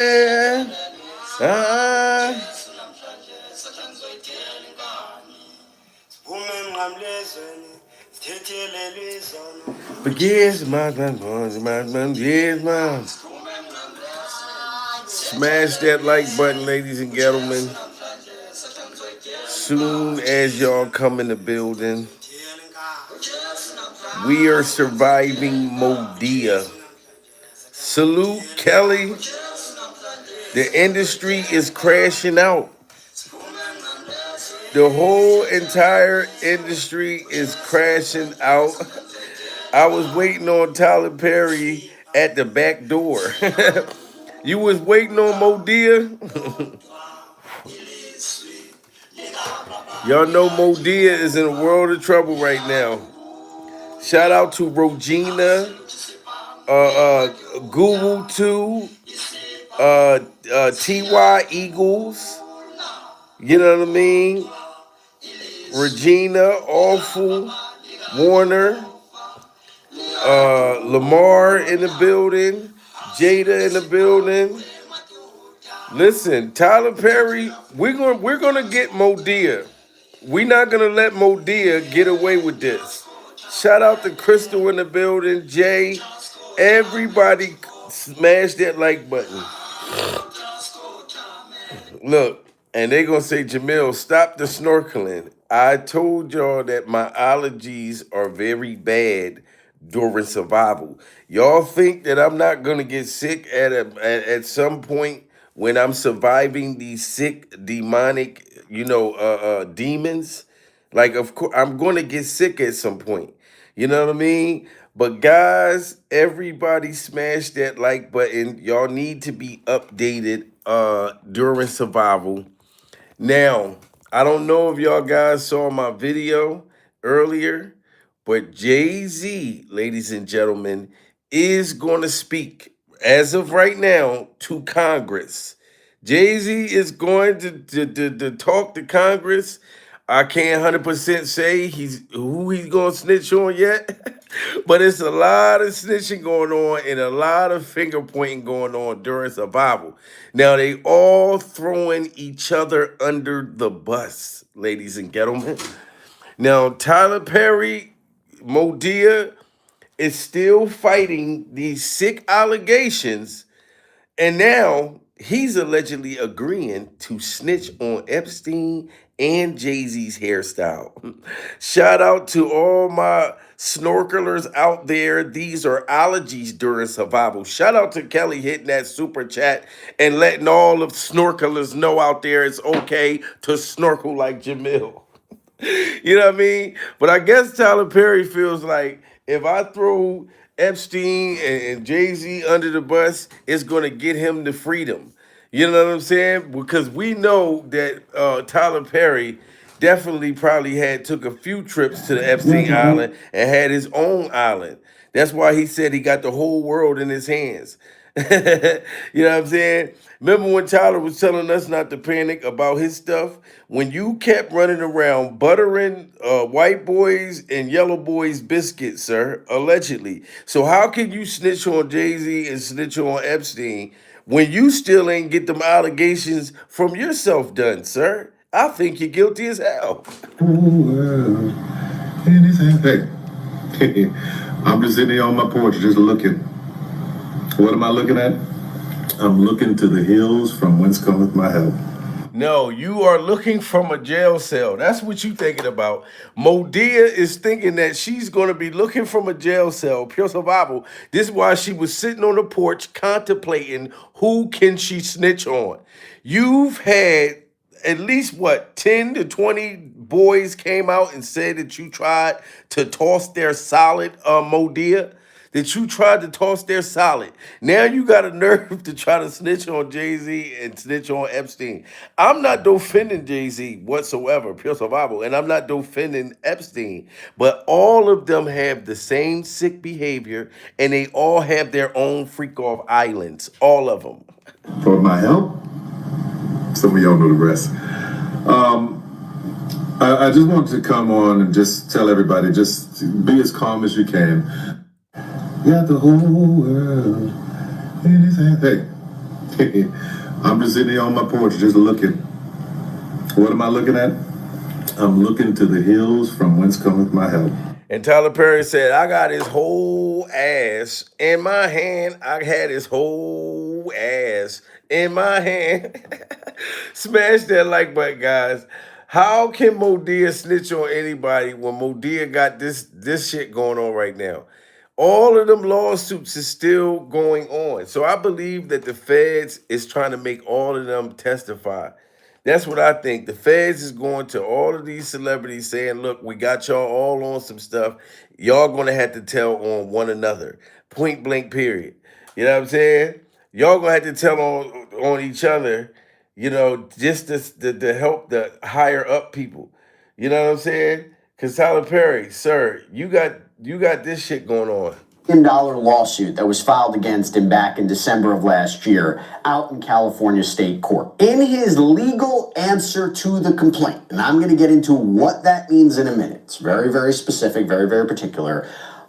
Ah, Forgive my, yes, my. Smash that like button, ladies and gentlemen. Soon as y'all come in the building, we are surviving Modia. Salute, Kelly. The industry is crashing out. The whole entire industry is crashing out. I was waiting on Tyler Perry at the back door. You was waiting on Modia? Y'all know Modia is in a world of trouble right now. Shout out to Regina, Google 2, TY Eagles. You know what I mean? Regina, Awful, Warner, Lamar in the building, Jada in the building. Listen, Tyler Perry, we're gonna get Modia. We're not gonna let Modia get away with this. Shout out to Crystal in the building, Jay. Everybody smash that like button. Look, and they gonna say, Jamil, stop the snorkeling. I told y'all that my allergies are very bad during survival. Y'all think that I'm not gonna get sick at some point when I'm surviving these sick demonic, demons? Like, of course, I'm gonna get sick at some point. You know what I mean? But guys, everybody smash that like button. Y'all need to be updated during survival. Now, I don't know if y'all guys saw my video earlier, but Jay-Z, ladies and gentlemen, is going to speak as of right now to Congress. Jay-Z is going to talk to Congress. I can't 100% say who he's going to snitch on yet, but it's a lot of snitching going on and a lot of finger pointing going on during survival. Now they all throwing each other under the bus, ladies and gentlemen. Now Tyler Perry, Modia is still fighting these sick allegations, and now he's allegedly agreeing to snitch on Epstein and Jay-Z's hairstyle. Shout out to all my snorkelers out there. These are allergies during survival. Shout out to Kelly hitting that super chat and letting all of snorkelers know out there it's okay to snorkel like Jamil. You know what I mean? But I guess Tyler Perry feels like if I throw Epstein and Jay-Z under the bus, it's going to get him the freedom. You know what I'm saying? Because we know that Tyler Perry definitely probably took a few trips to the Epstein Island and had his own island. That's why he said he got the whole world in his hands. You know what I'm saying? Remember when Tyler was telling us not to panic about his stuff? When you kept running around buttering white boys and yellow boys biscuits, sir, allegedly. So how can you snitch on Jay-Z and snitch on Epstein when you still ain't get them allegations from yourself done, sir? I think you're guilty as hell. Well, anything. Hey, I'm just sitting here on my porch just looking. What am I looking at? I'm looking to the hills from whence cometh my help. No, you are looking from a jail cell. That's what you thinking about. Modia is thinking that she's going to be looking from a jail cell, pure survival. This is why she was sitting on the porch contemplating who can she snitch on. You've had at least what 10 to 20 boys came out and said that you tried to toss their solid, Modia, that you tried to toss their solid. Now you got a nerve to try to snitch on Jay-Z and snitch on Epstein. I'm not defending Jay-Z whatsoever, pure survival, and I'm not defending Epstein, but all of them have the same sick behavior and they all have their own freak off islands, all of them. For my help? Some of y'all know the rest. I just wanted to come on and just tell everybody, just be as calm as you can. Got the whole world in his hand. Hey, I'm just sitting here on my porch just looking. What am I looking at? I'm looking to the hills from whence cometh my help. And Tyler Perry said, I got his whole ass in my hand. I had his whole ass in my hand. Smash that like button, guys. How can Modia snitch on anybody when Modia got this shit going on right now? All of them lawsuits is still going on. So I believe that the feds is trying to make all of them testify. That's what I think. The feds is going to all of these celebrities saying, look, we got y'all all on some stuff. Y'all gonna have to tell on one another. Point blank, period. You know what I'm saying? Y'all gonna have to tell on each other, just to help the higher up people. You know what I'm saying? Cause Tyler Perry, sir, you got this shit going on. $1 lawsuit that was filed against him back in December of last year out in California State Court. In his legal answer to the complaint, and I'm going to get into what that means in a minute. It's very, very specific, very, very particular.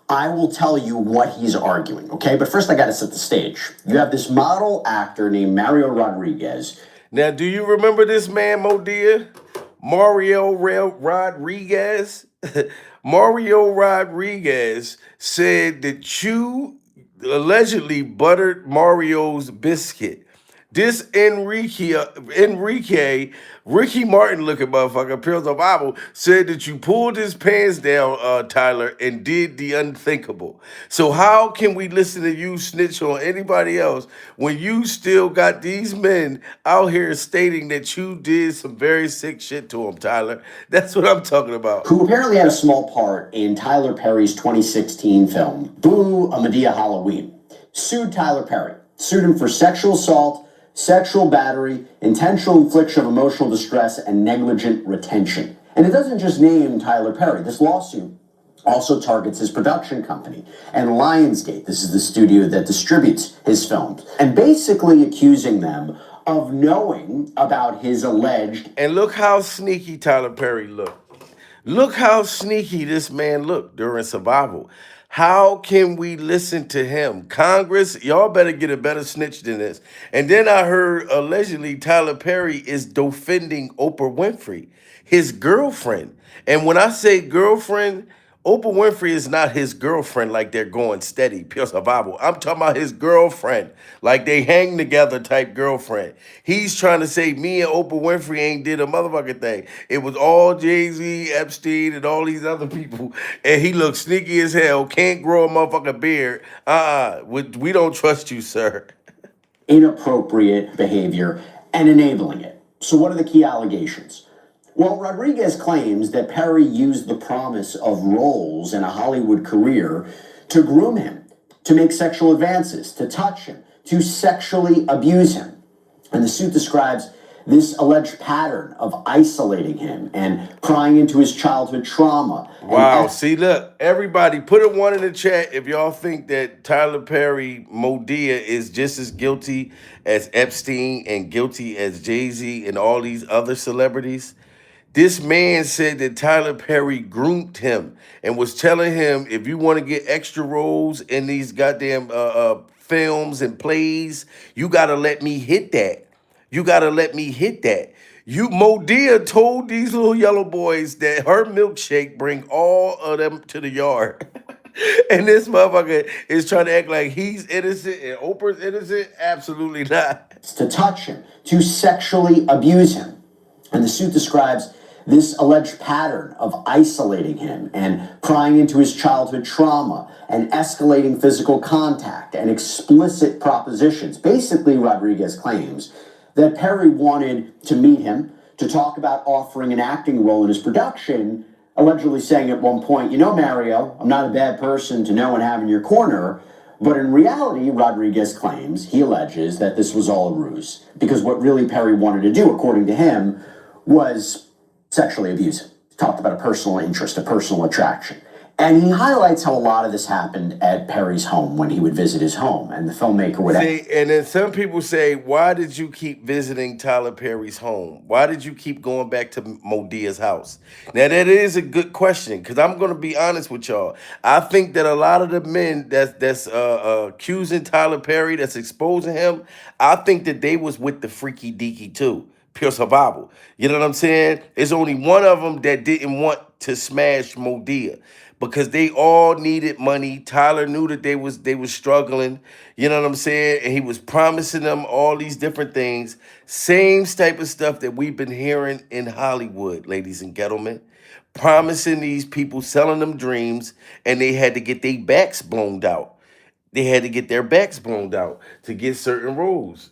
I will tell you what he's arguing, okay? But first I got to set the stage. You have this model actor named Mario Rodriguez. Now, do you remember this man, Modia? Mario Rodriguez? Mario Rodriguez said that you allegedly buttered Mario's biscuit. This Ricky Martin looking motherfucker, Pills of Bible, said that you pulled his pants down, Tyler, and did the unthinkable. So how can we listen to you snitch on anybody else when you still got these men out here stating that you did some very sick shit to him, Tyler? That's what I'm talking about. Who apparently had a small part in Tyler Perry's 2016 film, Boo! A Madea Halloween, sued Tyler Perry, sued him for sexual assault, sexual battery, intentional infliction of emotional distress, and negligent retention. And it doesn't just name Tyler Perry. This lawsuit also targets his production company and Lionsgate. This is the studio that distributes his films, and basically accusing them of knowing about his alleged. And look how sneaky Tyler Perry looked. Look how sneaky this man looked during Survival. How can we listen to him? Congress, y'all better get a better snitch than this. And then I heard allegedly Tyler Perry is defending Oprah Winfrey, his girlfriend. And when I say girlfriend, Oprah Winfrey is not his girlfriend like they're going steady, pure survival. I'm talking about his girlfriend, like they hang together type girlfriend. He's trying to say me and Oprah Winfrey ain't did a motherfucking thing. It was all jayz, Epstein, and all these other people. And he looks sneaky as hell, can't grow a motherfucking beard. We don't trust you, sir. Inappropriate behavior and enabling it. So what are the key allegations? Well, Rodriguez claims that Perry used the promise of roles in a Hollywood career to groom him, to make sexual advances, to touch him, to sexually abuse him. And the suit describes this alleged pattern of isolating him and prying into his childhood trauma. Wow. See, look, everybody put a 1 in the chat if y'all think that Tyler Perry Modia is just as guilty as Epstein and guilty as jayz and all these other celebrities. This man said that Tyler Perry groomed him and was telling him, if you want to get extra roles in these goddamn films and plays, you got to let me hit that. You got to let me hit that. Modia told these little yellow boys that her milkshake bring all of them to the yard. And this motherfucker is trying to act like he's innocent and Oprah's innocent. Absolutely not. To touch him, to sexually abuse him. And the suit describes this alleged pattern of isolating him and prying into his childhood trauma and escalating physical contact and explicit propositions. Basically, Rodriguez claims that Perry wanted to meet him, to talk about offering an acting role in his production, allegedly saying at one point, Mario, I'm not a bad person to know and have in your corner. But in reality, Rodriguez claims, he alleges, that this was all a ruse, because what really Perry wanted to do, according to him, was sexually abuse him. He talked about a personal interest, a personal attraction. And he highlights how a lot of this happened at Perry's home when he would visit his home. And the filmmaker would See, and then some people say, why did you keep visiting Tyler Perry's home? Why did you keep going back to Modia's house? Now, that is a good question because I'm going to be honest with y'all. I think that a lot of the men that's accusing Tyler Perry, that's exposing him, I think that they was with the freaky deaky too. Pure survival. You know what I'm saying? It's only one of them that didn't want to smash Modia because they all needed money. Tyler knew that they was struggling. You know what I'm saying? And he was promising them all these different things. Same type of stuff that we've been hearing in Hollywood, ladies and gentlemen. Promising these people, selling them dreams, and they had to get their backs blown out. They had to get their backs blown out to get certain roles.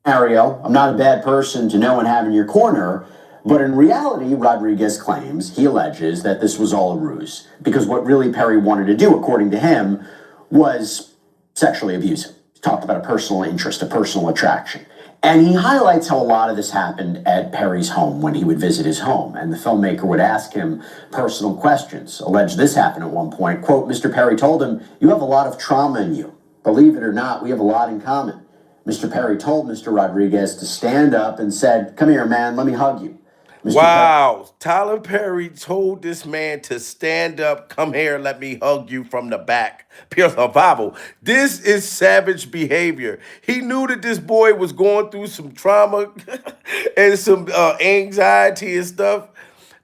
scenario, I'm not a bad person to know and have in your corner, but in reality, Rodriguez claims, he alleges, that this was all a ruse, because what really Perry wanted to do, according to him, was sexually abuse him. He talked about a personal interest, a personal attraction. And he highlights how a lot of this happened at Perry's home when he would visit his home. And the filmmaker would ask him personal questions. Alleged this happened at one point. Quote, Mr. Perry told him, "You have a lot of trauma in you. Believe it or not, we have a lot in common." Mr. Perry told Mr. Rodriguez to stand up and said, "Come here, man, let me hug you." Wow. Tyler Perry told this man to stand up, come here, let me hug you from the back. Pure survival. This is savage behavior. He knew that this boy was going through some trauma and some anxiety and stuff.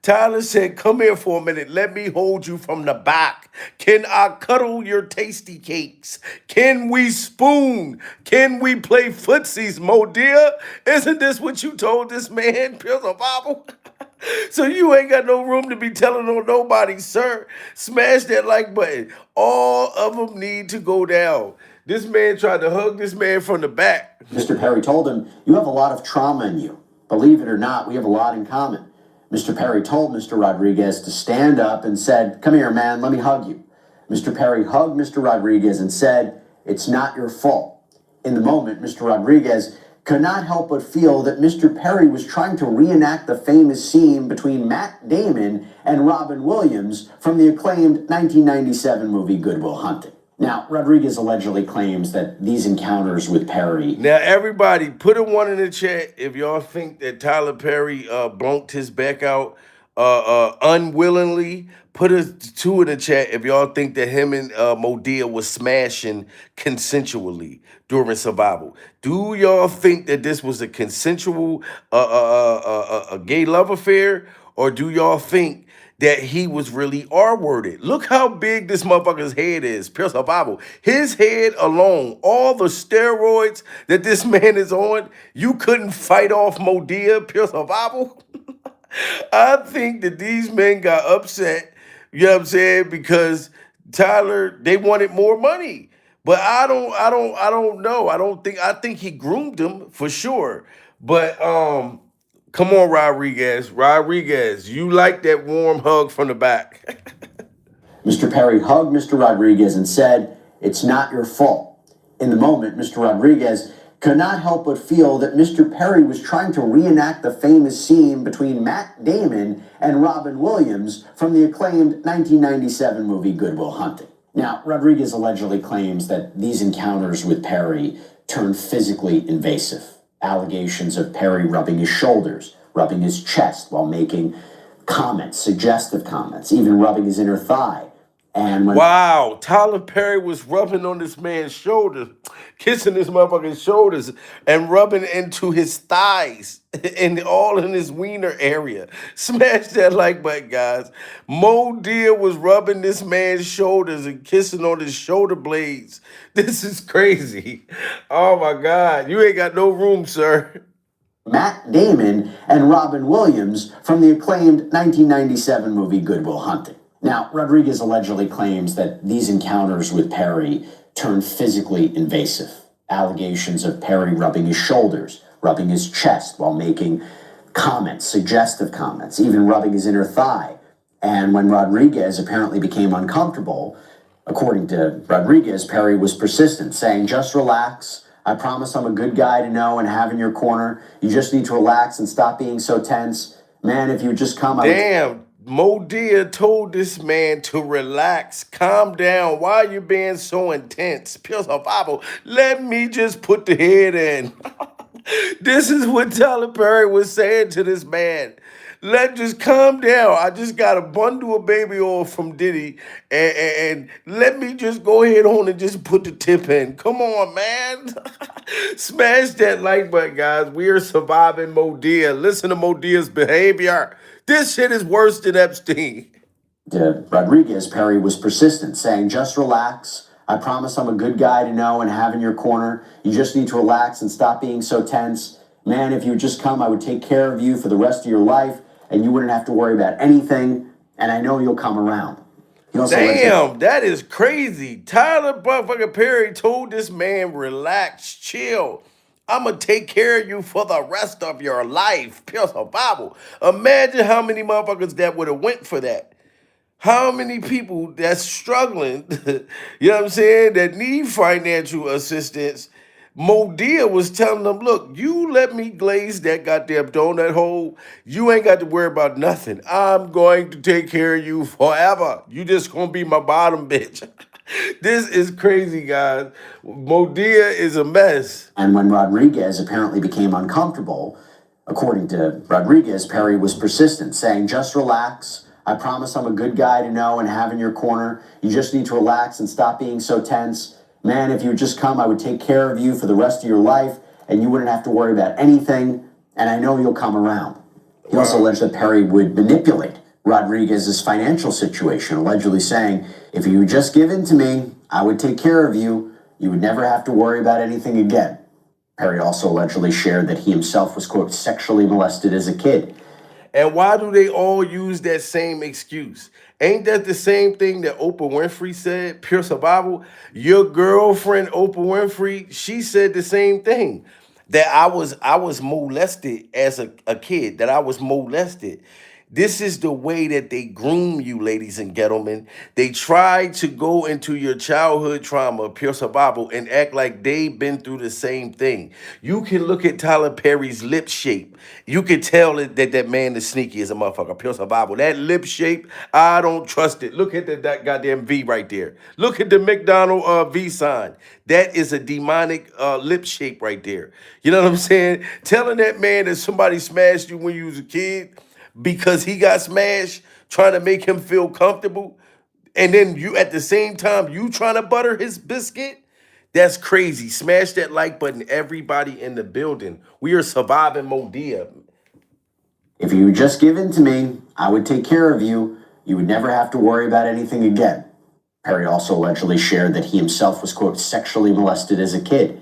Tyler said, come here for a minute. Let me hold you from the back. Can I cuddle your tasty cakes? Can we spoon? Can we play footsies, Mo dear? Isn't this what you told this man, Pure Survival? So you ain't got no room to be telling on nobody, sir. Smash that like button. All of them need to go down. This man tried to hug this man from the back. Mr. Perry told him, "You have a lot of trauma in you. Believe it or not, we have a lot in common." Mr. Perry told Mr. Rodriguez to stand up and said, "Come here, man, let me hug you." Mr. Perry hugged Mr. Rodriguez and said, "It's not your fault." In the moment, Mr. Rodriguez could not help but feel that Mr. Perry was trying to reenact the famous scene between Matt Damon and Robin Williams from the acclaimed 1997 movie Good Will Hunting. Now, Rodriguez allegedly claims that these encounters with Perry. Now, everybody, put a one in the chat if y'all think that Tyler Perry blonked his back out unwillingly. Put a two in the chat if y'all think that him and Modia was smashing consensually during survival. Do y'all think that this was a consensual a gay love affair, or do y'all think that he was really R-worded? Look how big this motherfucker's head is. Pure survival. His head alone, all the steroids that this man is on, you couldn't fight off Modia. Pure survival. I think that these men got upset, you know what I'm saying, because Tyler, they wanted more money. But I don't know. I think he groomed them for sure. But come on, Rodriguez. Rodriguez, you like that warm hug from the back. Mr. Perry hugged Mr. Rodriguez and said, "It's not your fault." In the moment, Mr. Rodriguez could not help but feel that Mr. Perry was trying to reenact the famous scene between Matt Damon and Robin Williams from the acclaimed 1997 movie Good Will Hunting. Now, Rodriguez allegedly claims that these encounters with Perry turned physically invasive. Allegations of Perry rubbing his shoulders, rubbing his chest while making comments, suggestive comments, even rubbing his inner thigh. And when Wow, Tyler Perry was rubbing on this man's shoulders, kissing his motherfucking shoulders, and rubbing into his thighs and all in his wiener area. Smash that like button, guys. Mo Deer was rubbing this man's shoulders and kissing on his shoulder blades. This is crazy. Oh my God, you ain't got no room, sir. Matt Damon and Robin Williams from the acclaimed 1997 movie Good Will Hunting. Now, Rodriguez allegedly claims that these encounters with Perry turned physically invasive. Allegations of Perry rubbing his shoulders, rubbing his chest while making comments, suggestive comments, even rubbing his inner thigh. And when Rodriguez apparently became uncomfortable, according to Rodriguez, Perry was persistent, saying, "Just relax. I promise I'm a good guy to know and have in your corner. You just need to relax and stop being so tense. Man, if you would just come, I would..." Damn, Modia told this man to relax, calm down. Why are you being so intense? Pure survival. Let me just put the head in. This is what Tyler Perry was saying to this man. Let just calm down. I just got a bundle of baby oil from Diddy, and let me just go ahead on and just put the tip in. Come on, man. Smash that like button, guys. We are surviving Modia. Listen to Modia's behavior. This shit is worse than Epstein. To Rodriguez, Perry was persistent, saying, just relax. I promise I'm a good guy to know and have in your corner. You just need to relax and stop being so tense. Man, if you would just come, I would take care of you for the rest of your life, and you wouldn't have to worry about anything, and I know you'll come around. He also Damn, that is crazy. Tyler motherfucking Perry told this man, relax, chill. I'ma take care of you for the rest of your life. Pure survival. Imagine how many motherfuckers that would have went for that. How many people that's struggling, you know what I'm saying, that need financial assistance. Modia was telling them, look, you let me glaze that goddamn donut hole. You ain't got to worry about nothing. I'm going to take care of you forever. You just gonna be my bottom bitch. This is crazy, guys. Modia is a mess. And when Rodriguez apparently became uncomfortable, according to Rodriguez, Perry was persistent, saying, just relax. I promise I'm a good guy to know and have in your corner. You just need to relax and stop being so tense. Man, if you would just come, I would take care of you for the rest of your life, and you wouldn't have to worry about anything, and I know you'll come around. He also alleged that Perry would manipulate Rodriguez's financial situation, allegedly saying, if you would just give in to me, I would take care of you. You would never have to worry about anything again. Perry also allegedly shared that he himself was, quote, sexually molested as a kid. And why do they all use that same excuse? Ain't that the same thing that Oprah Winfrey said? Pure survival. Your girlfriend Oprah Winfrey, she said the same thing. That I was molested as a kid, that I was molested. This is the way that they groom you, ladies and gentlemen. They try to go into your childhood trauma, pure survival, and act like they've been through the same thing. You can look at Tyler Perry's lip shape. You can tell that man is sneaky as a motherfucker, pure survival. That lip shape, I don't trust it. Look at that goddamn V right there. Look at the McDonald V sign. That is a demonic lip shape right there. You know what I'm saying? Telling that man that somebody smashed you when you was a kid because he got smashed, trying to make him feel comfortable, and then you at the same time you trying to butter his biscuit. That's crazy. Smash that like button, everybody in the building. We are surviving Modia. If you would just give in to me, I would take care of you. You would never have to worry about anything again. Perry also allegedly shared that he himself was, quote, sexually molested as a kid,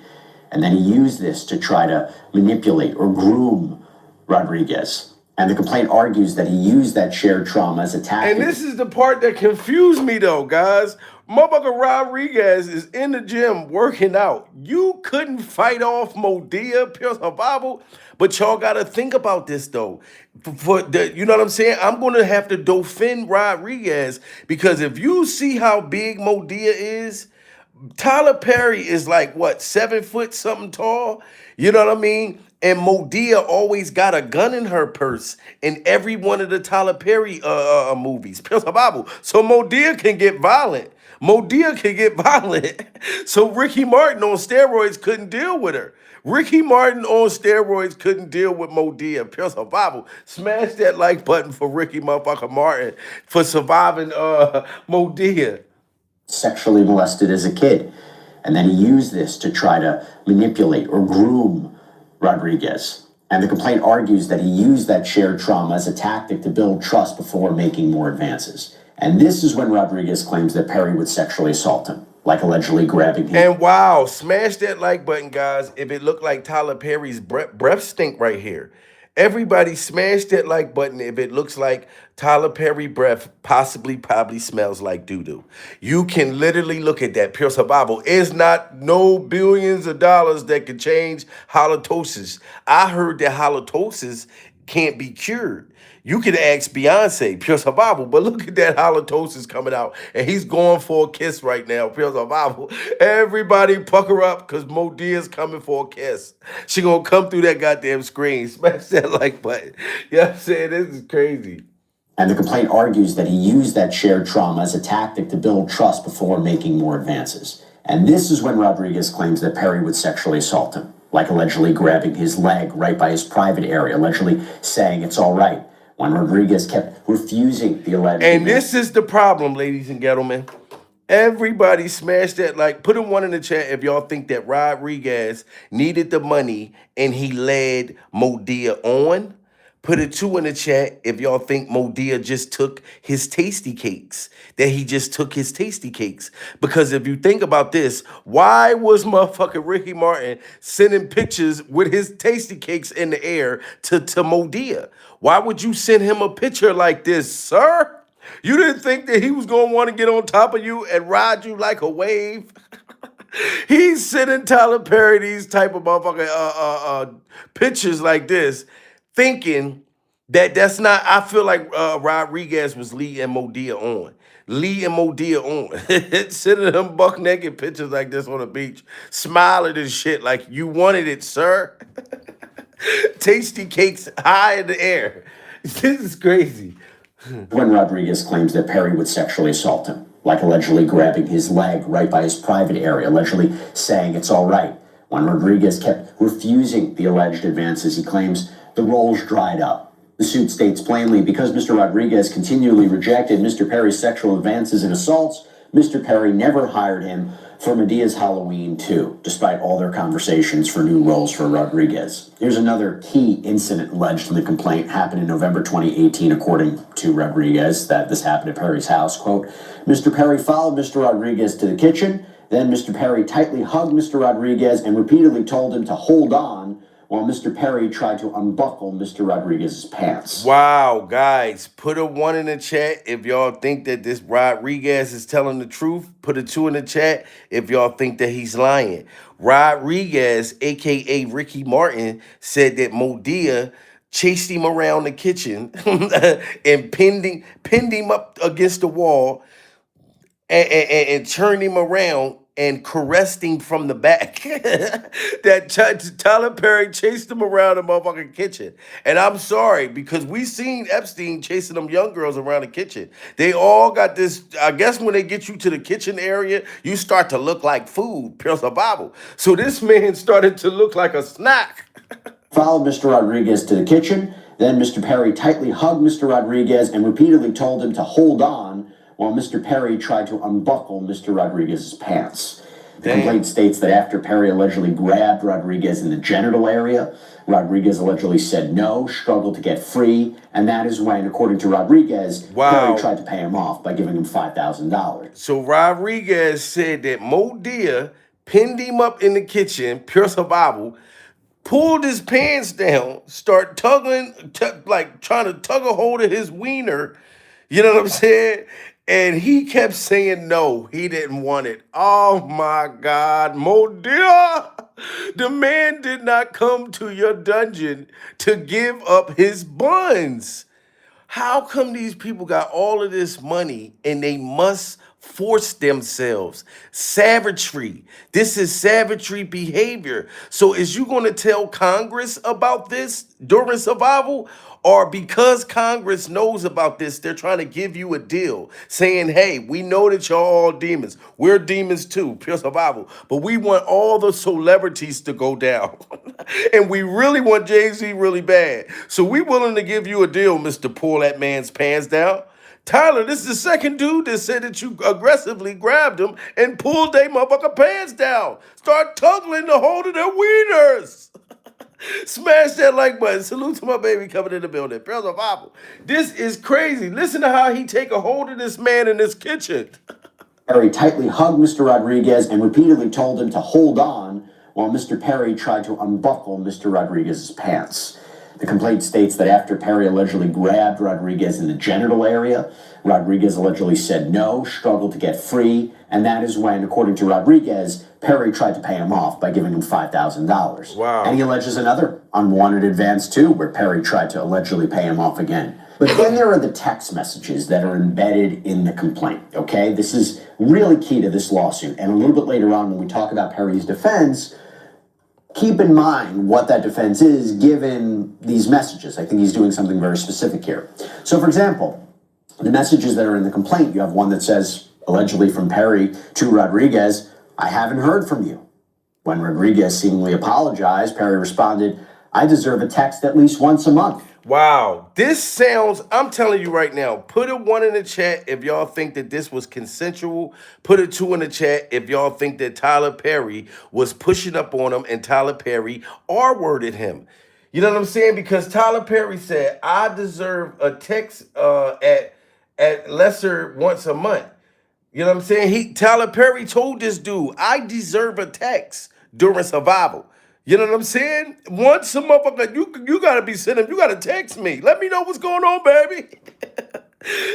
and then he used this to try to manipulate or groom Rodriguez. And the complaint argues that he used that shared trauma as a tactic. And this is the part that confused me though, guys. Motherfucker Rodriguez is in the gym working out. You couldn't fight off Modia, pure survival. But y'all gotta think about this though. You know what I'm saying? I'm gonna have to defend Rodriguez because if you see how big Modia is, Tyler Perry is like what, 7 foot something tall? You know what I mean? And Modia always got a gun in her purse in every one of the Tyler Perry movies. Pure survival. So Modia can get violent. Modia can get violent. So Ricky Martin on steroids couldn't deal with her. Ricky Martin on steroids couldn't deal with Modia. Pure survival. Smash that like button for Ricky motherfucker Martin for surviving Modia. Sexually molested as a kid. And then he used this to try to manipulate or groom Rodriguez. And the complaint argues that he used that shared trauma as a tactic to build trust before making more advances. And this is when Rodriguez claims that Perry would sexually assault him, like allegedly grabbing him. And wow, smash that like button, guys, if it looked like Tyler Perry's breath stink right here. Everybody smash that like button if it looks like Tyler Perry breath probably smells like doo-doo. You can literally look at that. Pure survival. It's not no billions of dollars that could change halitosis. I heard that halitosis can't be cured. You could ask Beyonce, pure survival, but look at that halitosis coming out, and he's going for a kiss right now, pure survival. Everybody pucker up, because Modia's coming for a kiss. She gonna come through that goddamn screen, smash that like button. You know what I'm saying? This is crazy. And the complaint argues that he used that shared trauma as a tactic to build trust before making more advances. And this is when Rodriguez claims that Perry would sexually assault him, like allegedly grabbing his leg right by his private area, allegedly saying it's all right, when Rodriguez kept refusing the alleged. And this is the problem, ladies and gentlemen. Everybody smash that like. Put a 1 in the chat if y'all think that Rodriguez needed the money and he led Modia on. Put a 2 in the chat if y'all think Modia just took his tasty cakes, that he just took his tasty cakes. Because if you think about this, why was motherfucking Ricky Martin sending pictures with his tasty cakes in the air to Modia? Why would you send him a picture like this, sir? You didn't think that he was going to want to get on top of you and ride you like a wave? He's sending Tyler Perry these type of motherfucking pictures like this, thinking that that's not. I feel like Rodriguez was leading Modia on. Leading Modia on. Sending him buck naked pictures like this on the beach, smiling and shit like you wanted it, sir. Tasty cakes high in the air. This is crazy. When Rodriguez claims that Perry would sexually assault him, like allegedly grabbing his leg right by his private area, allegedly saying it's all right, when Rodriguez kept refusing the alleged advances, he claims the roles dried up. The suit states plainly, because Mr. Rodriguez continually rejected Mr. Perry's sexual advances and assaults, Mr. Perry never hired him for Medea's Halloween 2, despite all their conversations for new roles for Rodriguez. Here's another key incident alleged in the complaint, happened in November 2018, according to Rodriguez, that this happened at Perry's house. Quote, Mr. Perry followed Mr. Rodriguez to the kitchen, then Mr. Perry tightly hugged Mr. Rodriguez and repeatedly told him to hold on while Mr. Perry tried to unbuckle Mr. Rodriguez's pants. Wow, guys, put a 1 in the chat if y'all think that this Rodriguez is telling the truth. Put a 2 in the chat if y'all think that he's lying. Rodriguez, a.k.a. Ricky Martin, said that Modia chased him around the kitchen and pinned him up against the wall and turned him around and caressed him from the back. That Tyler Perry chased him around the motherfucking kitchen. And I'm sorry, because we seen Epstein chasing them young girls around the kitchen. They all got this, I guess when they get you to the kitchen area, you start to look like food, pure survival. So this man started to look like a snack. Followed Mr. Rodriguez to the kitchen, then Mr. Perry tightly hugged Mr. Rodriguez and repeatedly told him to hold on while Mr. Perry tried to unbuckle Mr. Rodriguez's pants. The complaint states that after Perry allegedly grabbed Rodriguez in the genital area, Rodriguez allegedly said no, struggled to get free, and that is when, according to Rodriguez, Perry tried to pay him off by giving him $5,000. So Rodriguez said that Modia pinned him up in the kitchen, pure survival, pulled his pants down, start tugging, like trying to tug a hold of his wiener, you know what I'm saying? And he kept saying no, he didn't want it. Oh my God, Modia! The man did not come to your dungeon to give up his buns. How come these people got all of this money and they must force themselves? Savagery. This is savagery behavior. So is you going to tell Congress about this during survival? Or because Congress knows about this, they're trying to give you a deal saying, hey, we know that y'all all demons. We're demons too, pure survival. But we want all the celebrities to go down. And we really want Jay-Z really bad. So we willing to give you a deal, Mr. Pull That Man's Pants Down. Tyler, this is the second dude that said that you aggressively grabbed him and pulled their motherfucking pants down. Start tugging the hold of their wieners. Smash that like button. Salute to my baby coming in the building. Pure survival. This is crazy. Listen to how he take a hold of this man in this kitchen. Perry tightly hugged Mr. Rodriguez and repeatedly told him to hold on while Mr. Perry tried to unbuckle Mr. Rodriguez's pants. The complaint states that after Perry allegedly grabbed Rodriguez in the genital area, Rodriguez allegedly said no, struggled to get free, and that is when, according to Rodriguez, Perry tried to pay him off by giving him $5,000. Wow. And he alleges another unwanted advance, too, where Perry tried to allegedly pay him off again. But then there are the text messages that are embedded in the complaint, okay? This is really key to this lawsuit. And a little bit later on, when we talk about Perry's defense, keep in mind what that defense is given these messages. I think he's doing something very specific here. So, for example, The messages that are in the complaint, you have one that says, allegedly from Perry to Rodriguez, "I haven't heard from you." When Rodriguez seemingly apologized, Perry responded, "I deserve a text at least once a month." Wow, this sounds, I'm telling you right now, put a 1 in the chat if y'all think that this was consensual. Put a 2 in the chat if y'all think that Tyler Perry was pushing up on him and Tyler Perry R-worded him. You know what I'm saying? Because Tyler Perry said, I deserve a text at lesser once a month. You know what I'm saying? Tyler Perry told this dude, I deserve a text during survival. You know what I'm saying? Once a motherfucker, you gotta be sending, you gotta text me. Let me know what's going on, baby.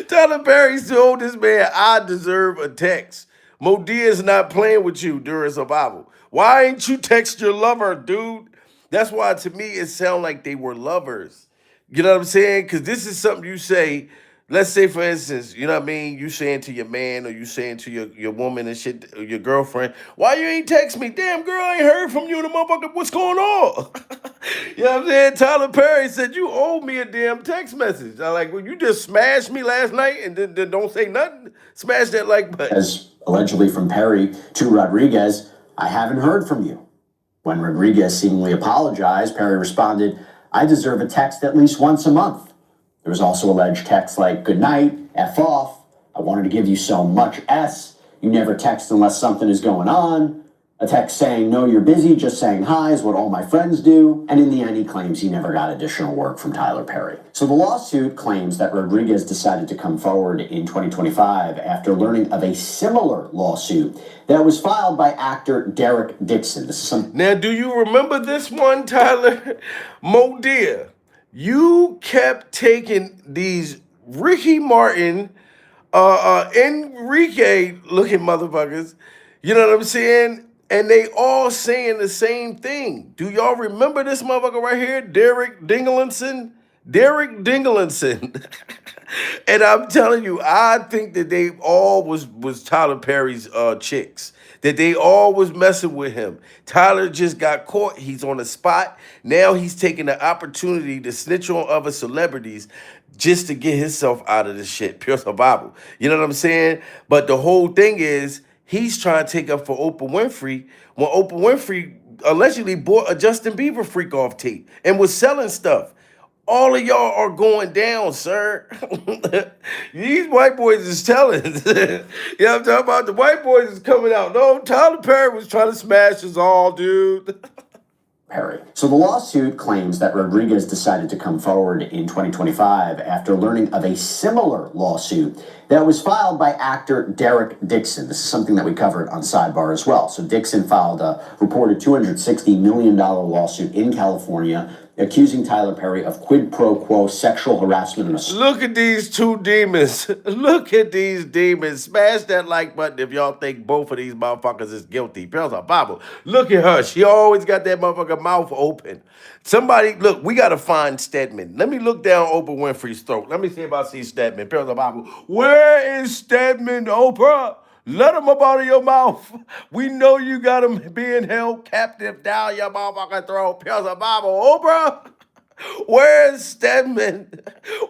Tyler Perry told this man, I deserve a text. Modia's not playing with you during survival. Why ain't you text your lover, dude? That's why to me it sounded like they were lovers. You know what I'm saying? Because this is something you say. Let's say, for instance, you know what I mean? You saying to your man or you saying to your woman and shit, or your girlfriend, why you ain't text me? Damn, girl, I ain't heard from you, the motherfucker. What's going on? You know what I'm saying? Tyler Perry said, you owe me a damn text message. I like, well, you just smashed me last night and then don't say nothing. Smash that like button. As allegedly from Perry to Rodriguez, "I haven't heard from you." When Rodriguez seemingly apologized, Perry responded, "I deserve a text at least once a month." There was also alleged texts like, "Good night, F off, I wanted to give you so much S, you never text unless something is going on." A text saying, "No, you're busy, just saying hi," is what all my friends do. And in the end, he claims he never got additional work from Tyler Perry. So the lawsuit claims that Rodriguez decided to come forward in 2025 after learning of a similar lawsuit that was filed by actor Derek Dixon. This is Now, do you remember this one, Tyler? Modia, you kept taking these Ricky Martin, Enrique looking motherfuckers, you know what I'm saying? And they all saying the same thing. Do y'all remember this motherfucker right here? Derek Dinglinson? Derek Dinglinson. And I'm telling you, I think that they all was Tyler Perry's chicks. That they all was messing with him. Tyler just got caught. He's on the spot. Now he's taking the opportunity to snitch on other celebrities just to get himself out of this shit. Pure survival. You know what I'm saying? But the whole thing is, he's trying to take up for Oprah Winfrey when Oprah Winfrey allegedly bought a Justin Bieber freak off tape and was selling stuff. All of y'all are going down, sir. These white boys is telling. You know what I'm talking about? The white boys is coming out. No, Tyler Perry was trying to smash us all, dude. Perry. So the lawsuit claims that Rodriguez decided to come forward in 2025 after learning of a similar lawsuit that was filed by actor Derek Dixon. This is something that we covered on Sidebar as well. So Dixon filed a reported $260 million lawsuit in California accusing Tyler Perry of quid pro quo sexual harassment and assault. Look at these two demons. Look at these demons. Smash that like button if y'all think both of these motherfuckers is guilty. Pills are Bible. Look at her. She always got that motherfucker mouth open. Somebody, look, we got to find Stedman. Let me look down Oprah Winfrey's throat. Let me see if I see Stedman. Pills are Bible. Where is Stedman, Oprah? Let him up out of your mouth. We know you got him being held captive down your motherfucking throat. Pills of Bible. Oprah, where's Stedman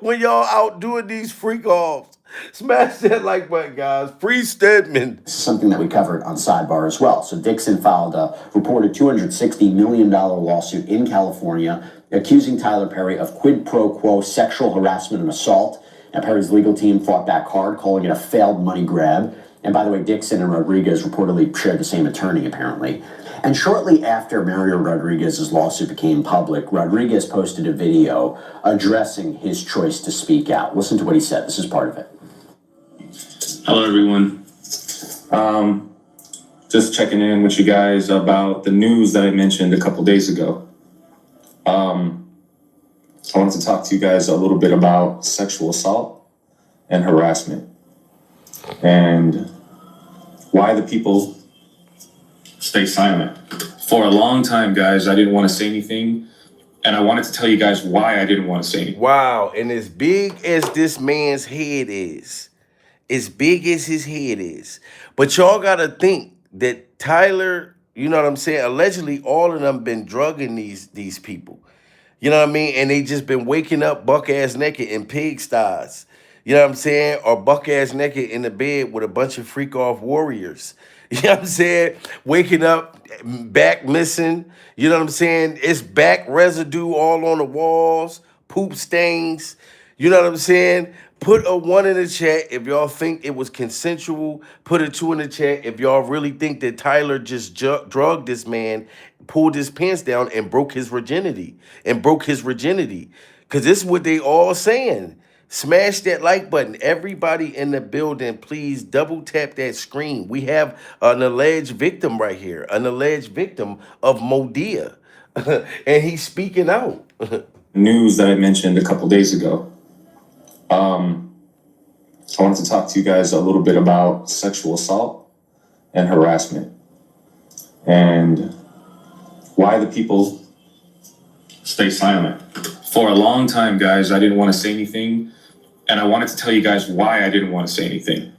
when y'all out doing these freak offs? Smash that like button, guys. Free Stedman. This is something that we covered on Sidebar as well. So Dixon filed a reported $260 million lawsuit in California accusing Tyler Perry of quid pro quo sexual harassment and assault. Now, Perry's legal team fought back hard, calling it a failed money grab. And by the way, Dixon and Rodriguez reportedly shared the same attorney, apparently. And shortly after Mario Rodriguez's lawsuit became public, Rodriguez posted a video addressing his choice to speak out. Listen to what he said. This is part of it. Hello, everyone. Just checking in with you guys about the news that I mentioned a couple days ago. I wanted to talk to you guys a little bit about sexual assault and harassment and why the people stay silent. For a long time, guys, I didn't want to say anything, and I wanted to tell you guys why I didn't want to say anything. Wow, and as big as this man's head is, as big as his head is, but y'all gotta think that Tyler, you know what I'm saying, allegedly all of them been drugging these people. You know what I mean? And they just been waking up buck ass naked in pigsties. You know what I'm saying? Or buck ass naked in the bed with a bunch of freak off warriors. You know what I'm saying? Waking up, back missing. You know what I'm saying? It's back residue all on the walls, poop stains. You know what I'm saying? Put a 1 in the chat if y'all think it was consensual. Put a 2 in the chat if y'all really think that Tyler just drugged this man, pulled his pants down, and broke his virginity. Because this is what they all saying. Smash that like button. Everybody in the building, please double tap that screen. We have an alleged victim right here, an alleged victim of Modia. And he's speaking out. News that I mentioned a couple days ago. I wanted to talk to you guys a little bit about sexual assault and harassment and why the people stay silent. For a long time, guys, I didn't want to say anything, and I wanted to tell you guys why I didn't want to say anything.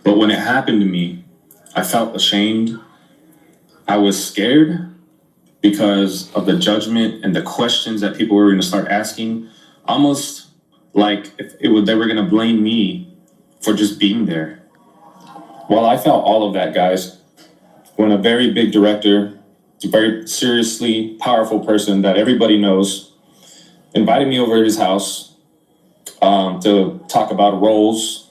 But when it happened to me, I felt ashamed. I was scared because of the judgment and the questions that people were going to start asking, almost like if they were going to blame me for just being there. Well, I felt all of that, guys, when a very big director, a very seriously powerful person that everybody knows, invited me over to his house to talk about roles.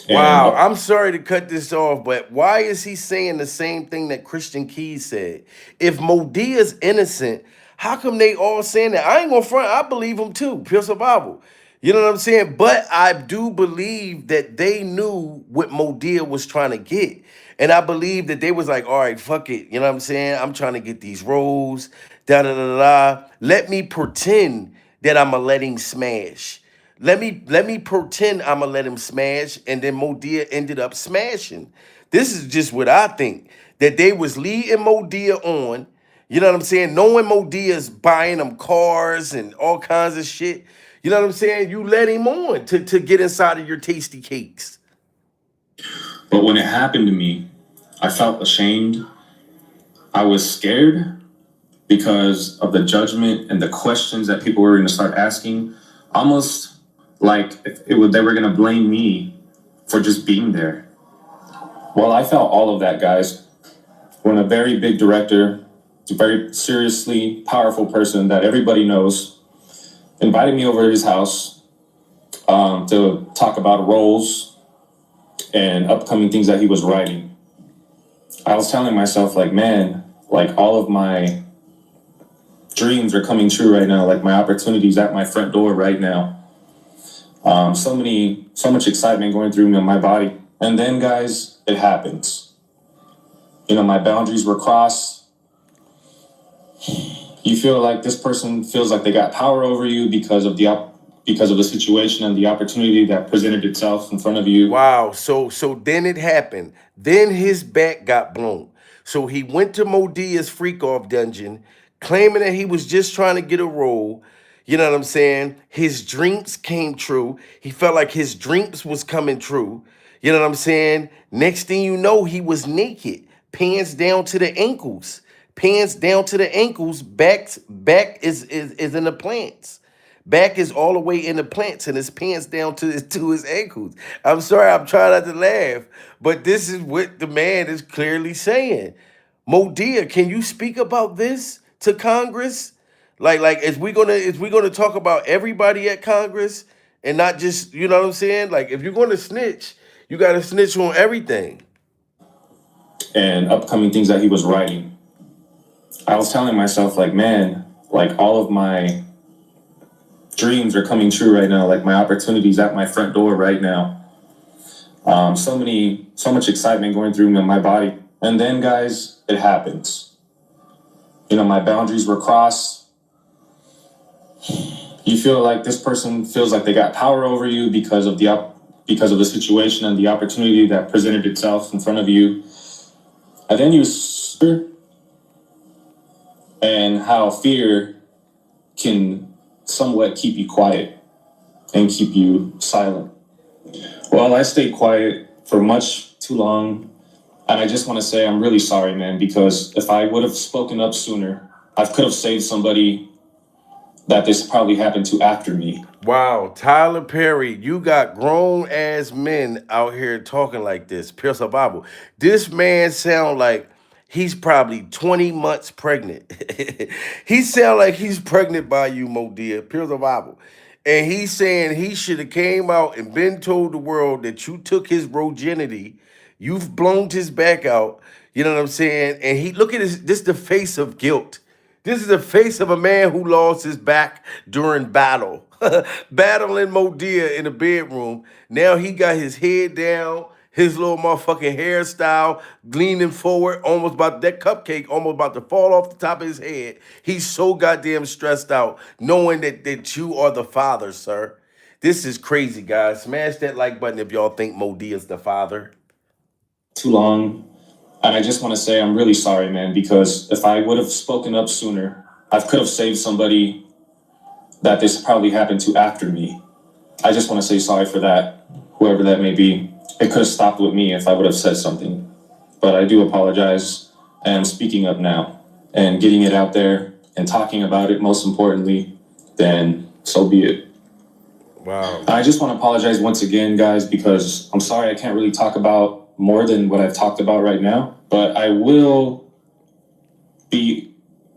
Wow, I'm sorry to cut this off, but why is he saying the same thing that Christian Keys said? If Modia's innocent, how come they all saying that? I ain't gonna front, I believe him too, pure survival. You know what I'm saying? But I do believe that they knew what Modia was trying to get. And I believe that they was like, all right, fuck it. You know what I'm saying? I'm trying to get these roles, da da da da. Let me pretend that I'm a let him smash. Let me pretend I'ma let him smash, and then Modia ended up smashing. This is just what I think. That they was leading Modia on, you know what I'm saying? Knowing Modia's buying them cars and all kinds of shit. You know what I'm saying? You let him on to get inside of your tasty cakes. But when it happened to me, I felt ashamed. I was scared because of the judgment and the questions that people were going to start asking, almost like if they were going to blame me for just being there. Well, I felt all of that, guys, when a very big director, a very seriously powerful person that everybody knows, invited me over to his house to talk about roles and upcoming things that he was writing. I was telling myself, like, man, like all of my dreams are coming true right now. Like my opportunities at my front door right now. So much excitement going through my body. And then, guys, it happens. You know, my boundaries were crossed. You feel like this person feels like they got power over you because of the situation and the opportunity that presented itself in front of you. Wow. So then it happened. Then his back got blown. So he went to Modia's freak off dungeon, claiming that he was just trying to get a role. You know what I'm saying? His dreams came true. He felt like his dreams was coming true. You know what I'm saying? Next thing you know, he was naked, pants down to the ankles. Pants down to the ankles. Back is in the plants. Back is all the way in the plants, and his pants down to his ankles. I'm sorry, I'm trying not to laugh, but this is what the man is clearly saying. Modia, can you speak about this to Congress? Like, is we gonna talk about everybody at Congress and not just, you know what I'm saying? Like, if you're gonna snitch, you gotta snitch on everything. And upcoming things that he was writing. I was telling myself, like, man, like all of my dreams are coming true right now. Like my opportunities at my front door right now. So much excitement going through my body. And then, guys, it happens. You know, my boundaries were crossed. You feel like this person feels like they got power over you because of the situation and the opportunity that presented itself in front of you. And then you and how fear can somewhat keep you quiet and keep you silent. Well, I stayed quiet for much too long, and I just want to say I'm really sorry, man, because if I would have spoken up sooner, I could have saved somebody that this probably happened to after me. Wow, Tyler Perry, you got grown ass men out here talking like this. Pure survival. This man sound like he's probably 20 months pregnant. He sound like he's pregnant by you, Mo dear. Pure survival. And he's saying he should have came out and been told the world that you took his virginity, you've blown his back out. You know what I'm saying? And he look at this the face of guilt. This is the face of a man who lost his back during battle. Battling Modia in the bedroom. Now he got his head down, his little motherfucking hairstyle leaning forward, almost about that cupcake, almost about to fall off the top of his head. He's so goddamn stressed out, knowing that you are the father, sir. This is crazy, guys. Smash that like button if y'all think Modia's the father. Too long. And I just want to say I'm really sorry, man, because if I would have spoken up sooner, I could have saved somebody that this probably happened to after me. I just want to say sorry for that, whoever that may be. It could have stopped with me if I would have said something. But I do apologize, and I'm speaking up now and getting it out there and talking about it, most importantly, then so be it. Wow. I just want to apologize once again, guys, because I'm sorry I can't really talk about more than what I've talked about right now, but I will be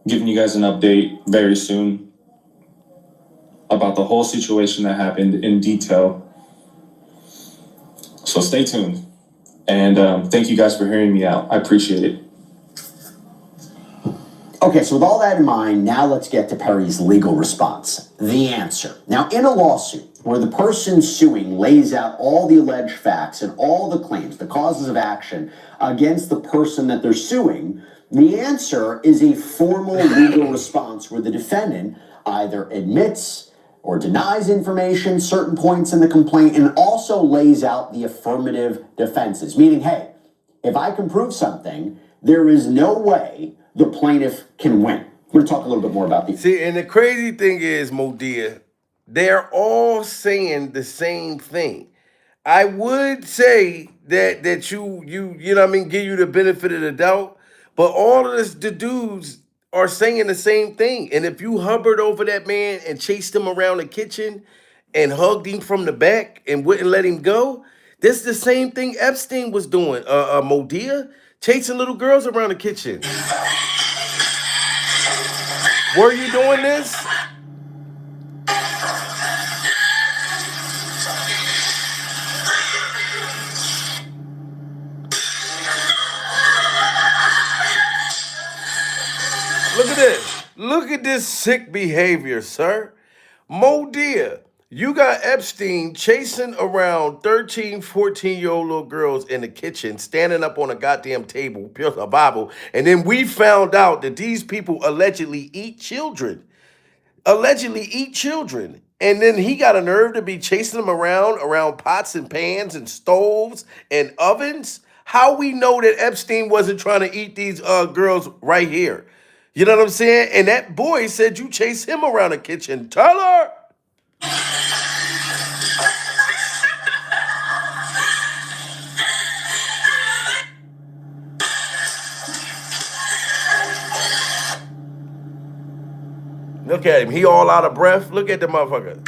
giving you guys an update very soon about the whole situation that happened in detail. So stay tuned. And thank you guys for hearing me out. I appreciate it. Okay, so with all that in mind, now let's get to Perry's legal response. The answer. Now, in a lawsuit where the person suing lays out all the alleged facts and all the claims, the causes of action against the person that they're suing, the answer is a formal legal response where the defendant either admits or denies information, certain points in the complaint, and also lays out the affirmative defenses. Meaning, hey, if I can prove something, there is no way the plaintiff can win. We're going to talk a little bit more about these. See, and the crazy thing is, Modia, they're all saying the same thing. I would say that you know what I mean, give you the benefit of the doubt, but all of this, the dudes are saying the same thing. And if you hovered over that man and chased him around the kitchen and hugged him from the back and wouldn't let him go, this is the same thing Epstein was doing, Modia, chasing little girls around the kitchen. Were you doing this? Look at this. Look at this sick behavior, sir. Modia, you got Epstein chasing around 13, 14-year-old little girls in the kitchen, standing up on a goddamn table, a Bible, and then we found out that these people allegedly eat children. And then he got a nerve to be chasing them around pots and pans and stoves and ovens. How we know that Epstein wasn't trying to eat these girls right here? You know what I'm saying? And that boy said you chase him around the kitchen. Tyler! Look at him. He all out of breath. Look at the motherfucker.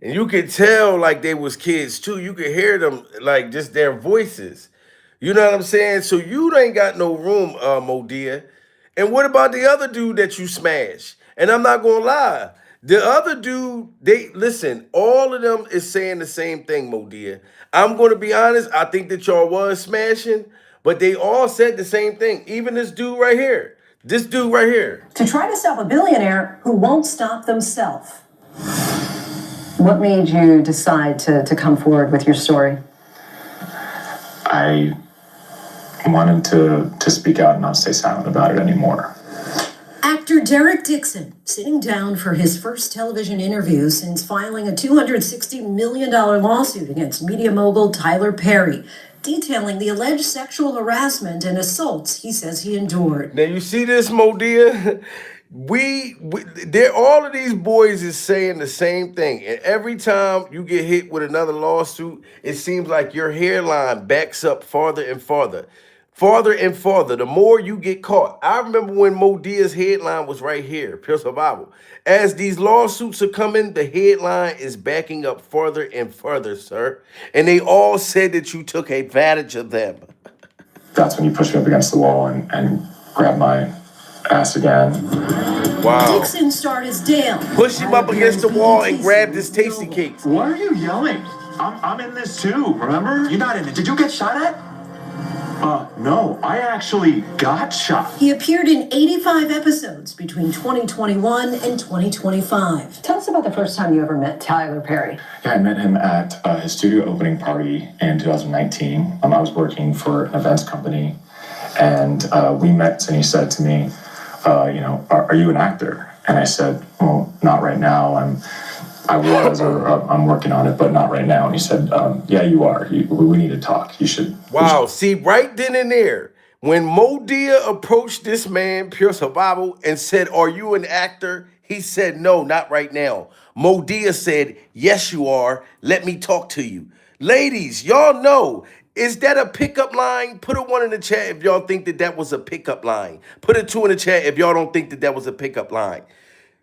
And you could tell like they was kids too. You could hear them like just their voices. You know what I'm saying? So you ain't got no room, Modia. And what about the other dude that you smashed? And I'm not gonna lie. The other dude, they listen, all of them is saying the same thing, Modia. I'm gonna be honest, I think that y'all was smashing, but they all said the same thing. Even this dude right here. This dude right here. To try to stop a billionaire who won't stop themselves. What made you decide to come forward with your story? I wanted to speak out and not stay silent about it anymore. Actor Derek Dixon sitting down for his first television interview since filing a $260 million lawsuit against media mogul Tyler Perry, detailing the alleged sexual harassment and assaults he says he endured. Now you see this, Modia? They're all of these boys is saying the same thing, and every time you get hit with another lawsuit, it seems like your hairline backs up farther and farther, farther and farther. The more you get caught. I remember when Mo Dia's headline was right here, pure survival. As these lawsuits are coming, the headline is backing up further and further, sir. And they all said that you took advantage of them. That's when you push me up against the wall and grab my ass again. Wow. Dixon starred as Dale. Push him up against the wall and grabbed his tasty cakes. Why are you yelling? I'm in this too, remember? You're not in it. Did you get shot at? No, I actually got shot. He appeared in 85 episodes between 2021 and 2025. Tell us about the first time you ever met Tyler Perry. Yeah, I met him at his studio opening party in 2019. I was working for an events company, and we met, and he said to me, are you an actor? And I said, well, not right now. I'm working on it, but not right now. And he said, yeah, you are. We need to talk. You should. Wow. See, right then and there, when Mo Dia approached this man, Pure Survival, and said, are you an actor? He said, no, not right now. Mo Dia said, yes, you are. Let me talk to you. Ladies, y'all know, is that a pickup line? Put a 1 in the chat if y'all think that that was a pickup line. Put a 2 in the chat if y'all don't think that that was a pickup line.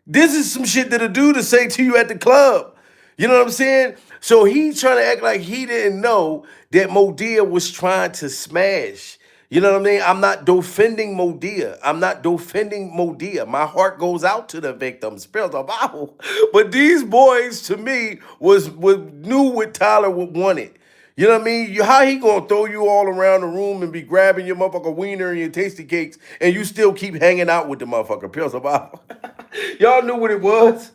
This is some shit that a dude to say to you at the club. You know what I'm saying? So he's trying to act like he didn't know that Mo Dia was trying to smash. You know what I mean? I'm not defending Mo Dia. I'm not defending Mo Dia. My heart goes out to the victims. But these boys, to me, knew what Tyler wanted. You know what I mean? How he gonna throw you all around the room and be grabbing your motherfucker wiener and your tasty cakes, and you still keep hanging out with the motherfucker? Pure survival. Y'all knew what it was.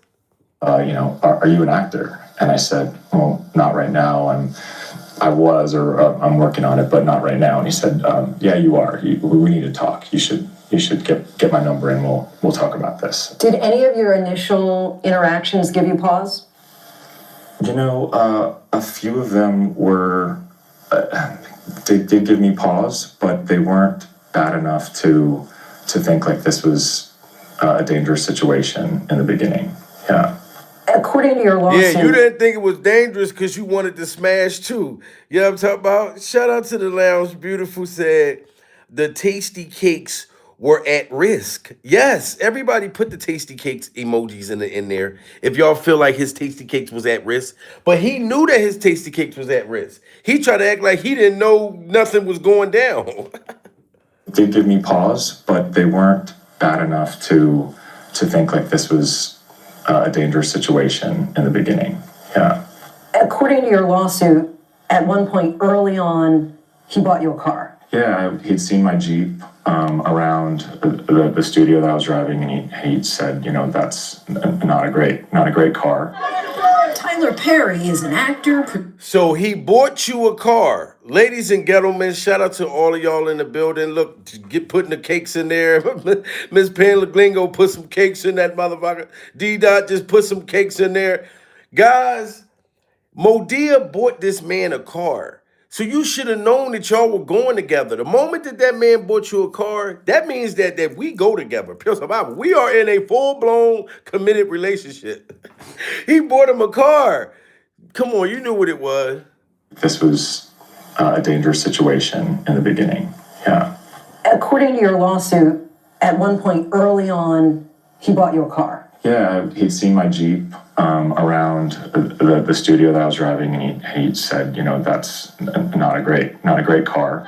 Are you an actor? And I said, well, not right now. I'm working on it, but not right now. And he said, yeah, you are. We need to talk. You should get my number and we'll talk about this. Did any of your initial interactions give you pause? A few of them were, they did give me pause, but they weren't bad enough to think like this was a dangerous situation in the beginning. Yeah. According to your lawsuit... Yeah, you didn't think it was dangerous because you wanted to smash too. You know what I'm talking about? Shout out to the lounge. Beautiful said the tasty cakes were at risk. Yes, everybody put the tasty cakes emojis in there if y'all feel like his tasty cakes was at risk. But he knew that his tasty cakes was at risk. He tried to act like he didn't know nothing was going down. They give me pause, but they weren't bad enough to think like this was a dangerous situation in the beginning. Yeah. According to your lawsuit, at one point early on, he bought you a car. Yeah, he'd seen my Jeep around the studio that I was driving, and he said, that's not a great car. Tyler Perry is an actor. So he bought you a car. Ladies and gentlemen, shout out to all of y'all in the building. Look, get putting the cakes in there. Miss Pam Leglingo put some cakes in that motherfucker. D-Dot just put some cakes in there. Guys, Mo Dia bought this man a car. So you should have known that y'all were going together. The moment that man bought you a car, that means that we go together. Pure survival. We are in a full-blown committed relationship. He bought him a car. Come on, you knew what it was. This was a dangerous situation in the beginning. Yeah. According to your lawsuit, at one point early on, he bought you a car. Yeah, he'd seen my Jeep around the studio that I was driving, and he said, that's not a great car.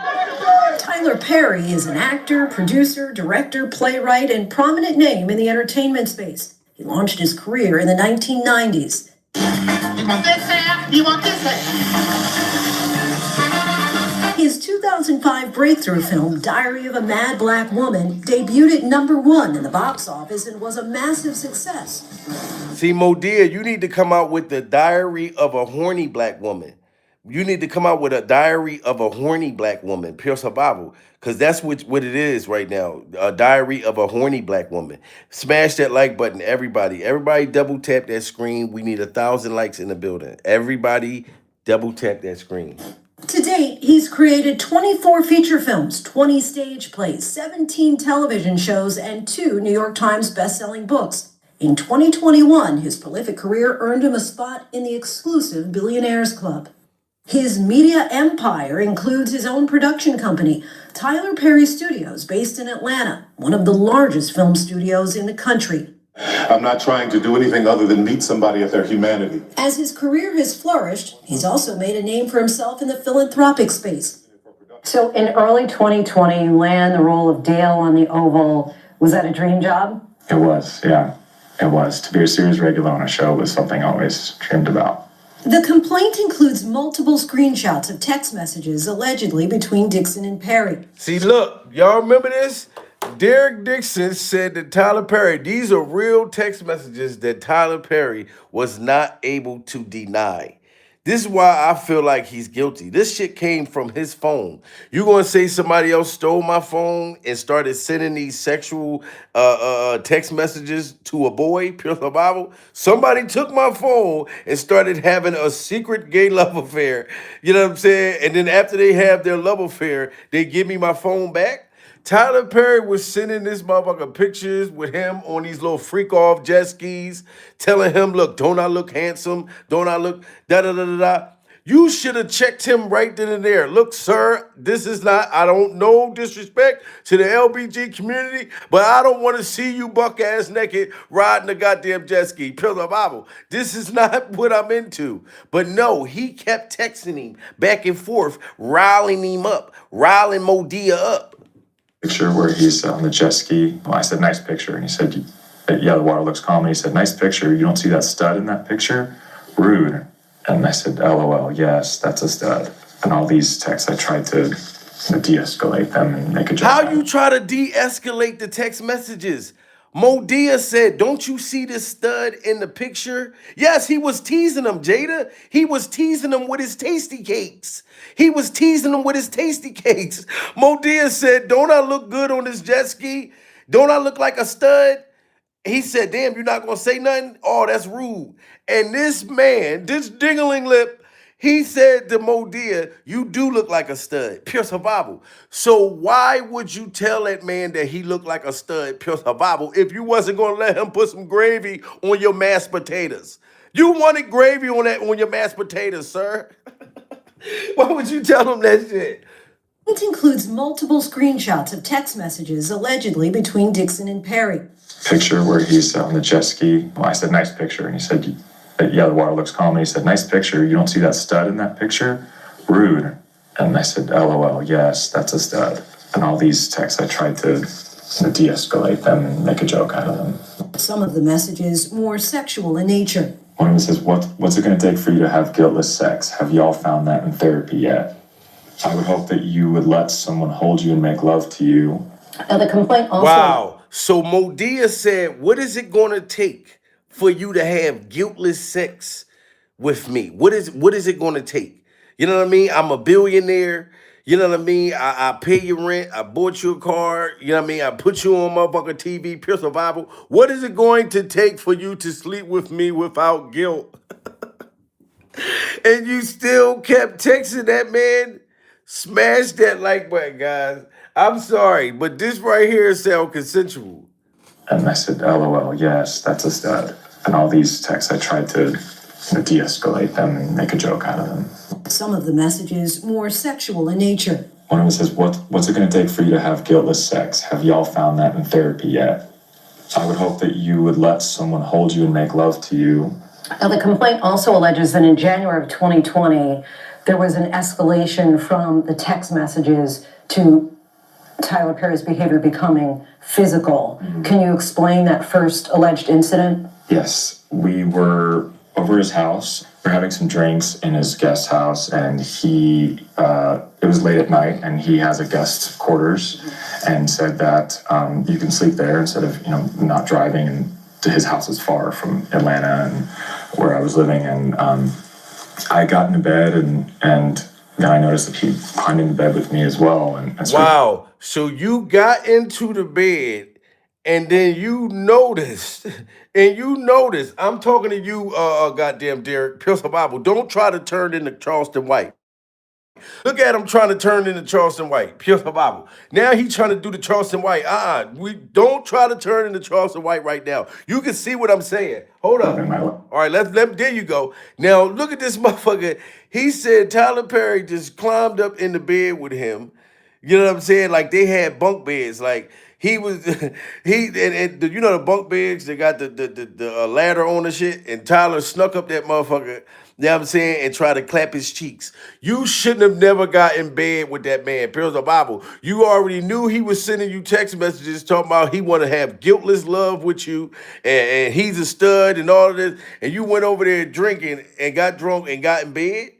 Tyler Perry is an actor, producer, director, playwright, and prominent name in the entertainment space. He launched his career in the 1990s. You want this half? You want this half? His 2005 breakthrough film, Diary of a Mad Black Woman, debuted at #1 in the box office and was a massive success. See, Mo Dia, you need to come out with the Diary of a Horny Black Woman. You need to come out with a Diary of a Horny Black Woman, Pure Survival, because that's what it is right now, a Diary of a Horny Black Woman. Smash that like button, everybody. Everybody double tap that screen. We need 1,000 likes in the building. Everybody double tap that screen. To date, he's created 24 feature films, 20 stage plays, 17 television shows, and 2 New York Times best-selling books. In 2021, his prolific career earned him a spot in the exclusive Billionaires Club. His media empire includes his own production company, Tyler Perry Studios, based in Atlanta, one of the largest film studios in the country. I'm not trying to do anything other than meet somebody at their humanity. As his career has flourished, he's also made a name for himself in the philanthropic space. So in early 2020, you land the role of Dale on The Oval. Was that a dream job? It was, yeah. It was. To be a series regular on a show was something I always dreamed about. The complaint includes multiple screenshots of text messages allegedly between Dixon and Perry. See, look, y'all remember this? Derek Dixon said that Tyler Perry, these are real text messages that Tyler Perry was not able to deny. This is why I feel like he's guilty. This shit came from his phone. You gonna say somebody else stole my phone and started sending these sexual text messages to a boy, pure survival? Somebody took my phone and started having a secret gay love affair. You know what I'm saying? And then after they have their love affair, they give me my phone back. Tyler Perry was sending this motherfucker pictures with him on these little freak off jet skis, telling him, look, don't I look handsome? Don't I look da da da da da? You should have checked him right then and there. Look, sir, this is not, I don't know disrespect to the LBG community, but I don't want to see you buck ass naked riding a goddamn jet ski. Pillar Bible. This is not what I'm into. But no, he kept texting him back and forth, riling him up, riling Modia up. Picture where he's on the jet ski. Well, I said, nice picture. And he said, yeah, the water looks calm. And he said, nice picture. You don't see that stud in that picture? Rude. And I said, LOL, yes, that's a stud. And all these texts, I tried to de-escalate them and make a joke. How you try to de-escalate the text messages? Modia said, don't you see this stud in the picture? Yes, he was teasing him, Jada. He was teasing him with his tasty cakes. He was teasing him with his tasty cakes. Modia said, don't I look good on this jet ski? Don't I look like a stud? He said, damn, you're not going to say nothing? Oh, that's rude. And this man, this dingling lip, he said to Modia, you do look like a stud, pure survival. So why would you tell that man that he looked like a stud, pure survival, if you wasn't going to let him put some gravy on your mashed potatoes? You wanted gravy on your mashed potatoes, sir. Why would you tell him that shit? It includes multiple screenshots of text messages allegedly between Dixon and Perry. Picture where he's on the jet ski. Well, I said, nice picture. And he said, yeah, the water looks calm. And he said, nice picture. You don't see that stud in that picture? Rude. And I said, LOL, yes, that's a stud. And all these texts, I tried to de-escalate them and make a joke out of them. Some of the messages more sexual in nature. One of them says, what's it going to take for you to have guiltless sex? Have y'all found that in therapy yet? I would hope that you would let someone hold you and make love to you. Now, the complaint also... Wow. So Modia said, what is it going to take for you to have guiltless sex with me? What is it going to take? You know what I mean? I'm a billionaire. You know what I mean? I pay your rent. I bought you a car. You know what I mean? I put you on motherfucking TV, pure survival. What is it going to take for you to sleep with me without guilt? And you still kept texting that man? Smash that like button, guys. I'm sorry, but this right here sounds consensual. And I said, LOL, yes, that's a stud. And all these texts, I tried to de-escalate them and make a joke out of them. Some of the messages more sexual in nature. One of them says, what's it going to take for you to have guiltless sex? Have y'all found that in therapy yet? I would hope that you would let someone hold you and make love to you. Now, the complaint also alleges that in January of 2020, there was an escalation from the text messages to Tyler Perry's behavior becoming physical. Mm-hmm. Can you explain that first alleged incident? Yes, we were over his house. We're having some drinks in his guest house, and it was late at night, and he has a guest quarters, and said that you can sleep there instead of not driving. And to his house is far from Atlanta and where I was living, and I got into bed, and then I noticed that he climbed into bed with me as well. And wow. So you got into the bed and then you noticed, I'm talking to you, goddamn Derek, pure survival. Don't try to turn into Charleston White. Look at him trying to turn into Charleston White. Pure survival. Now he trying to do the Charleston White. We don't try to turn into Charleston White right now. You can see what I'm saying. Hold up. All right, there you go. Now look at this motherfucker. He said Tyler Perry just climbed up in the bed with him. You know what I'm saying? Like they had bunk beds. Like he was, you know the bunk beds. They got the ladder on the shit, and Tyler snuck up that motherfucker. You know what I'm saying? And tried to clap his cheeks. You shouldn't have never got in bed with that man. Pills of Bible. You already knew he was sending you text messages talking about he want to have guiltless love with you, and he's a stud and all of this. And you went over there drinking and got drunk and got in bed.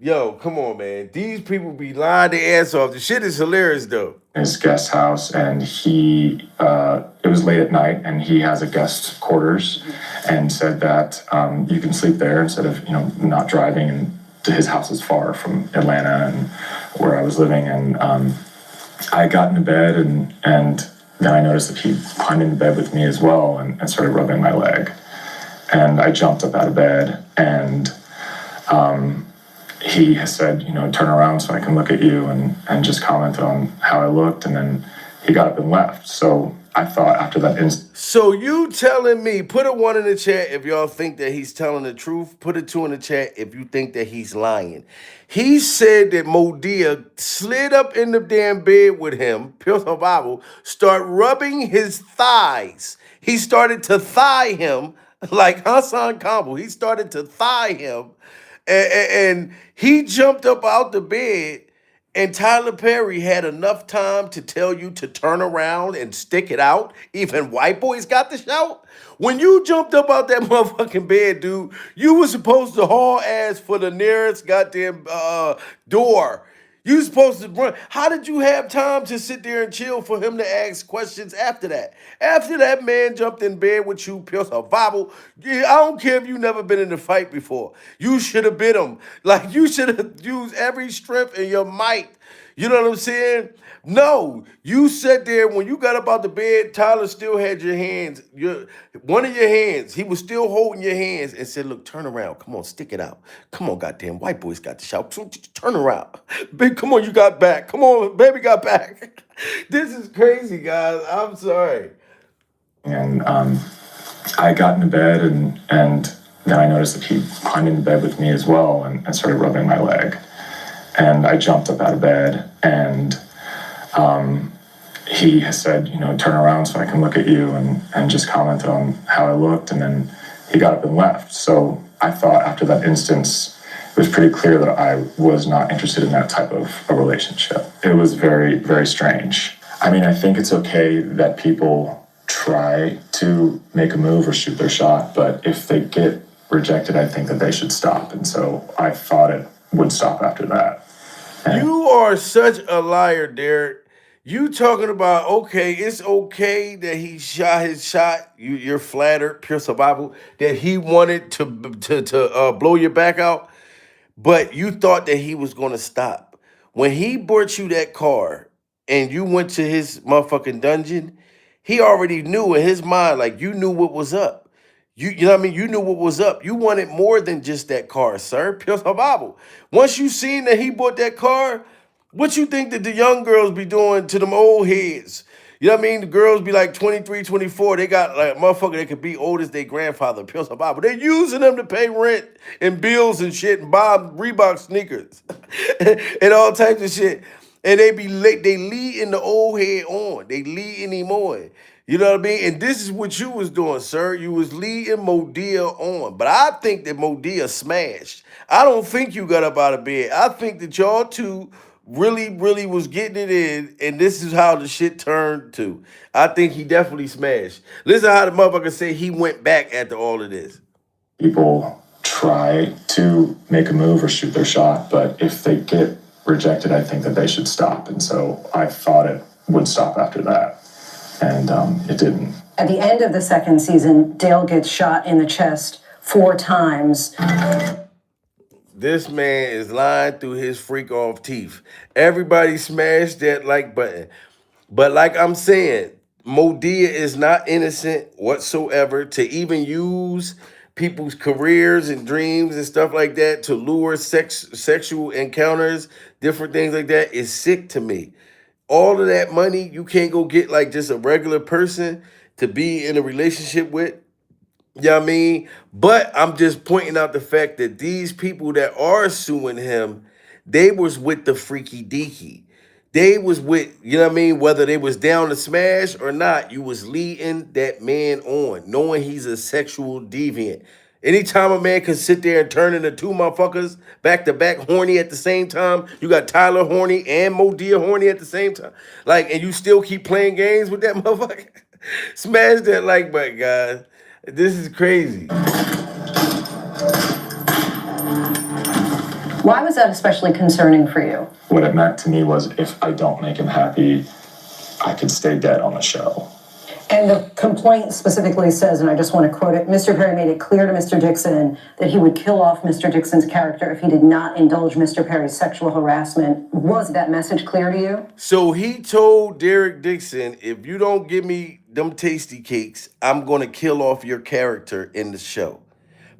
Yo, come on, man. These people be lying their ass off. The shit is hilarious, though. His guest house, and it was late at night, and he has a guest quarters, and said that you can sleep there instead of not driving. And his house is far from Atlanta and where I was living, and I got into bed, and then I noticed that he climbed into bed with me as well, and started rubbing my leg, and I jumped up out of bed, and he has said, turn around so I can look at you, and just commented on how I looked, and then he got up and left. So I thought after that instant. So you telling me, put a 1 in the chat if y'all think that he's telling the truth. Put a 2 in the chat if you think that he's lying. He said that Modia slid up in the damn bed with him, Pure Survival, start rubbing his thighs. He started to thigh him like Hassan Campbell. He started to thigh him. And he jumped up out the bed, and Tyler Perry had enough time to tell you to turn around and stick it out. Even white boys got the shout. When you jumped up out that motherfucking bed, dude, you were supposed to haul ass for the nearest goddamn door. You supposed to run. How did you have time to sit there and chill for him to ask questions after that? After that man jumped in bed with you, Pure Survival, I don't care if you never been in a fight before. You should have bit him. Like, you should have used every strength in your might. You know what I'm saying? No, you sat there when you got up out the bed. Tyler still had your hands, one of your hands. He was still holding your hands and said, "Look, turn around. Come on, stick it out. Come on, goddamn white boys got the shout. Turn around, big. Come on, you got back. Come on, baby, got back." This is crazy, guys. I'm sorry. And I got into bed, and then I noticed that he climbed into bed with me as well, and started rubbing my leg. And I jumped up out of bed, and he has said, turn around so I can look at you, and just commented on how I looked, and then he got up and left. So I thought after that instance, it was pretty clear that I was not interested in that type of a relationship. It was very, very strange. I mean, I think it's okay that people try to make a move or shoot their shot, but if they get rejected, I think that they should stop. And so I thought it would stop after that. You are such a liar, Derek. You talking about, okay, it's okay that he shot his shot. You're flattered, Pure Survival, that he wanted to blow your back out, but you thought that he was going to stop. When he brought you that car and you went to his motherfucking dungeon, he already knew in his mind, like, you knew what was up. You know what I mean? You knew what was up. You wanted more than just that car, sir. Pure Survival. Once you seen that he bought that car, what you think that the young girls be doing to them old heads? You know what I mean? The girls be like 23, 24. They got like a motherfucker that could be old as their grandfather, Pure Survival. They're using them to pay rent and bills and shit and buy Reebok sneakers and all types of shit. And they leading the old head on. They leading him on. You know what I mean? And this is what you was doing, sir. You was leading Modia on. But I think that Modia smashed. I don't think you got up out of bed. I think that y'all two really, really was getting it in, and this is how the shit turned to. I think he definitely smashed. Listen how the motherfucker say he went back after all of this. People try to make a move or shoot their shot, but if they get rejected, I think that they should stop. And so I thought it would stop after that. And it didn't. At the end of the second season, Dale gets shot in the chest 4 times. This man is lying through his freak off teeth. Everybody smash that like button. But like I'm saying, Modia is not innocent whatsoever to even use people's careers and dreams and stuff like that to lure sexual encounters, different things like that is sick to me. All of that money you can't go get like just a regular person to be in a relationship with. You know what I mean? But I'm just pointing out the fact that these people that are suing him, they was with the freaky deaky. They was with, you know what I mean? Whether they was down to smash or not, you was leading that man on, knowing he's a sexual deviant. Anytime a man can sit there and turn into two motherfuckers back to back horny at the same time, you got Tyler horny and Modia horny at the same time. Like, and you still keep playing games with that motherfucker. Smash that like button, guys. This is crazy. Why was that especially concerning for you? What it meant to me was if I don't make him happy, I could stay dead on the show. And the complaint specifically says, and I just want to quote it, Mr. Perry made it clear to Mr. Dixon that he would kill off Mr. Dixon's character if he did not indulge Mr. Perry's sexual harassment. Was that message clear to you? So he told Derek Dixon, if you don't give me them tasty cakes, I'm going to kill off your character in the show.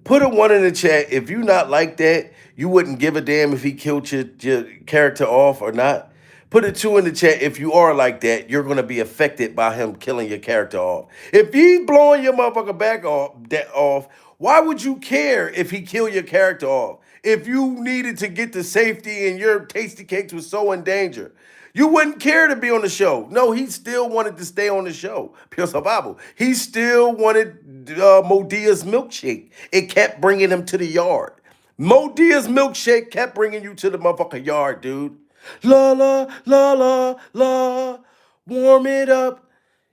Put a 1 in the chat. If you not like that, you wouldn't give a damn if he killed your character off or not. Put a 2 in the chat. If you are like that, you're going to be affected by him killing your character off. If he's blowing your motherfucker back off, why would you care if he killed your character off? If you needed to get to safety and your tasty cakes was so in danger, you wouldn't care to be on the show. No, he still wanted to stay on the show. Pure survival. He still wanted Modia's milkshake. It kept bringing him to the yard. Modia's milkshake kept bringing you to the motherfucking yard, dude. La la la la la, warm it up.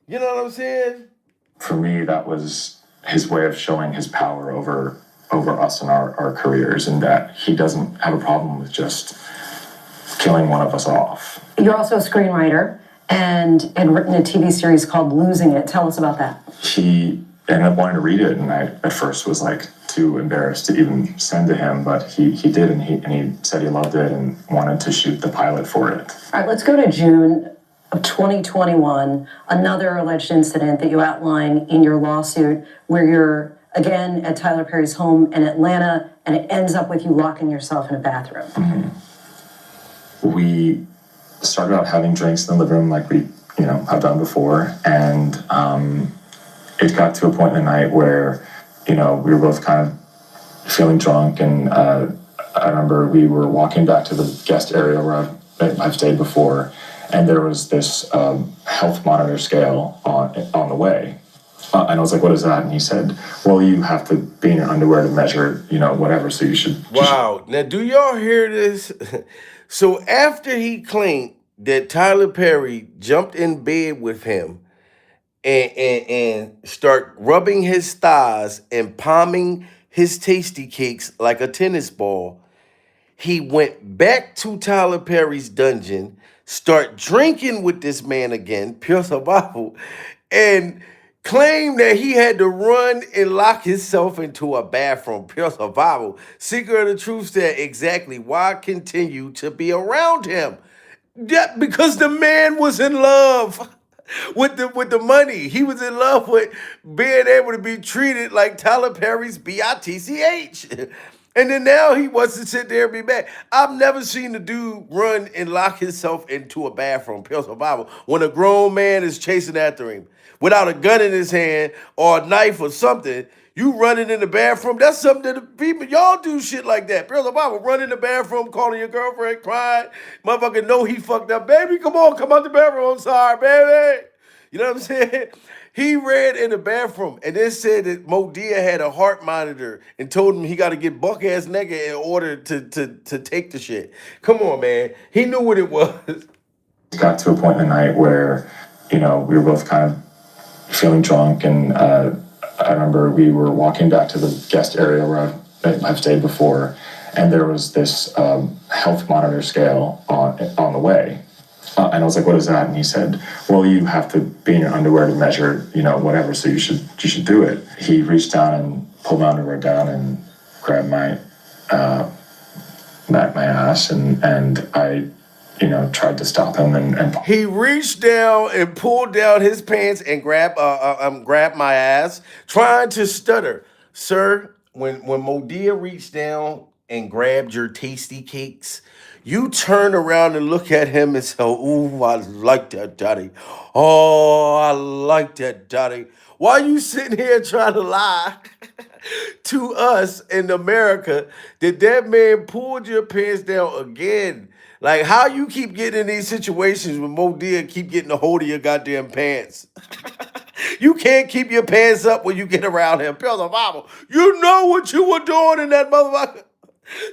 You know what I'm saying? For me, that was his way of showing his power over us and our careers, and that he doesn't have a problem with just killing one of us off. You're also a screenwriter and had written a TV series called Losing It. Tell us about that. He ended up wanting to read it, and I at first was like too embarrassed to even send to him, but he did, and he said he loved it and wanted to shoot the pilot for it. All right, let's go to June of 2021, another alleged incident that you outline in your lawsuit where you're again at Tyler Perry's home in Atlanta, and it ends up with you locking yourself in a bathroom. Mm-hmm. We started out having drinks in the living room like we, have done before, and it got to a point in the night where, we were both kind of feeling drunk, and I remember we were walking back to the guest area where I've stayed before, and there was this health monitor scale on the way. And I was like, what is that? And he said, well, you have to be in your underwear to measure, whatever, so you should... Wow. Now, do y'all hear this? So after he claimed that Tyler Perry jumped in bed with him and start rubbing his thighs and palming his tasty cakes like a tennis ball, he went back to Tyler Perry's dungeon, start drinking with this man again, pure survival, and claimed that he had to run and lock himself into a bathroom, pure survival. Seeker of the Truth said, exactly, why continue to be around him? Yeah, because the man was in love with the money. He was in love with being able to be treated like Tyler Perry's BITCH. And then now he wants to sit there and be mad. I've never seen a dude run and lock himself into a bathroom, pure survival, when a grown man is chasing after him without a gun in his hand or a knife or something. You running in the bathroom, that's something that the people, y'all do shit like that. Pure survival, run in the bathroom, calling your girlfriend, crying. Motherfucker know he fucked up. Baby, come on, come out the bathroom. I'm sorry, baby. You know what I'm saying? He ran in the bathroom and then said that Modia had a heart monitor and told him he got to get buck-ass naked in order to take the shit. Come on, man. He knew what it was. It got to a point in the night where, we were both kind of feeling drunk, and I remember we were walking back to the guest area where I've stayed before, and there was this health monitor scale on the way. And I was like, what is that? And he said, well, you have to be in your underwear to measure, whatever, so you should do it. He reached down and pulled my underwear down and grabbed my ass, and I, tried to stop him. And he reached down and pulled down his pants and grabbed my ass, trying to stutter. Sir, when Modia reached down and grabbed your tasty cakes, you turn around and look at him and say, "Ooh, I like that, daddy. Oh, I like that, daddy." Why you sitting here trying to lie to us in America that that man pulled your pants down again? Like, how you keep getting in these situations when Modia keep getting a hold of your goddamn pants? You can't keep your pants up when you get around him. Pure the Bible. You know what you were doing in that motherfucker.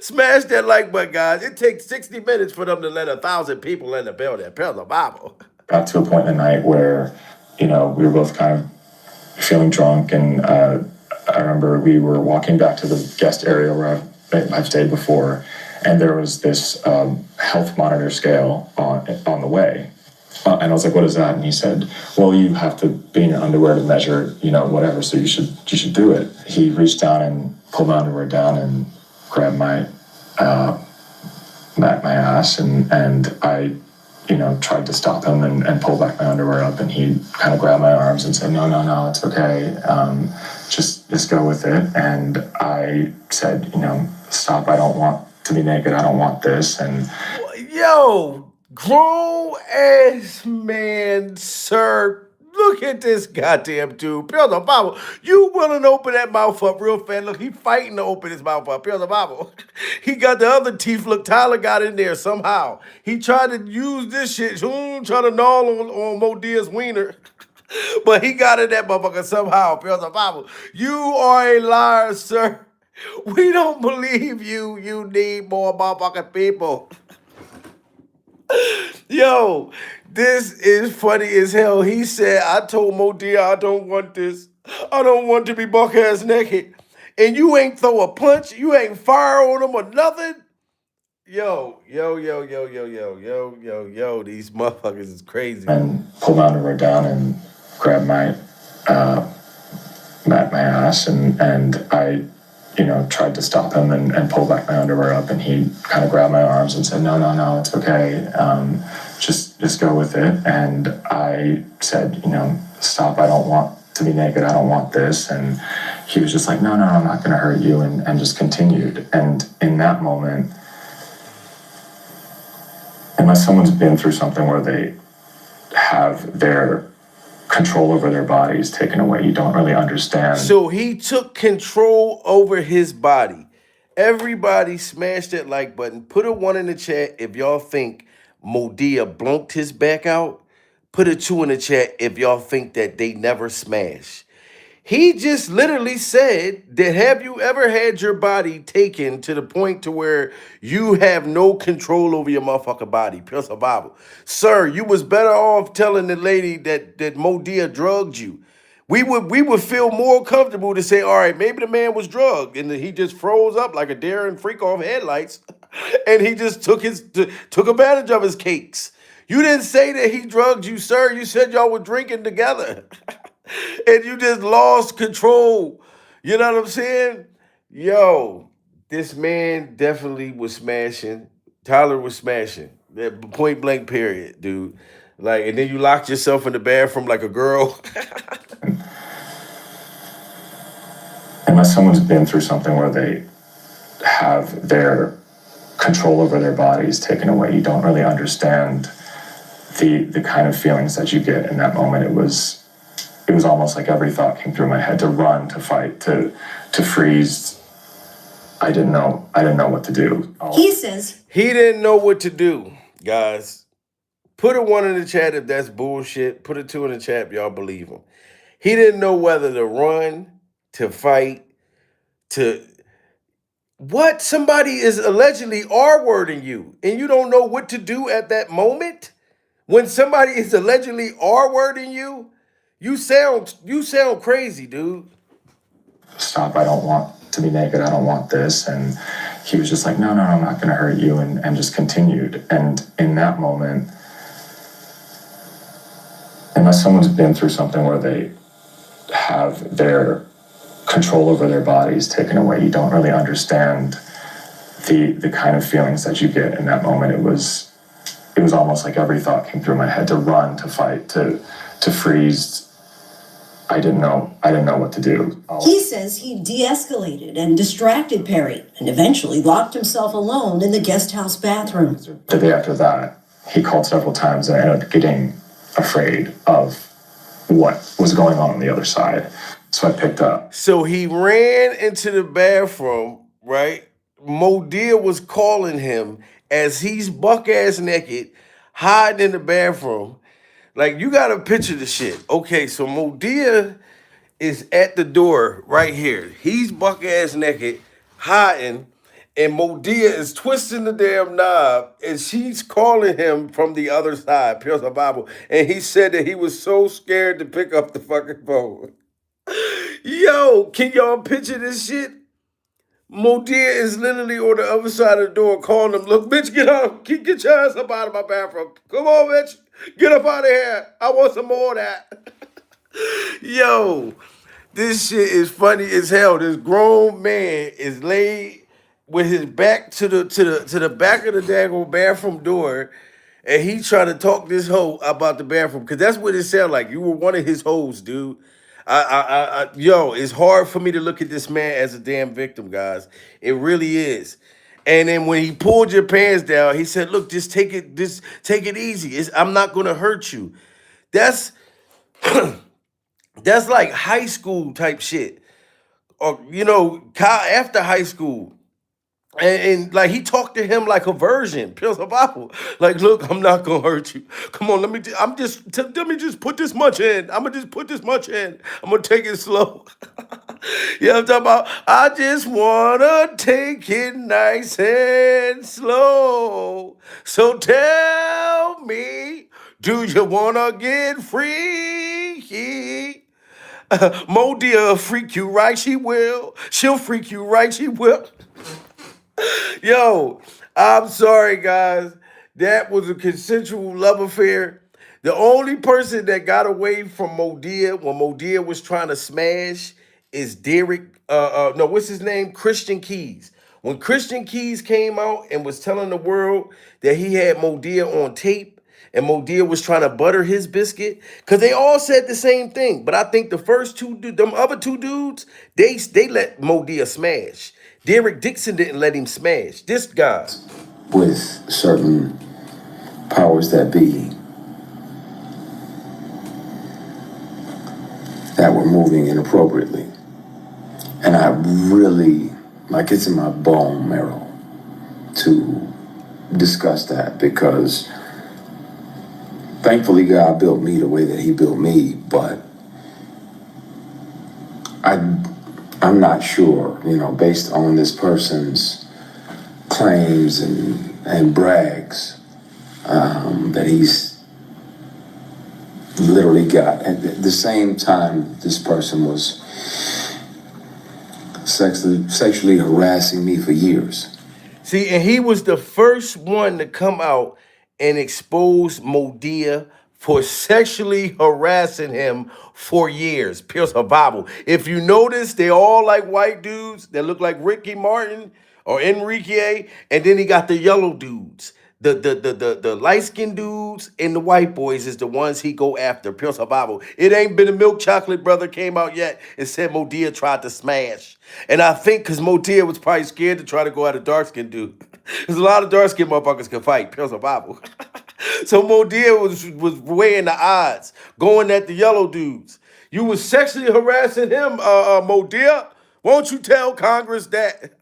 Smash that like button, guys. It takes 60 minutes for them to let 1,000 people in the building. Pure the Bible. Got to a point in the night where, we were both kind of feeling drunk, and I remember we were walking back to the guest area where I've stayed before, and there was this health monitor scale on the way. And I was like, "What is that?" And he said, "Well, you have to be in your underwear to measure, whatever. So you should do it." He reached down and pulled my underwear down and grabbed my ass, and I, tried to stop him and pull back my underwear up, and he kind of grabbed my arms and said, "No, it's okay. Just go with it." And I said, "Stop. I don't want to be naked. I don't want this." And Yo, grown ass man, sir. Look at this goddamn dude. Pure the Bible. You willing to open that mouth up real fast. Look, he fighting to open his mouth up. Pure the Bible. He got the other teeth. Look, Tyler got in there somehow. He tried to use this shit. Trying to gnaw on Modia's wiener. But he got in that motherfucker somehow. Pure the Bible. You are a liar, sir. We don't believe you. You need more motherfucking people. Yo, this is funny as hell. He said, "I told Modia I don't want this. I don't want to be buck ass naked." And you ain't throw a punch. You ain't fire on him or nothing. Yo. These motherfuckers is crazy. And pulled my underwear down and grabbed my ass, and I, tried to stop him and pull back my underwear up, and he kind of grabbed my arms and said, No, it's okay. Just go with it. And I said, "Stop. I don't want to be naked. I don't want this." And he was just like, No, I'm not going to hurt you, and just continued. And in that moment, unless someone's been through something where they have their control over their bodies taken away, you don't really understand. So he took control over his body. Everybody smash that like button. Put a 1 in the chat if y'all think Modia blunked his back out. Put a 2 in the chat if y'all think that they never smash. He just literally said that, have you ever had your body taken to the point to where you have no control over your motherfucking body? Pure survival. Sir, you was better off telling the lady that Modia drugged you. We would feel more comfortable to say, all right, maybe the man was drugged and he just froze up like a dare and freak off headlights, and he just took advantage of his cakes. You didn't say that he drugged you, sir. You said y'all were drinking together. And you just lost control. You know what I'm saying? Yo, this man definitely was smashing. Tyler was smashing. Point blank period, dude. Like, and then you locked yourself in the bathroom like a girl. Unless someone's been through something where they have their control over their bodies taken away, you don't really understand the kind of feelings that you get in that moment. It was almost like every thought came through my head: to run, to fight, to freeze. I didn't know what to do. He says he didn't know what to do, guys. Put a 1 in the chat if that's bullshit. Put a 2 in the chat if y'all believe him. He didn't know whether to run, to fight, to what? Somebody is allegedly R-wording you, and you don't know what to do at that moment? When somebody is allegedly R-wording you, you sound crazy, dude. Stop. I don't want to be naked. I don't want this. And he was just like, No, I'm not going to hurt you, and just continued. And in that moment, unless someone's been through something where they have their control over their bodies taken away, you don't really understand the kind of feelings that you get in that moment. It was almost like every thought came through my head: to run, to fight, to freeze. I didn't know what to do. He says he de-escalated and distracted Perry and eventually locked himself alone in the guest house bathroom. The day after that, he called several times and I ended up getting afraid of what was going on the other side. So I picked up. So he ran into the bathroom, right? Modia was calling him as he's buck-ass naked, hiding in the bathroom. Like, you gotta picture the shit. Okay, so Modia is at the door right here. He's buck-ass naked, hiding, and Modia is twisting the damn knob, and she's calling him from the other side, Pure Bible. And he said that he was so scared to pick up the fucking phone. Yo, can y'all picture this shit? Modia is literally on the other side of the door calling him, look, bitch, get up. Get your ass up out of my bathroom. Come on, bitch. Get up out of here. I want some more of that. Yo, this shit is funny as hell. This grown man is laid with his back to the back of the daggone bathroom door, and he trying to talk this hoe about the bathroom, because that's what it sounded like. You were one of his hoes, dude. Yo, it's hard for me to look at this man as a damn victim, guys. It really is. And then when he pulled your pants down, he said, "Look, just take it easy. I'm not gonna hurt you." That's that's like high school type shit, or after high school. And like he talked to him like a virgin, pills of Bible. Like, look, I'm not gonna hurt you. Come on, let me just put this much in. I'm gonna just put this much in. I'm gonna take it slow. Yeah, I'm talking about. I just wanna take it nice and slow. So tell me, do you wanna get freaky? Modia freak you right, she will. She'll freak you right, she will. Yo, I'm sorry, guys. That was a consensual love affair. The only person that got away from Modia when Modia was trying to smash is Derek. No, what's his name? Christian Keys. When Christian Keys came out and was telling the world that he had Modia on tape and Modia was trying to butter his biscuit, because they all said the same thing. But I think the first two, them other two dudes, they let Modia smash. Derek Dixon didn't let him smash. This guy. With certain powers that be that were moving inappropriately. And I really, like, it's in my bone marrow to discuss that, because thankfully God built me the way that he built me, but I'm not sure, based on this person's claims and brags, that he's literally got. At the same time, this person was sexually harassing me for years. See, and he was the first one to come out and expose Modia for sexually harassing him for years. Pierce her Bible. If you notice, they all like white dudes that look like Ricky Martin or Enrique, and then he got the yellow dudes. The light-skinned dudes and the white boys is the ones he go after. Pierce her Bible. It ain't been a Milk Chocolate Brother came out yet and said Modia tried to smash. And I think because Modia was probably scared to try to go at a dark-skinned dude. Because a lot of dark-skinned motherfuckers can fight. Pierce her Bible. So Modia was weighing the odds, going at the yellow dudes. You was sexually harassing him, Modia. Won't you tell Congress that?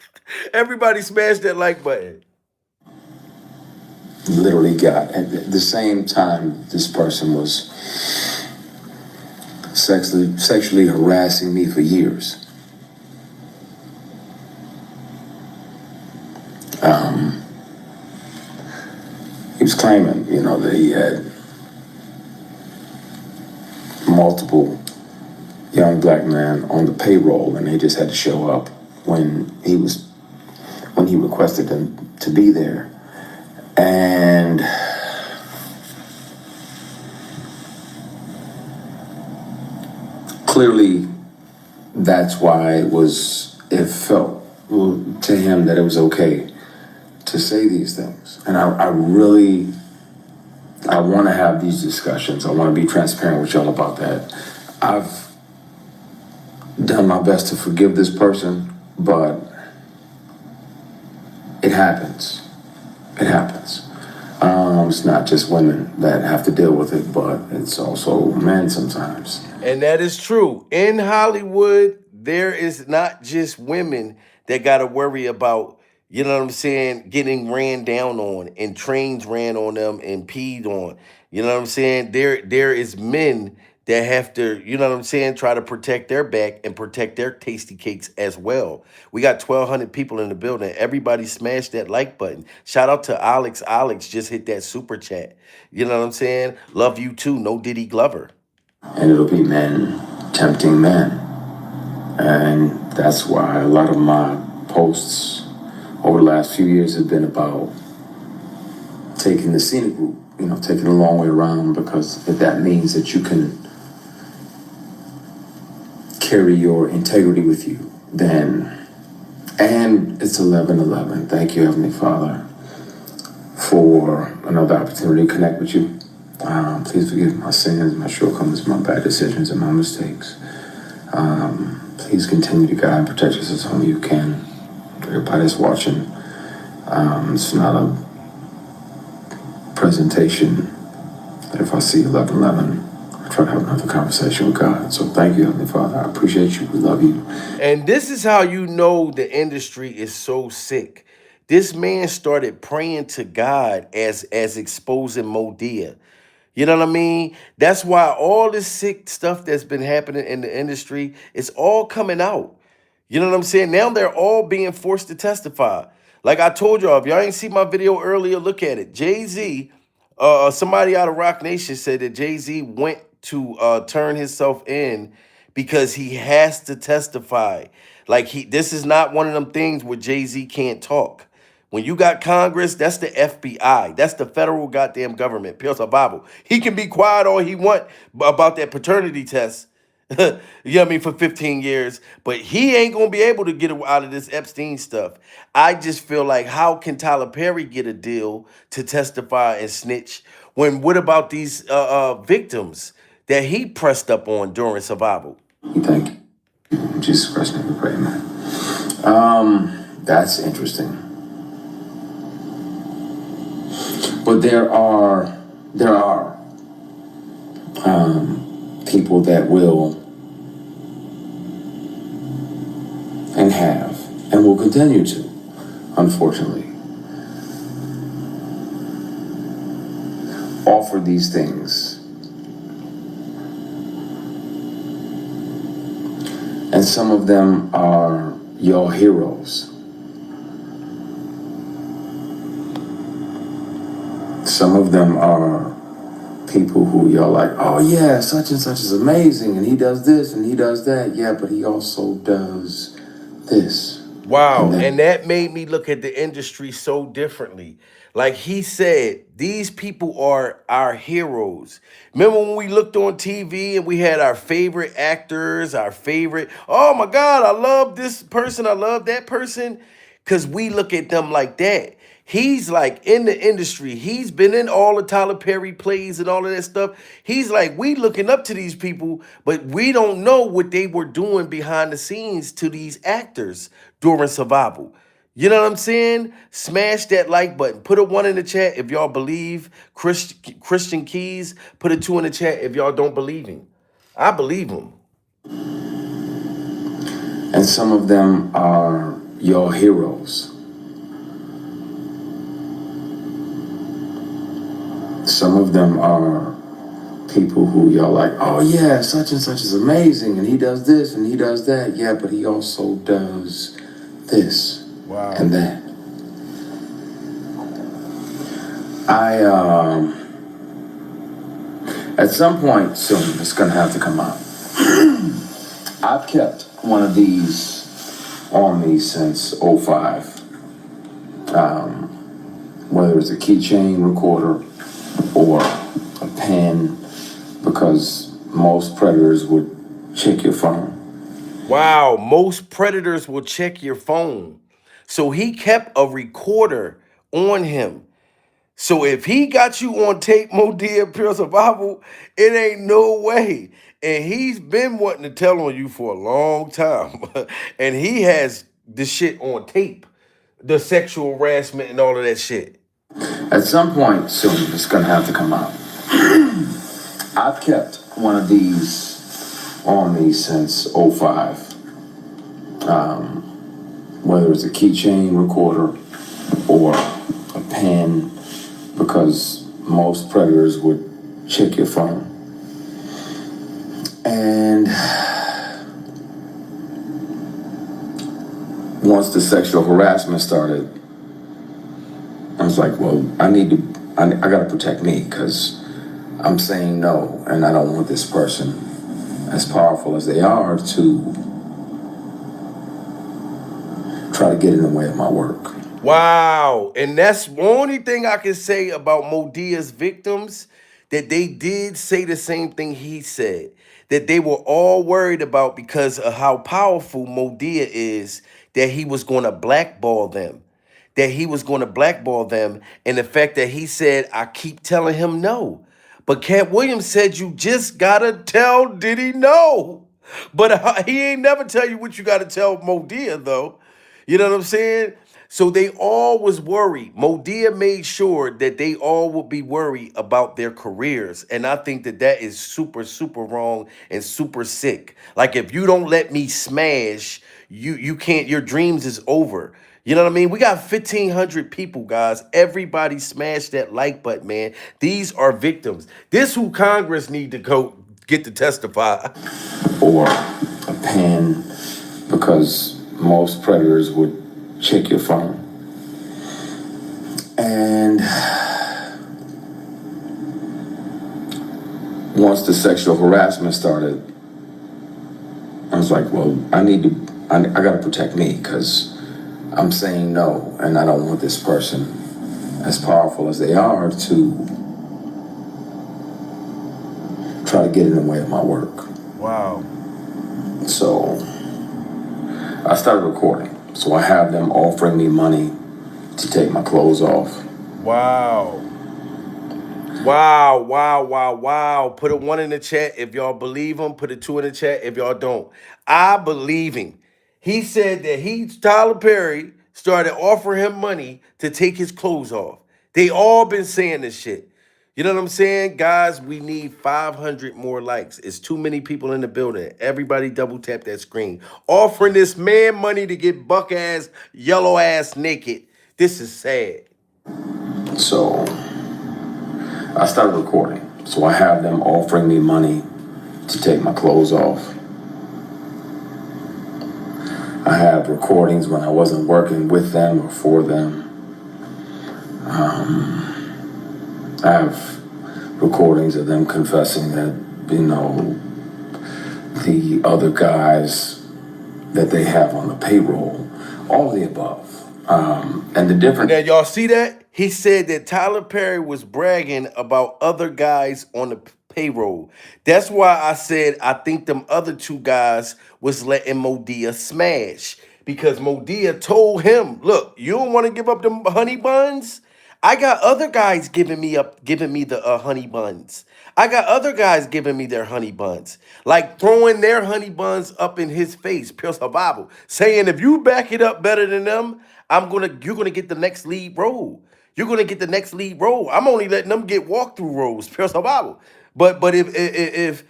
Everybody smashed that like button. Literally got. At the same time, this person was sexually harassing me for years. He was claiming, that he had multiple young black men on the payroll, and they just had to show up when he requested them to be there. And clearly, that's why it felt to him that it was okay to say these things. And I want to have these discussions. I want to be transparent with y'all about that. done my best to forgive this person, but it happens. It happens. It's not just women that have to deal with it, but it's also men sometimes. And that is true. In Hollywood, there is not just women that got to worry about, you know what I'm saying, getting ran down on and trains ran on them and peed on. You know what I'm saying? There is men that have to, you know what I'm saying, try to protect their back and protect their tasty cakes as well. We got 1,200 people in the building. Everybody smash that like button. Shout out to Alex. Alex just hit that super chat. You know what I'm saying? Love you too. No Diddy Glover. And it'll be men tempting men. And that's why a lot of my posts over the last few years have been about taking the scenic route, you know, taking a long way around, because if that means that you can carry your integrity with you, then, and it's 11:11. Thank you, Heavenly Father, for another opportunity to connect with you. Please forgive my sins, my shortcomings, my bad decisions, and my mistakes. Please continue to guide and protect us as only you can. Everybody that's watching, it's not a presentation that if I see 11:11, I try to have another conversation with God. So thank you, Heavenly Father. I appreciate you. We love you. And this is how you know the industry is so sick. This man started praying to God as exposing Modia. You know what I mean? That's why all this sick stuff that's been happening in the industry is all coming out. You know what I'm saying? Now they're all being forced to testify. Like I told y'all, if y'all ain't see my video earlier, look at it. Jay-Z, somebody out of Rock Nation said that Jay-Z went to turn himself in because he has to testify. Like this is not one of them things where Jay-Z can't talk. When you got Congress, that's the FBI. That's the federal goddamn government. Pure survival. He can be quiet all he want about that paternity test. You know what I mean, for 15 years. But he ain't going to be able to get out of this Epstein stuff. I just feel like, how can Tyler Perry get a deal to testify and snitch when what about these victims that he pressed up on during survival? Thank you. In Jesus Christ, name we pray, man. That's interesting. But there are people that will and have and will continue to, unfortunately, offer these things. And some of them are your heroes. Some of them are people who you're like, oh yeah, such and such is amazing, and he does this and he does that. Yeah, but he also does this. Wow. And that made me look at the industry so differently. Like he said, these people are our heroes. Remember when we looked on TV and we had our favorite actors, our favorite, oh my God, I love this person, I love that person, because we look at them like that. He's like in the industry. He's been in all the Tyler Perry plays and all of that stuff. He's like, we looking up to these people, but we don't know what they were doing behind the scenes to these actors during survival. You know what I'm saying? Smash that like button. Put a 1 in the chat if y'all believe Christian Keys. Put a 2 in the chat if y'all don't believe him. I believe him. And some of them are your heroes. Some of them are people who you're like, oh yeah, such and such is amazing, and he does this and he does that. Yeah, but he also does this. Wow. And that. At some point soon, it's gonna have to come out. I've kept one of these on me since 05. Whether it's a keychain recorder or a pen, because most predators would check your phone. Wow, most predators will check your phone. So he kept a recorder on him. So if he got you on tape, Modia Pure Survival, it ain't no way. And he's been wanting to tell on you for a long time. And he has the shit on tape. The sexual harassment and all of that shit. At some point soon, it's gonna have to come out. I've kept one of these on me since '05. Whether it's a keychain recorder or a pen, because most predators would check your phone. And once the sexual harassment started, I was like, well, I gotta protect me, because I'm saying no, and I don't want this person, as powerful as they are, to try to get in the way of my work. Wow. And that's the only thing I can say about Modia's victims, that they did say the same thing he said, that they were all worried about because of how powerful Modia is, that he was going to blackball them. That he was going to blackball them, and the fact that he said, I keep telling him no. But Cat Williams said, you just gotta tell Diddy no. But he ain't never tell you what you gotta tell Modia, though. You know what I'm saying? So they all was worried. Modia made sure that they all would be worried about their careers. And I think that that is super, super wrong and super sick. Like, if you don't let me smash, you can't, your dreams is over. You know what I mean? We got 1,500 people, guys. Everybody smash that like button, man. These are victims. This who Congress need to go get to testify. Or a pen, because most predators would check your phone. And once the sexual harassment started, I was like, well, I gotta protect me, because I'm saying no, and I don't want this person, as powerful as they are, to try to get in the way of my work. Wow. So I started recording. So I have them offering me money to take my clothes off. Wow. Wow, wow, wow, wow. Put a 1 in the chat if y'all believe him. Put a 2 in the chat if y'all don't. I believe him. He said that Tyler Perry started offering him money to take his clothes off. They all been saying this shit. You know what I'm saying? Guys, we need 500 more likes. It's too many people in the building. Everybody double tap that screen. Offering this man money to get buck ass, yellow ass naked. This is sad. So I started recording. So I have them offering me money to take my clothes off. I have recordings when I wasn't working with them or for them. I have recordings of them confessing that, you know, the other guys that they have on the payroll, all of the above. And the difference. Now, y'all see that? He said that Tyler Perry was bragging about other guys on the payroll. That's why I said I think them other 2 guys was letting Modia smash. Because Modia told him, look, you don't want to give up them honey buns? I got other guys giving me the honey buns. I got other guys giving me their honey buns, like throwing their honey buns up in his face, Pure Survival, saying if you back it up better than them, you're gonna get the next lead role. You're gonna get the next lead role. I'm only letting them get walkthrough roles, Pure Survival. But if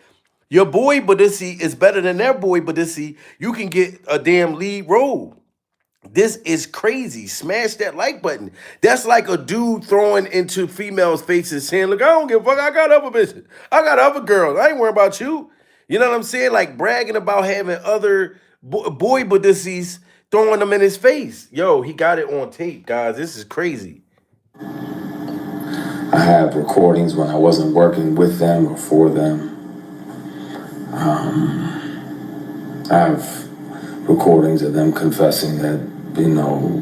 your boy Badissi is better than their boy Badissi, you can get a damn lead role. This is crazy. Smash that like button. That's like a dude throwing into females' faces saying, look, I don't give a fuck. I got other bitches. I got other girls. I ain't worried about you. You know what I'm saying? Like bragging about having other boy Badissis, throwing them in his face. Yo, he got it on tape, guys. This is crazy. I have recordings when I wasn't working with them or for them. I have recordings of them confessing that, you know,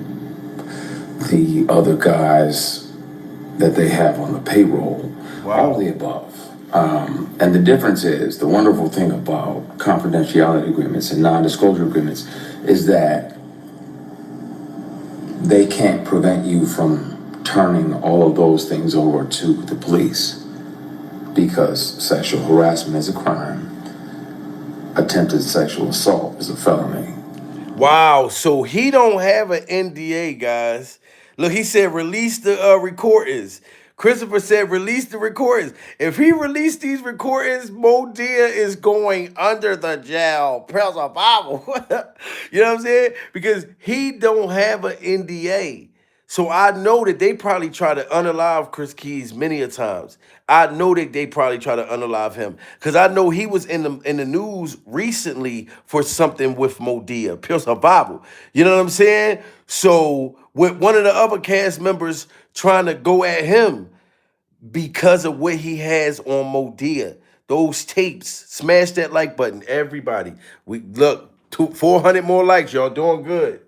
the other guys that they have on the payroll, all of the above. And the difference is, the wonderful thing about confidentiality agreements and non-disclosure agreements is that they can't prevent you from turning all of those things over to the police because sexual harassment is a crime. Attempted sexual assault is a felony. Wow, so he don't have an NDA, guys. Look, he said release the recordings. Christopher said release the recordings. If he released these recordings, Mo Dia is going under the jail. Praise the Bible. You know what I'm saying? Because he don't have an NDA. So I know that they probably try to unalive Chris Keys many a times. I know that they probably try to unalive him because I know he was in the news recently for something with Mo Dia, Pure Survival. You know what I'm saying? So with one of the other cast members trying to go at him because of what he has on Mo Dia, those tapes. Smash that like button, everybody. We look 400 more likes, y'all doing good.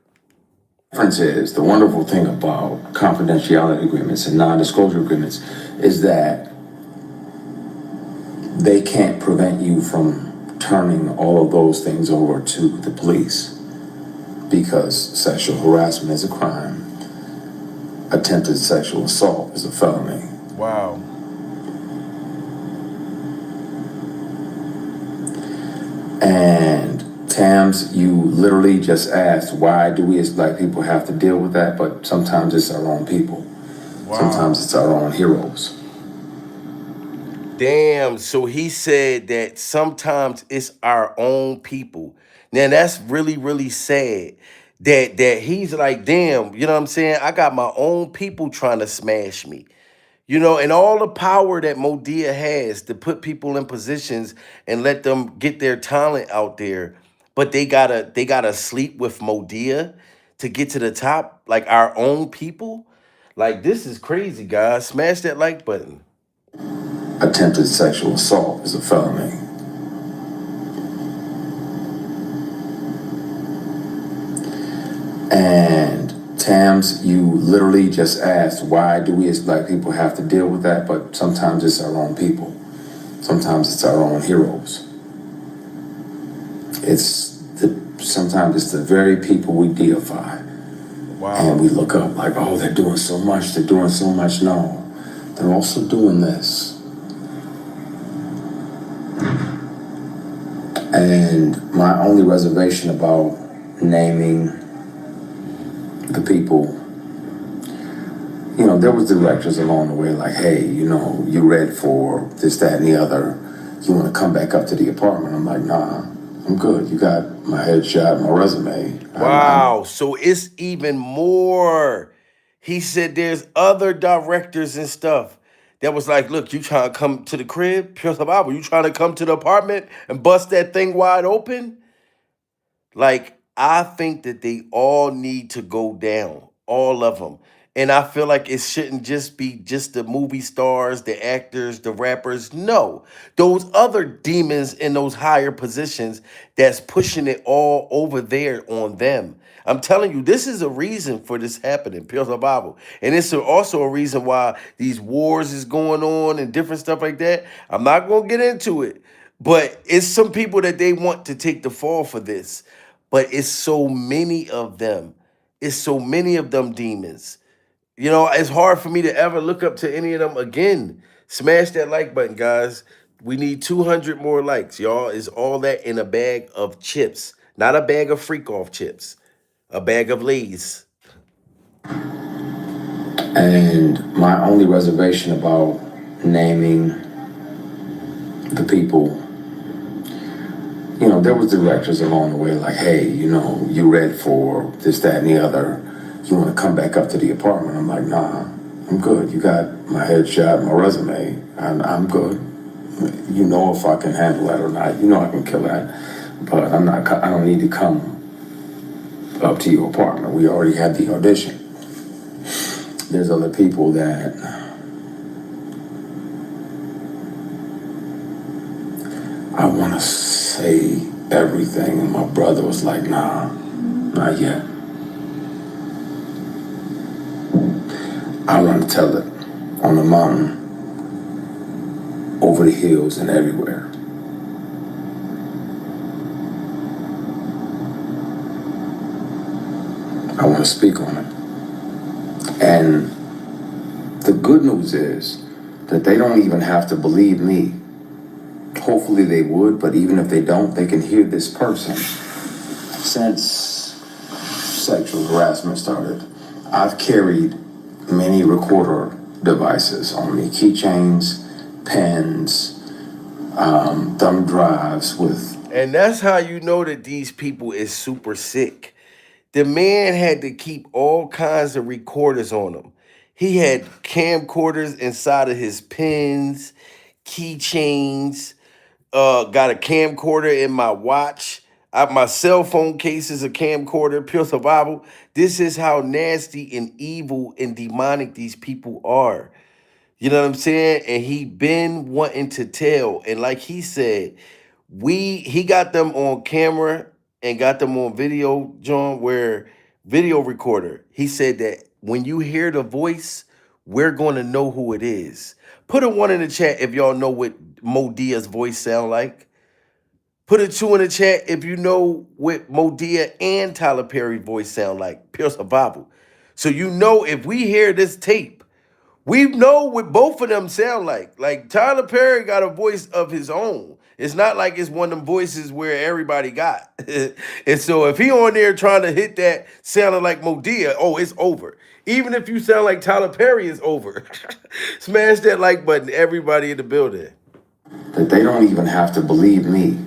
Difference is the wonderful thing about confidentiality agreements and non-disclosure agreements is that they can't prevent you from turning all of those things over to the police because sexual harassment is a crime. Attempted sexual assault is a felony. Wow. And Tams, you literally just asked, why do we as black people have to deal with that? But sometimes it's our own people. Wow. Sometimes it's our own heroes. Damn, so he said that sometimes it's our own people. Now that's really, really sad. That he's like, damn, you know what I'm saying? I got my own people trying to smash me. You know, and all the power that Mo Dia has to put people in positions and let them get their talent out there. But they gotta sleep with Mo Dia to get to the top, like our own people. Like, this is crazy, guys. Smash that like button. Attempted sexual assault is a felony. And Tams, you literally just asked, why do we as black people have to deal with that? But sometimes it's our own people. Sometimes it's our own heroes. Sometimes it's the very people we deify. Wow. And we look up like, oh, they're doing so much, they're doing so much. No, they're also doing this. And my only reservation about naming the people, you know, there was directors along the way like, hey, you know, you read for this, that, and the other. You want to come back up to the apartment? I'm like, nah, I'm good. You got my headshot, my resume. Wow, so it's even more. He said there's other directors and stuff that was like, look, you trying to come to the crib? Pure Survival, you trying to come to the apartment and bust that thing wide open? Like, I think that they all need to go down, all of them. And I feel like it shouldn't just be just the movie stars, the actors, the rappers. No, those other demons in those higher positions that's pushing it all over there on them. I'm telling you, this is a reason for this happening, Pure Survival. And it's also a reason why these wars is going on and different stuff like that. I'm not going to get into it. But it's some people that they want to take the fall for this. But it's so many of them. It's so many of them demons. You know, it's hard for me to ever look up to any of them again. Smash that like button, guys. We need 200 more likes, y'all. Is all that in a bag of chips. Not a bag of freak-off chips. A bag of Lay's. And my only reservation about naming the people, you know, there was directors along the way like, hey, you know, you read for this, that, and the other. You want to come back up to the apartment? I'm like, nah, I'm good. You got my headshot, my resume. I'm good. You know if I can handle that or not. You know I can kill that. But I don't need to come up to your apartment. We already had the audition. There's other people that I want to say everything, and my brother was like, nah, not yet. I want to tell it on the mountain, over the hills, and everywhere. I want to speak on it. And The good news is that they don't even have to believe me. Hopefully they would, but even if they don't, they can hear this person. Since sexual harassment started, I've carried many recorder devices on me, keychains, pens, thumb drives with. And that's how you know that these people is super sick. The man had to keep all kinds of recorders on him. He had camcorders inside of his pens, keychains, got a camcorder in my watch. My cell phone case is a camcorder, pure survival. This is how nasty and evil and demonic these people are. You know what I'm saying? And he been wanting to tell. And like he said, he got them on camera and got them on video, John, where video recorder. He said that when you hear the voice, we're going to know who it is. Put a 1 in the chat if y'all know what Mo Dia's voice sound like. Put a 2 in the chat if you know what Mo Dia and Tyler Perry's voice sound like. Pure survival. So you know if we hear this tape, we know what both of them sound like. Like Tyler Perry got a voice of his own. It's not like it's one of them voices where everybody got. And so if he on there trying to hit that sounding like Mo Dia, oh, it's over. Even if you sound like Tyler Perry, it's over. Smash that like button, everybody in the building. That they don't even have to believe me.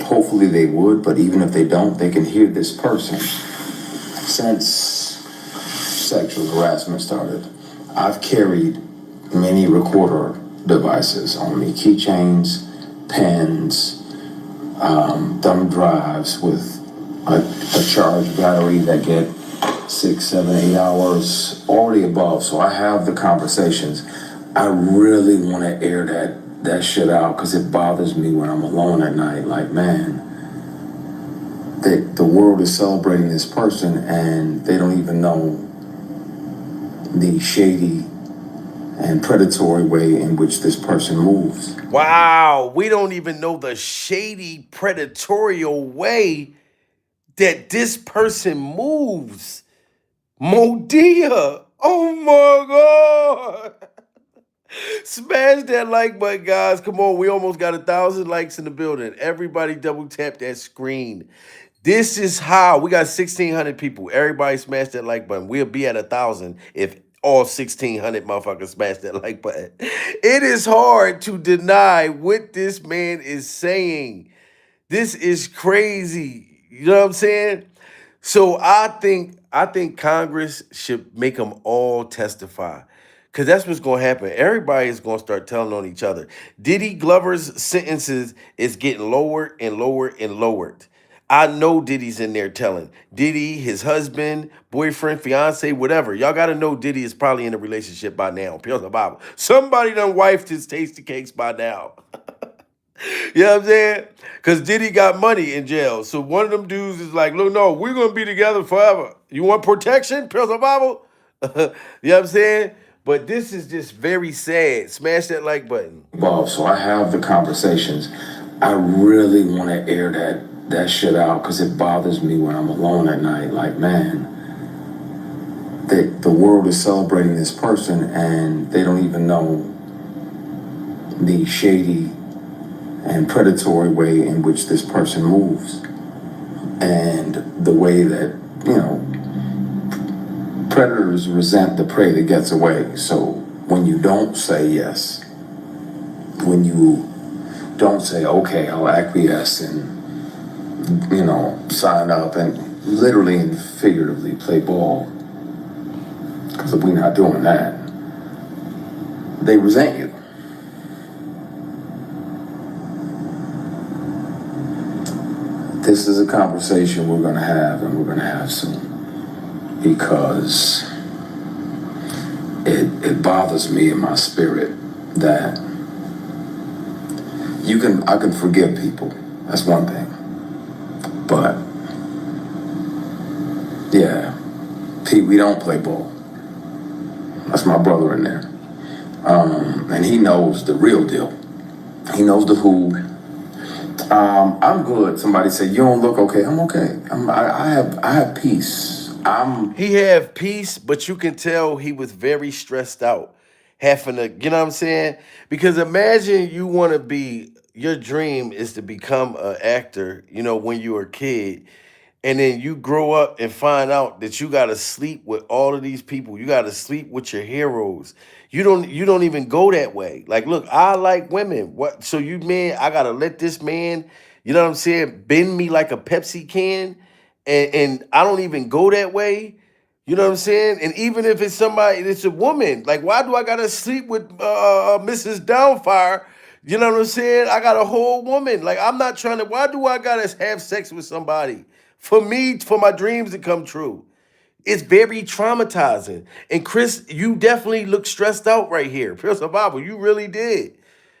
Hopefully they would, but even if they don't, they can hear this person. Since sexual harassment started, I've carried many recorder devices on me, keychains, pens, thumb drives with a charged battery that get 6, 7, 8 hours, all the above. So I have the conversations. I really want to air that shit out because it bothers me when I'm alone at night. Like, man, the world is celebrating this person and they don't even know the shady and predatory way in which this person moves. Wow, we don't even know the shady, predatory way that this person moves. Mo Dia, oh my God. Smash that like button, guys. Come on, we almost got 1,000 likes in the building. Everybody double tap that screen. This is how we got 1,600 people. Everybody smash that like button. We'll be at 1,000 if all 1,600 motherfuckers smash that like button. It is hard to deny what this man is saying. This is crazy. You know what I'm saying? So I think Congress should make them all testify. Because that's what's going to happen. Everybody is going to start telling on each other. Diddy Glover's sentences is getting lower and lower and lowered. I know Diddy's in there telling. Diddy, his husband, boyfriend, fiance, whatever. Y'all got to know Diddy is probably in a relationship by now. Pure the Bible. Somebody done wifed his tasty cakes by now. You know what I'm saying? Because Diddy got money in jail. So one of them dudes is like, look, no, we're going to be together forever. You want protection? Pure the Bible? You know what I'm saying? But this is just very sad. Smash that like button. Bob, so I have the conversations. I really want to air that shit out because it bothers me when I'm alone at night. Like, man, the world is celebrating this person and they don't even know the shady and predatory way in which this person moves. And the way that, predators resent the prey that gets away. So when you don't say yes, when you don't say, okay, I'll acquiesce and, sign up and literally and figuratively play ball, because if we're not doing that, they resent you. This is a conversation we're going to have and we're going to have soon. Because it bothers me in my spirit that I can forgive people. That's one thing. But yeah, Pete, we don't play ball. That's my brother in there. And he knows the real deal. He knows the who. I'm good. Somebody said, you don't look okay. I'm okay. I have peace I'm He had peace, but you can tell he was very stressed out. Having to, you know what I'm saying? Because imagine you want to be, your dream is to become an actor, you know, when you were a kid. And then you grow up and find out that you gotta sleep with all of these people. You gotta sleep with your heroes. You don't even go that way. Like, look, I like women. What so you man, I gotta let this man, you know what I'm saying, bend me like a Pepsi can, and I don't even go that way. You know what I'm saying? And even if it's somebody, it's a woman. Like, why do I gotta sleep with Mrs. Downfire? You know what I'm saying? I got a whole woman. Like, I'm not trying to. Why do I gotta have sex with somebody for me, for my dreams to come true? It's very traumatizing. And Chris, you definitely look stressed out right here. Pure survival, you really did.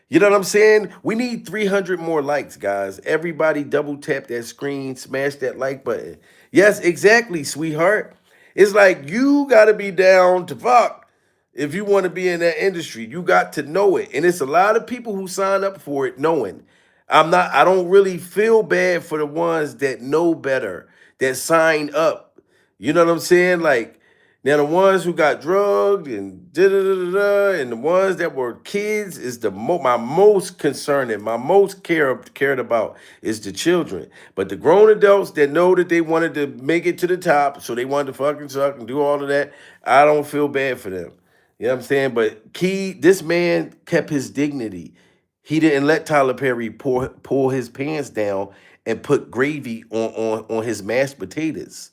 You know what I'm saying? We need 300 more likes, guys. Everybody double tap that screen, smash that like button. Yes, exactly, sweetheart. It's like you got to be down to fuck if you want to be in that industry. You got to know it. And it's a lot of people who sign up for it knowing. I don't really feel bad for the ones that know better, that sign up. You know what I'm saying? Like, now the ones who got drugged and da da da da, and the ones that were kids is my most concerning, my most cared about is the children. But the grown adults that know that they wanted to make it to the top, so they wanted to fucking suck and do all of that, I don't feel bad for them. You know what I'm saying? But this man kept his dignity. He didn't let Tyler Perry pull his pants down and put gravy on his mashed potatoes.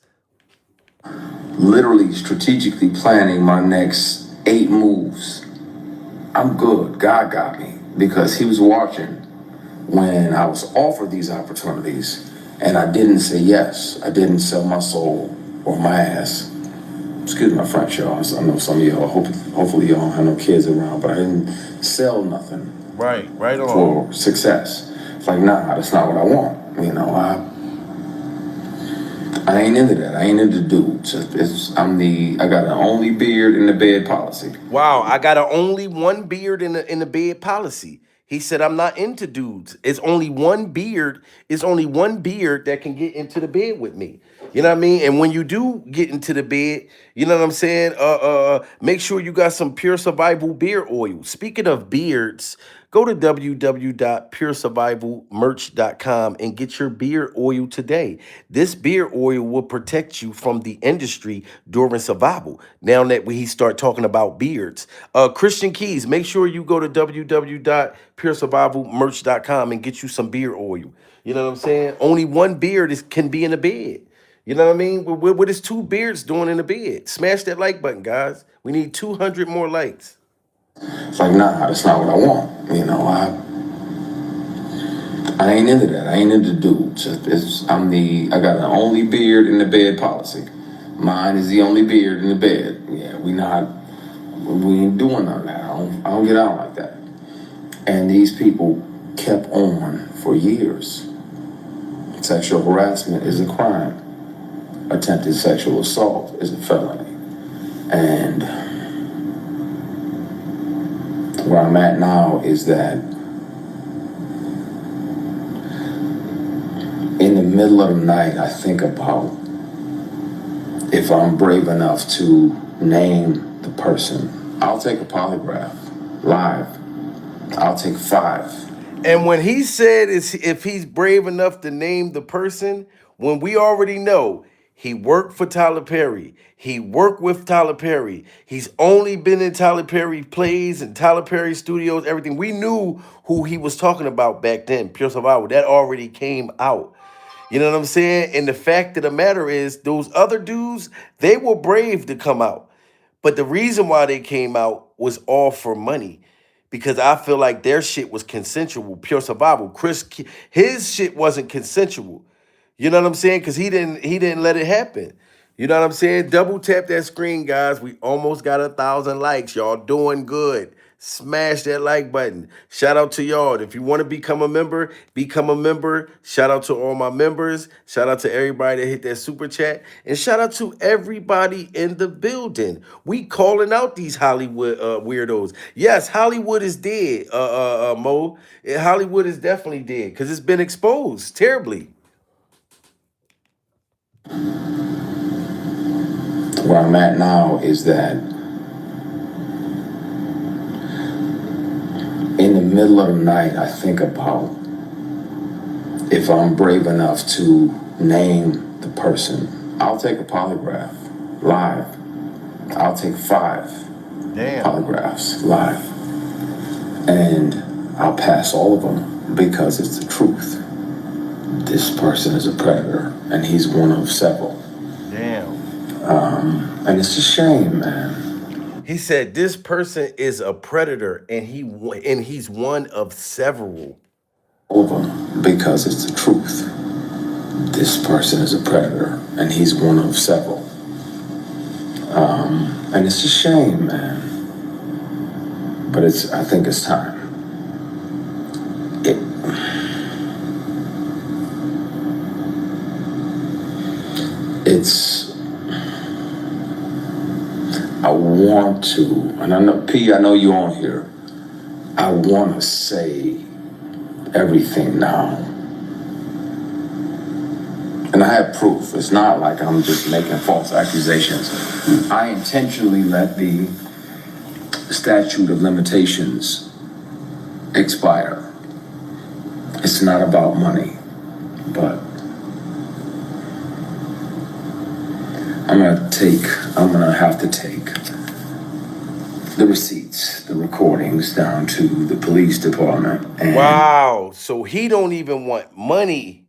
literally strategically planning my next 8 moves. I'm good. God got me because he was watching when I was offered these opportunities and I didn't say yes. I didn't sell my soul or my ass. Excuse my French, y'all. I know some of y'all, hopefully y'all don't have no kids around, but I didn't sell nothing Right on. for success. It's like, nah, that's not what I want. You know, I ain't into that. I ain't into dudes. I got an only beard in the bed policy. Wow, I got a only one beard in the bed policy. He said I'm not into dudes. It's only one beard. It's only one beard that can get into the bed with me. You know what I mean? And when you do get into the bed, you know what I'm saying? Make sure you got some Pure Survival beard oil. Speaking of beards, go to www.puresurvivalmerch.com and get your beard oil today. This beard oil will protect you from the industry during survival. Now that we start talking about beards, Christian Keys, make sure you go to www.puresurvivalmerch.com and get you some beard oil. You know what I'm saying? Only one beard can be in the bed. You know what I mean? What is two beards doing in the bed? Smash that like button, guys. We need 200 more likes. It's like, nah, that's not what I want. You know, I ain't into that. I ain't into dudes. I got an only beard in the bed policy. Mine is the only beard in the bed. Yeah, we ain't doing none of that. I don't get out like that. And these people kept on for years. Sexual harassment is a crime. Attempted sexual assault is a felony. And where I'm at now is that in the middle of the night, I think about if I'm brave enough to name the person. I'll take a polygraph live. I'll take 5. And when he said if he's brave enough to name the person, when we already know he worked for Tyler Perry, he worked with Tyler Perry, he's only been in Tyler Perry plays and Tyler Perry studios, everything. We knew who he was talking about back then, Pure Survival. That already came out. You know what I'm saying? And the fact of the matter is, those other dudes, they were brave to come out. But the reason why they came out was all for money. Because I feel like their shit was consensual, Pure Survival. His shit wasn't consensual. You know what I'm saying? Because he didn't let it happen. You know what I'm saying? Double tap that screen, guys. We almost got 1,000 likes. Y'all doing good. Smash that like button. Shout out to y'all. If you want to become a member, become a member. Shout out to all my members. Shout out to everybody that hit that super chat. And shout out to everybody in the building. We calling out these Hollywood weirdos. Yes, Hollywood is dead, Mo. Hollywood is definitely dead because it's been exposed terribly. Where I'm at now is that in the middle of the night, I think about if I'm brave enough to name the person. I'll take a polygraph live. I'll take 5 polygraphs live. And I'll pass all of them because it's the truth. This person is a predator, and he's one of several. And it's a shame, man. He said this person is a predator, and he's one of several. All of them because it's the truth. This person is a predator, and he's one of several. And it's a shame, man. But I think it's time. I want to, and I know, P, I know you on here. I want to say everything now. And I have proof. It's not like I'm just making false accusations. I intentionally let the statute of limitations expire. It's not about money, but I'm gonna have to take the receipts, the recordings down to the police department. And wow. So he don't even want money.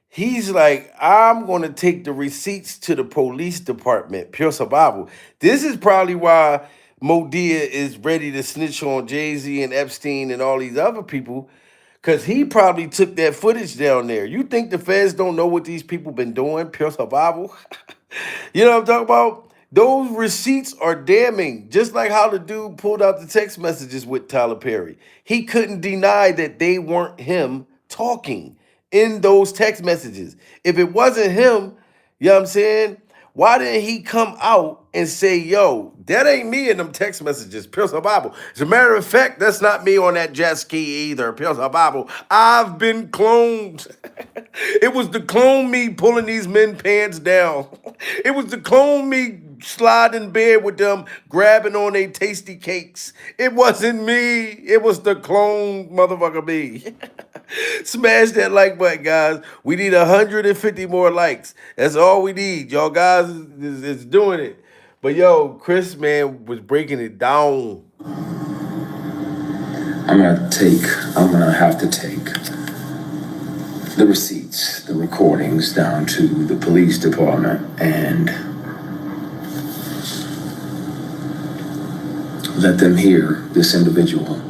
He's like, I'm going to take the receipts to the police department. Pure survival. This is probably why Modia is ready to snitch on Jay-Z and Epstein and all these other people, because he probably took that footage down there. You think the feds don't know what these people been doing? Pure survival. You know what I'm talking about? Those receipts are damning. Just like how the dude pulled out the text messages with Tyler Perry. He couldn't deny that they weren't him talking in those text messages. If it wasn't him, you know what I'm saying? Why didn't he come out and say, yo, that ain't me in them text messages, Pure Bible. As a matter of fact, that's not me on that jet ski either, Pure Bible. I've been cloned. It was the clone me pulling these men pants down. It was the clone me sliding in bed with them, grabbing on their tasty cakes. It wasn't me. It was the clone motherfucker me. Smash that like button, guys. We need 150 more likes. That's all we need. Y'all guys is doing it. But yo, Chris, man, was breaking it down. I'm gonna have to take the receipts, the recordings down to the police department and let them hear this individual.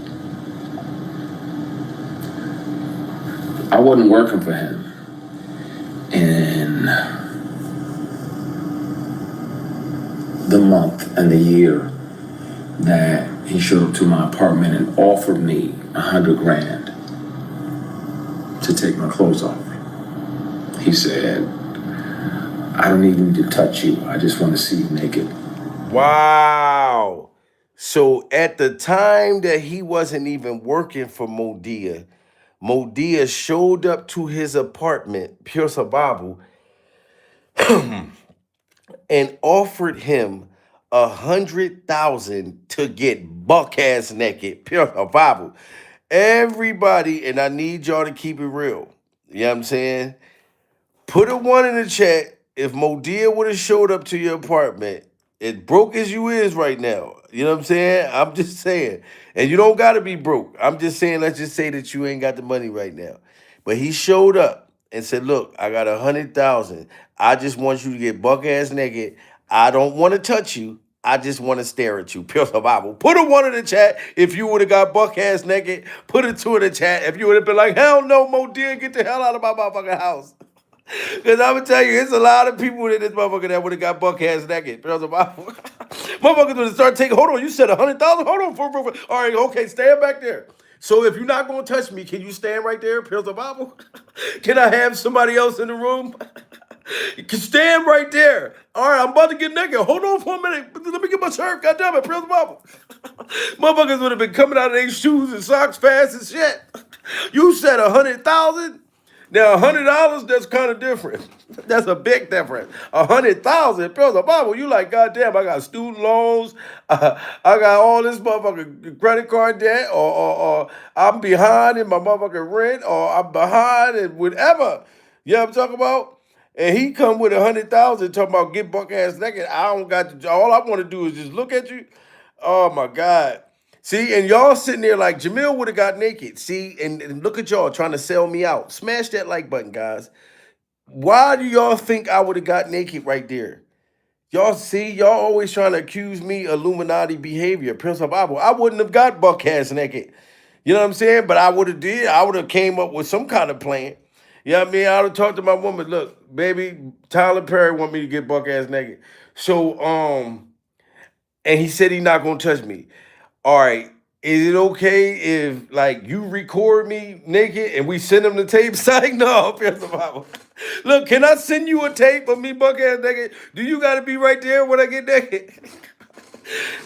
I wasn't working for him in the month and the year that he showed up to my apartment and offered me $100,000 to take my clothes off. He said, I don't even need to touch you. I just want to see you naked. Wow. So at the time that he wasn't even working for Modia, Modia showed up to his apartment, Pure Survival, and offered him 100,000 to get buck ass naked. Pure Survival. Everybody, and I need y'all to keep it real. You know what I'm saying? Put a 1 in the chat if Modia would have showed up to your apartment, as broke as you is right now. You know what I'm saying? I'm just saying. And you don't got to be broke. I'm just saying, let's just say that you ain't got the money right now. But he showed up and said, look, I got 100,000. I just want you to get buck ass naked. I don't want to touch you. I just want to stare at you. Pure survival. Put a 1 in the chat if you would have got buck ass naked. Put a 2 in the chat if you would have been like, hell no, Modia, get the hell out of my motherfucking house. Because I'm going to tell you, it's a lot of people in this motherfucker that would have got buck ass naked. Pure survival. Motherfuckers would have started taking, hold on, you said 100,000? Hold on. All right, okay, stand back there. So if you're not going to touch me, can you stand right there, Pure survival? Can I have somebody else in the room? You can stand right there. All right, I'm about to get naked. Hold on for a minute. Let me get my shirt. God damn it, Pure survival. Motherfuckers would have been coming out of their shoes and socks fast as shit. You said 100,000? Now, $100, that's kind of different. That's a big difference. 100,000 pills of Bible. You like, goddamn, I got student loans. I got all this motherfucking credit card debt, or I'm behind in my motherfucking rent, or I'm behind in whatever. You know what I'm talking about? And he come with 100,000 talking about get buck ass naked. I don't got to, all I want to do is just look at you. Oh my God. See, and y'all sitting there like Jamil would have got naked. See, and look at y'all trying to sell me out. Smash that like button, guys. Why do y'all think I would have got naked right there? Y'all see, y'all always trying to accuse me of Illuminati behavior, Prince of Bible. I wouldn't have got buck ass naked. You know what I'm saying? But I would have did. I would have came up with some kind of plan. You know what I mean? I would have talked to my woman, look, baby, Tyler Perry want me to get buck ass naked. So, and he said he not gonna touch me. All right, is it okay if like you record me naked and we send him the tapes? Like, no, Prince of Bible. Look, can I send you a tape of me buck ass naked? Do you gotta be right there when I get naked?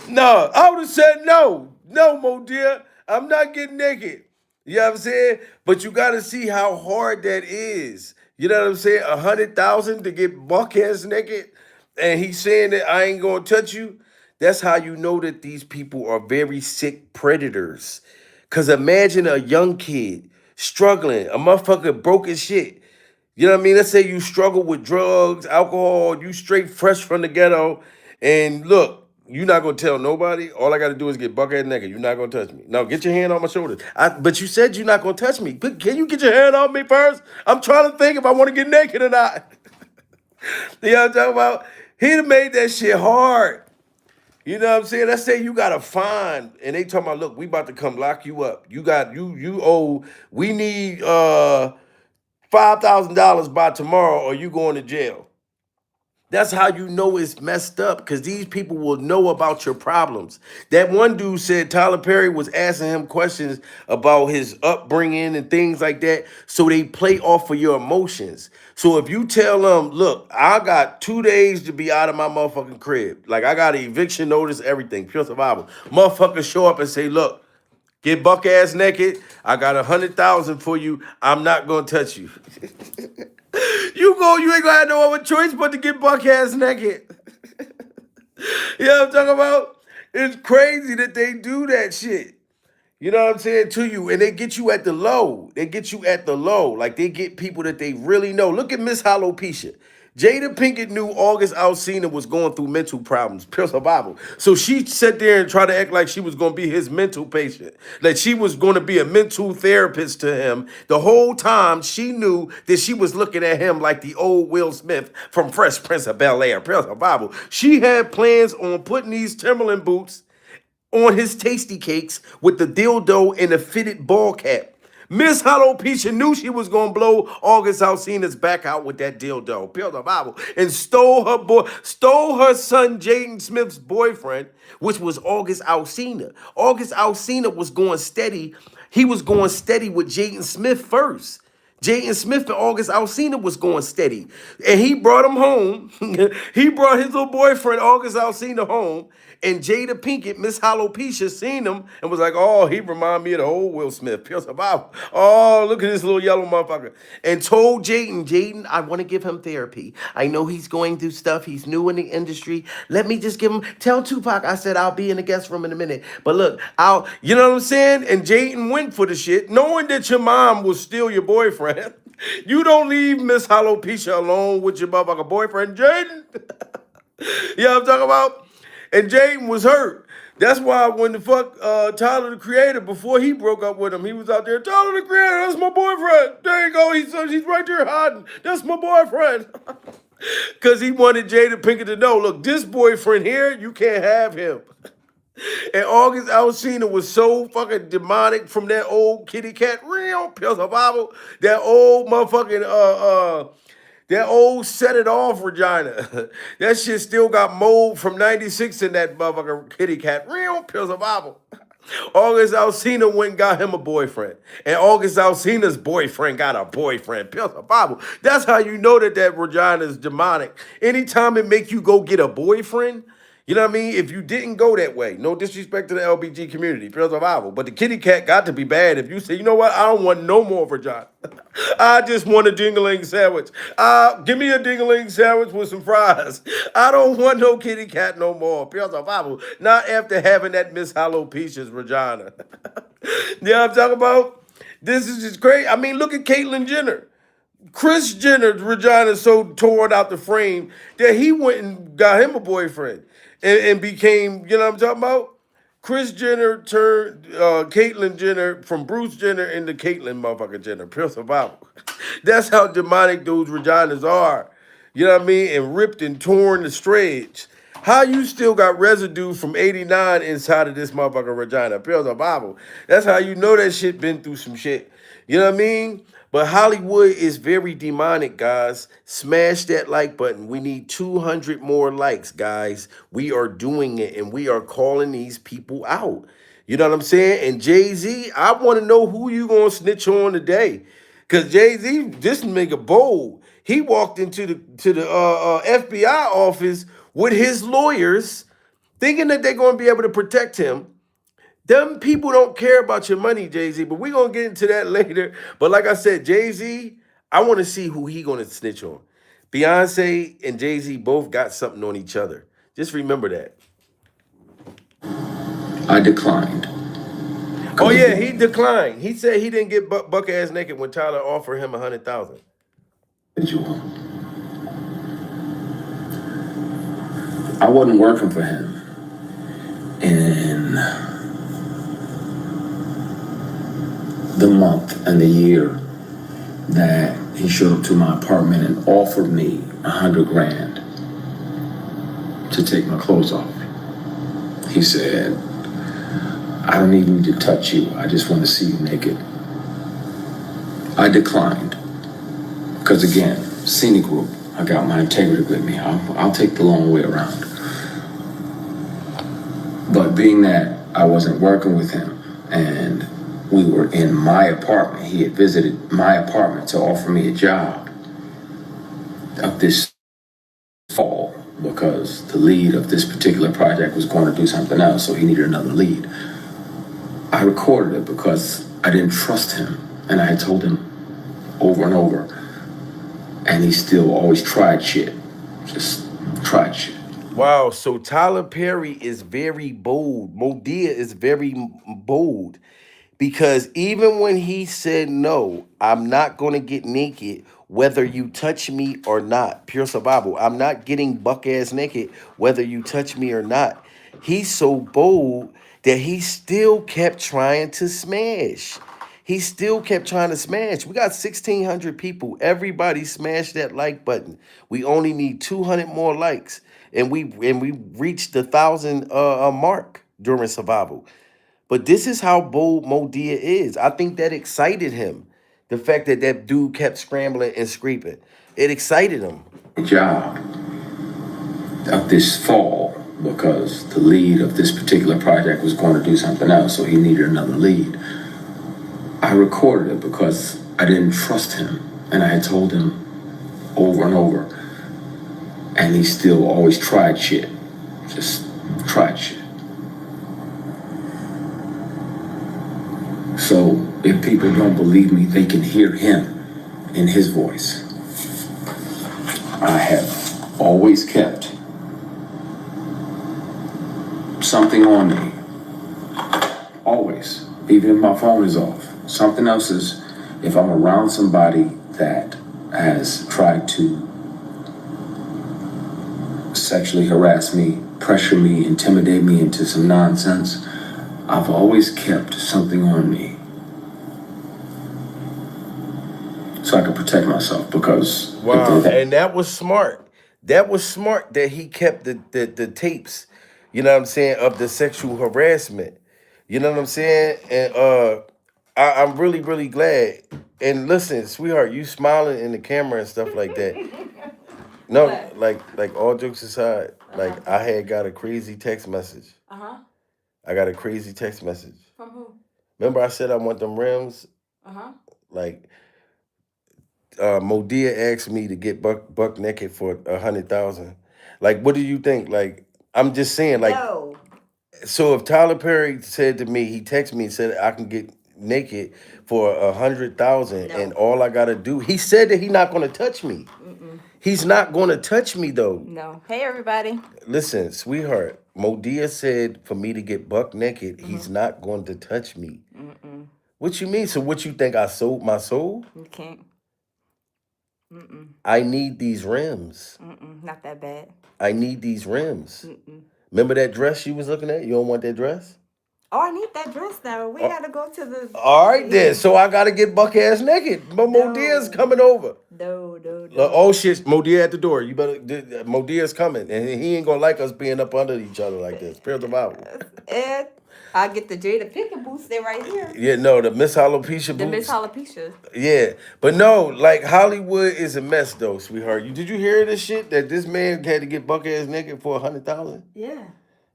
No, I would have said no. No, Mo dear. I'm not getting naked. You know what I'm saying? But you gotta see how hard that is. You know what I'm saying? 100,000 to get buck ass naked, and he's saying that I ain't gonna touch you. That's how you know that these people are very sick predators. Cause imagine a young kid struggling, a motherfucker broke as shit. You know what I mean? Let's say you struggle with drugs, alcohol, you straight fresh from the ghetto, and look, you're not gonna tell nobody. All I gotta do is get bucket naked. You're not gonna touch me. No, get your hand on my shoulder. But you said you're not gonna touch me. But can you get your hand on me first? I'm trying to think if I want to get naked or not. You know what I'm talking about? He'd have made that shit hard. You know what I'm saying? Let's say you got a fine, and they talking about, look, we about to come lock you up. You owe. We need $5,000 by tomorrow, or you going to jail. That's how you know it's messed up, because these people will know about your problems. That one dude said Tyler Perry was asking him questions about his upbringing and things like that, so they play off of your emotions. So if you tell them, look, I got 2 days to be out of my motherfucking crib, like I got an eviction notice, everything, pure survival. Motherfuckers show up and say, look, get buck ass naked. I got 100,000 for you. I'm not gonna touch you. You ain't gonna have no other choice but to get buck ass naked. You know what I'm talking about? It's crazy that they do that shit. You know what I'm saying, to you, and they get you at the low. They get you at the low. Like they get people that they really know. Look at Miss Alopecia. Jada Pinkett knew August Alsina was going through mental problems, pure survival. So she sat there and tried to act like she was going to be his mental patient, that she was going to be a mental therapist to him. The whole time she knew that she was looking at him like the old Will Smith from Fresh Prince of Bel-Air, pure survival. She had plans on putting these Timberland boots on his tasty cakes with the dildo and a fitted ball cap. Miss Alopecia knew she was gonna blow August Alsina's back out with that dildo, peeled the Bible, and stole her son Jaden Smith's boyfriend, which was August Alsina. August Alsina was going steady. He was going steady with Jaden Smith first. Jaden Smith and August Alsina was going steady. And he brought him home. He brought his little boyfriend, August Alsina, home. And Jada Pinkett, Miss Alopecia, seen him and was like, oh, he remind me of the old Will Smith. Pure survival. Oh, look at this little yellow motherfucker. And told Jaden, I want to give him therapy. I know he's going through stuff. He's new in the industry. Let me just give him, tell Tupac I said I'll be in the guest room in a minute. But look, you know what I'm saying? And Jaden went for the shit, knowing that your mom will steal your boyfriend. You don't leave Miss Alopecia alone with your motherfucker boyfriend, Jaden. You know what I'm talking about? And Jaden was hurt. That's why when the fuck Tyler the Creator, before he broke up with him, he was out there, Tyler the Creator, that's my boyfriend. There you go. He's right there hiding. That's my boyfriend. Because he wanted Jada Pinkett to know, look, this boyfriend here, you can't have him. And August Alsina was so fucking demonic from that old kitty cat, real pure survival, that old motherfucking that old set it off vagina. That shit still got mold from 96 in that motherfucker kitty cat. Real pure survival. August Alsina went and got him a boyfriend. And August Alsina's boyfriend got a boyfriend. Pure survival. That's how you know that vagina is demonic. Anytime it make you go get a boyfriend, You know what I mean? If you didn't go that way, no disrespect to the LBG community, pure survival. But the kitty cat got to be bad if you say, you know what, I don't want no more vagina. I just want a ding-a-ling sandwich. Give me a ding-a-ling sandwich with some fries. I don't want no kitty cat no more. Pure survival. Not after having that Miss Alopecia's vagina. You know what I'm talking about? This is just crazy. I mean, look at Caitlyn Jenner. Kris Jenner's vagina so torn out the frame that he went and got him a boyfriend and became, you know what I'm talking about? Kris Jenner turned Caitlyn Jenner from Bruce Jenner into Caitlyn motherfucking Jenner. Pure survival. That's how demonic those vaginas are. You know what I mean? And ripped and torn to shreds. How you still got residue from 89 inside of this motherfucking vagina? Pure survival. That's how you know that shit been through some shit. You know what I mean? But Hollywood is very demonic, guys. Smash that like button. We need 200 more likes, guys. We are doing it, and we are calling these people out. You know what I'm saying? And Jay-Z, I want to know who you going to snitch on today. Because Jay-Z, this nigga bold. He walked into the FBI office with his lawyers, thinking that they're going to be able to protect him. Them people don't care about your money, Jay-Z, but we're going to get into that later. But like I said, Jay-Z, I want to see who he going to snitch on. Beyonce and Jay-Z both got something on each other. Just remember that. I declined. Oh, yeah, he declined. He said he didn't get buck ass naked when Tyler offered him $100,000. I wasn't working for him in the month and the year that he showed up to my apartment and offered me $100,000 to take my clothes off. He said, I don't even need to touch you. I just want to see you naked. I declined. Because again, scenic route. I got my integrity with me. I'll take the long way around. But being that I wasn't working with him and we were in my apartment, he had visited my apartment to offer me a job of this fall because the lead of this particular project was going to do something else, so he needed another lead. I recorded it because I didn't trust him, and I had told him over and over, and he still always tried shit. Just tried shit. Wow, so Tyler Perry is very bold. Modia is very bold because even when he said, no, I'm not going to get naked, whether you touch me or not, pure survival. I'm not getting buck ass naked, whether you touch me or not. He's so bold that he still kept trying to smash. He still kept trying to smash. We got 1,600 people. Everybody smash that like button. We only need 200 more likes. And we reached the 1,000 mark during survival. But this is how bold Modia is. I think that excited him. The fact that that dude kept scrambling and screaming. It excited him. Job of this fall because the lead of this particular project was going to do something else, so he needed another lead. I recorded it because I didn't trust him, and I had told him over and over, and he still always tried shit. Just tried shit. So if people don't believe me, they can hear him in his voice. I have always kept something on me. Always. Even if my phone is off. Something else is, if I'm around somebody that has tried to sexually harass me, pressure me, intimidate me into some nonsense, I've always kept something on me so I can protect myself because... Wow, and that was smart. That was smart that he kept the tapes, you know what I'm saying, of the sexual harassment. You know what I'm saying? And I'm really, really glad. And listen, sweetheart, you smiling in the camera and stuff like that. No, like all jokes aside, like I had got a crazy text message. I got a crazy text message. From who? Remember I said I want them rims? Like Modia asked me to get buck naked for $100,000. Like, what do you think? Like, I'm just saying, like, No. so if Tyler Perry said to me, he texted me and said I can get naked for 100,000, and No. all I gotta do, he said that he's not gonna touch me. He's not gonna touch me though. No. Hey, everybody. Listen, sweetheart, Modia said for me to get buck naked, he's not going to touch me. What you mean? So what you think, I sold my soul? You can't. I need these rims. Not that bad. I need these rims. Remember that dress you was looking at? You don't want that dress? Oh, I need that dress now. We gotta go to the. All right then. So I gotta get buck ass naked. But Modia's coming over. No. Oh shit, Modia at the door. You better. Modia's coming, and he ain't gonna like us being up under each other like this. Pure survival. And I get the Jada Pinkett boots. They're right here. Yeah, no, the Miss Alopecia The Miss boots. Alopecia. Yeah, but no, like Hollywood is a mess though, sweetheart. Did you hear this shit that this man had to get buck ass naked for 100,000, Yeah.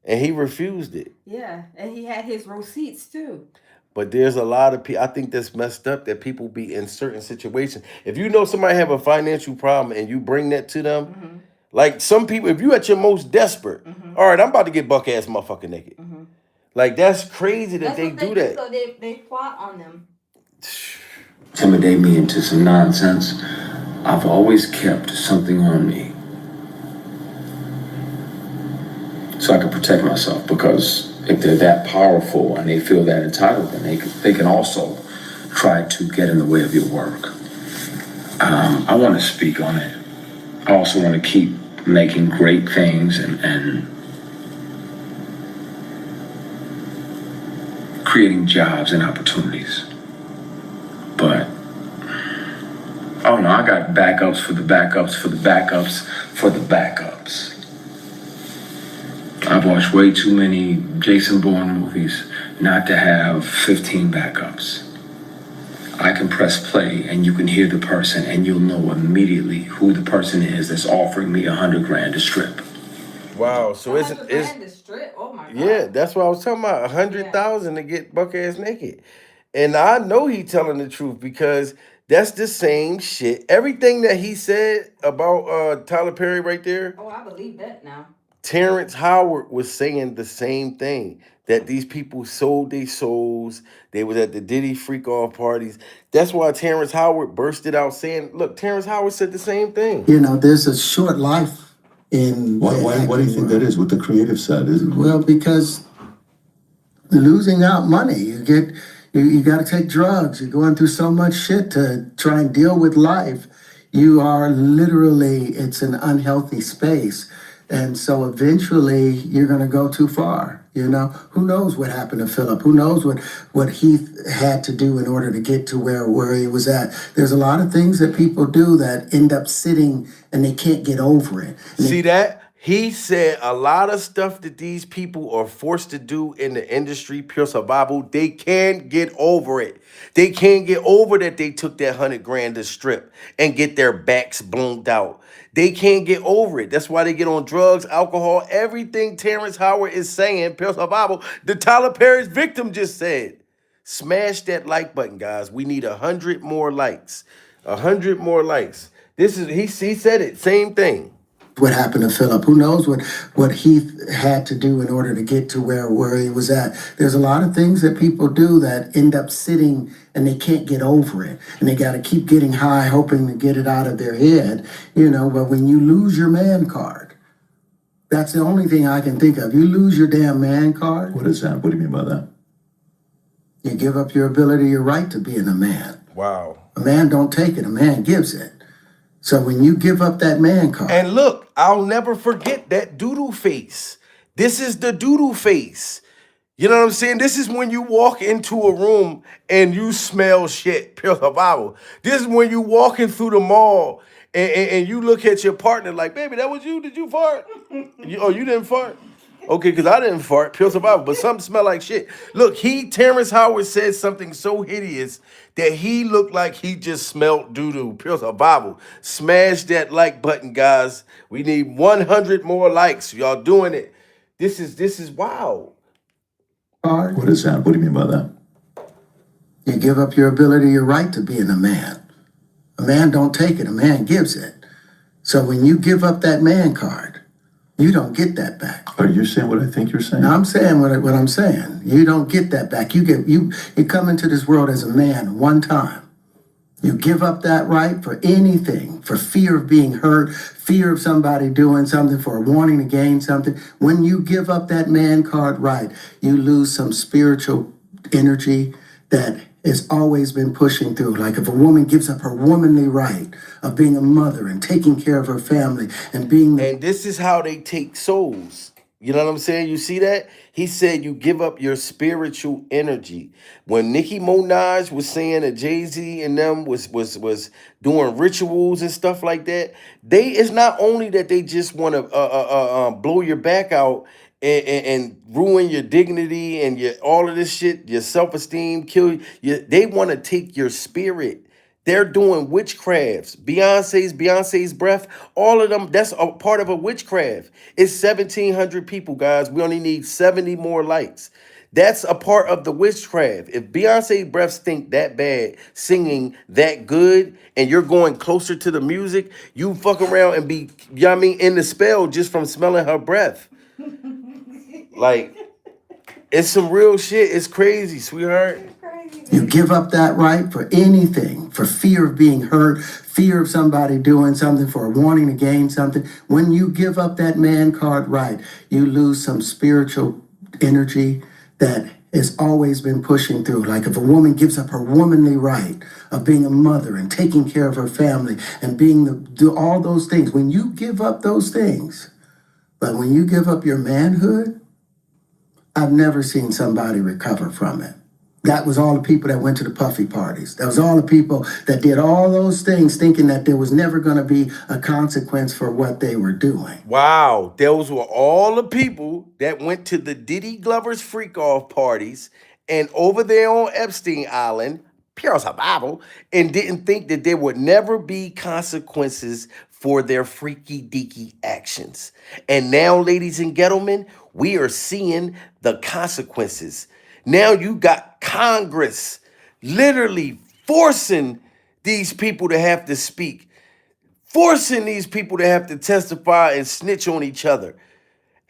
and he refused it. Yeah. And he had his receipts too. But there's a lot of people. I think that's messed up that people be in certain situations. If you know somebody have a financial problem and you bring that to them, like some people, if you at your most desperate, all right, I'm about to get buck ass motherfucker naked. Like that's crazy that they do that. So they plot on them. Intimidate me into some nonsense. I've always kept something on me so I can protect myself, because if they're that powerful and they feel that entitled, then they can also try to get in the way of your work. I want to speak on it. I also want to keep making great things and creating jobs and opportunities. But I don't know, I got backups for the backups for the backups for the backups. I've watched way too many Jason Bourne movies not to have 15 backups. I can press play and you can hear the person and you'll know immediately who the person is that's offering me $100,000 to strip. Wow, so it's the strip. Oh my God. yeah, that's what I was talking about. 100,000 to get buck ass naked, and I know he telling the truth because that's the same shit. Everything that he said about Tyler Perry right there, Oh, I believe that now. Terrence Howard was saying the same thing. That these people sold their souls. They was at the Diddy freak off parties. That's why Terrence Howard bursted out saying, "Look, Terrence Howard said the same thing." You know, there's a short life in. Why do you think that is with the creative side? Well, because losing out money, you got to take drugs. You're going through so much shit to try and deal with life. You are literally, it's an unhealthy space. And so eventually you're going to go too far. You know, who knows what happened to Philip? Who knows what he had to do in order to get to where he was at? There's a lot of things that people do that end up sitting and they can't get over it. See that? He said a lot of stuff that these people are forced to do in the industry, pure survival, they can't get over it. They can't get over that they took that $100,000 to strip and get their backs bloomed out. They can't get over it. That's why they get on drugs, alcohol, everything Terrence Howard is saying, pure survival, the Tyler Perry's victim just said. Smash that like button, guys. We need 100 more likes. 100 more likes. This is he said it, same thing. What happened to Philip? Who knows what he had to do in order to get to where he was at? There's a lot of things that people do that end up sitting and they can't get over it. And they got to keep getting high, hoping to get it out of their head. You know, but when you lose your man card, that's the only thing I can think of. You lose your damn man card. What is that? What do you mean by that? You give up your ability, your right to being a man. Wow. A man don't take it, a man gives it. So when you give up that man card. And look, I'll never forget that doodle face. This is the doodle face. You know what I'm saying? This is when you walk into a room and you smell shit, pure survival. This is when you walking through the mall and you look at your partner like, baby, that was you? Did you fart? You didn't fart? Okay, because I didn't fart, pure survival, but something smell like shit. Look, Terrence Howard said something so hideous that he looked like he just smelled doo-doo, pure survival. Smash that like button, guys. We need 100 more likes. Y'all doing it. This is wild. What is that? What do you mean by that? You give up your ability, your right to being a man. A man don't take it, a man gives it. So when you give up that man card, You don't get that back. Are you saying what I think you're saying? Now I'm saying what I'm saying. You don't get that back. You come into this world as a man one time. You give up that right for anything, for fear of being hurt, fear of somebody doing something, for wanting to gain something. When you give up that man card right, you lose some spiritual energy that has always been pushing through. Like if a woman gives up her womanly right of being a mother and taking care of her family and being And this is how they take souls. You know what I'm saying? You see that? He said you give up your spiritual energy. When Nicki Minaj was saying that Jay-Z and them was doing rituals and stuff like that, it's not only that they just want to blow your back out and ruin your dignity and your all of this shit, your self-esteem, kill you. They want to take your spirit. They're doing witchcrafts. Beyonce's breath, all of them, that's a part of a witchcraft. It's 1,700 people, guys. We only need 70 more likes. That's a part of the witchcraft. If Beyonce breaths stink that bad, singing that good, and you're going closer to the music, you fuck around and be, you know what I mean, in the spell just from smelling her breath. Like, it's some real shit. It's crazy, sweetheart. You give up that right for anything, for fear of being hurt, fear of somebody doing something, for wanting to gain something. When you give up that man card right, you lose some spiritual energy that has always been pushing through. Like if a woman gives up her womanly right of being a mother and taking care of her family and do all those things. When you give up those things, but when you give up your manhood, I've never seen somebody recover from it. That was all the people that went to the puffy parties. That was all the people that did all those things thinking that there was never going to be a consequence for what they were doing. Wow, those were all the people that went to the Diddy Glover's freak-off parties and over there on Epstein Island, pure survival, and didn't think that there would never be consequences for their freaky deaky actions. And now, ladies and gentlemen, we are seeing the consequences. Now you got Congress literally forcing these people to have to speak, forcing these people to have to testify and snitch on each other.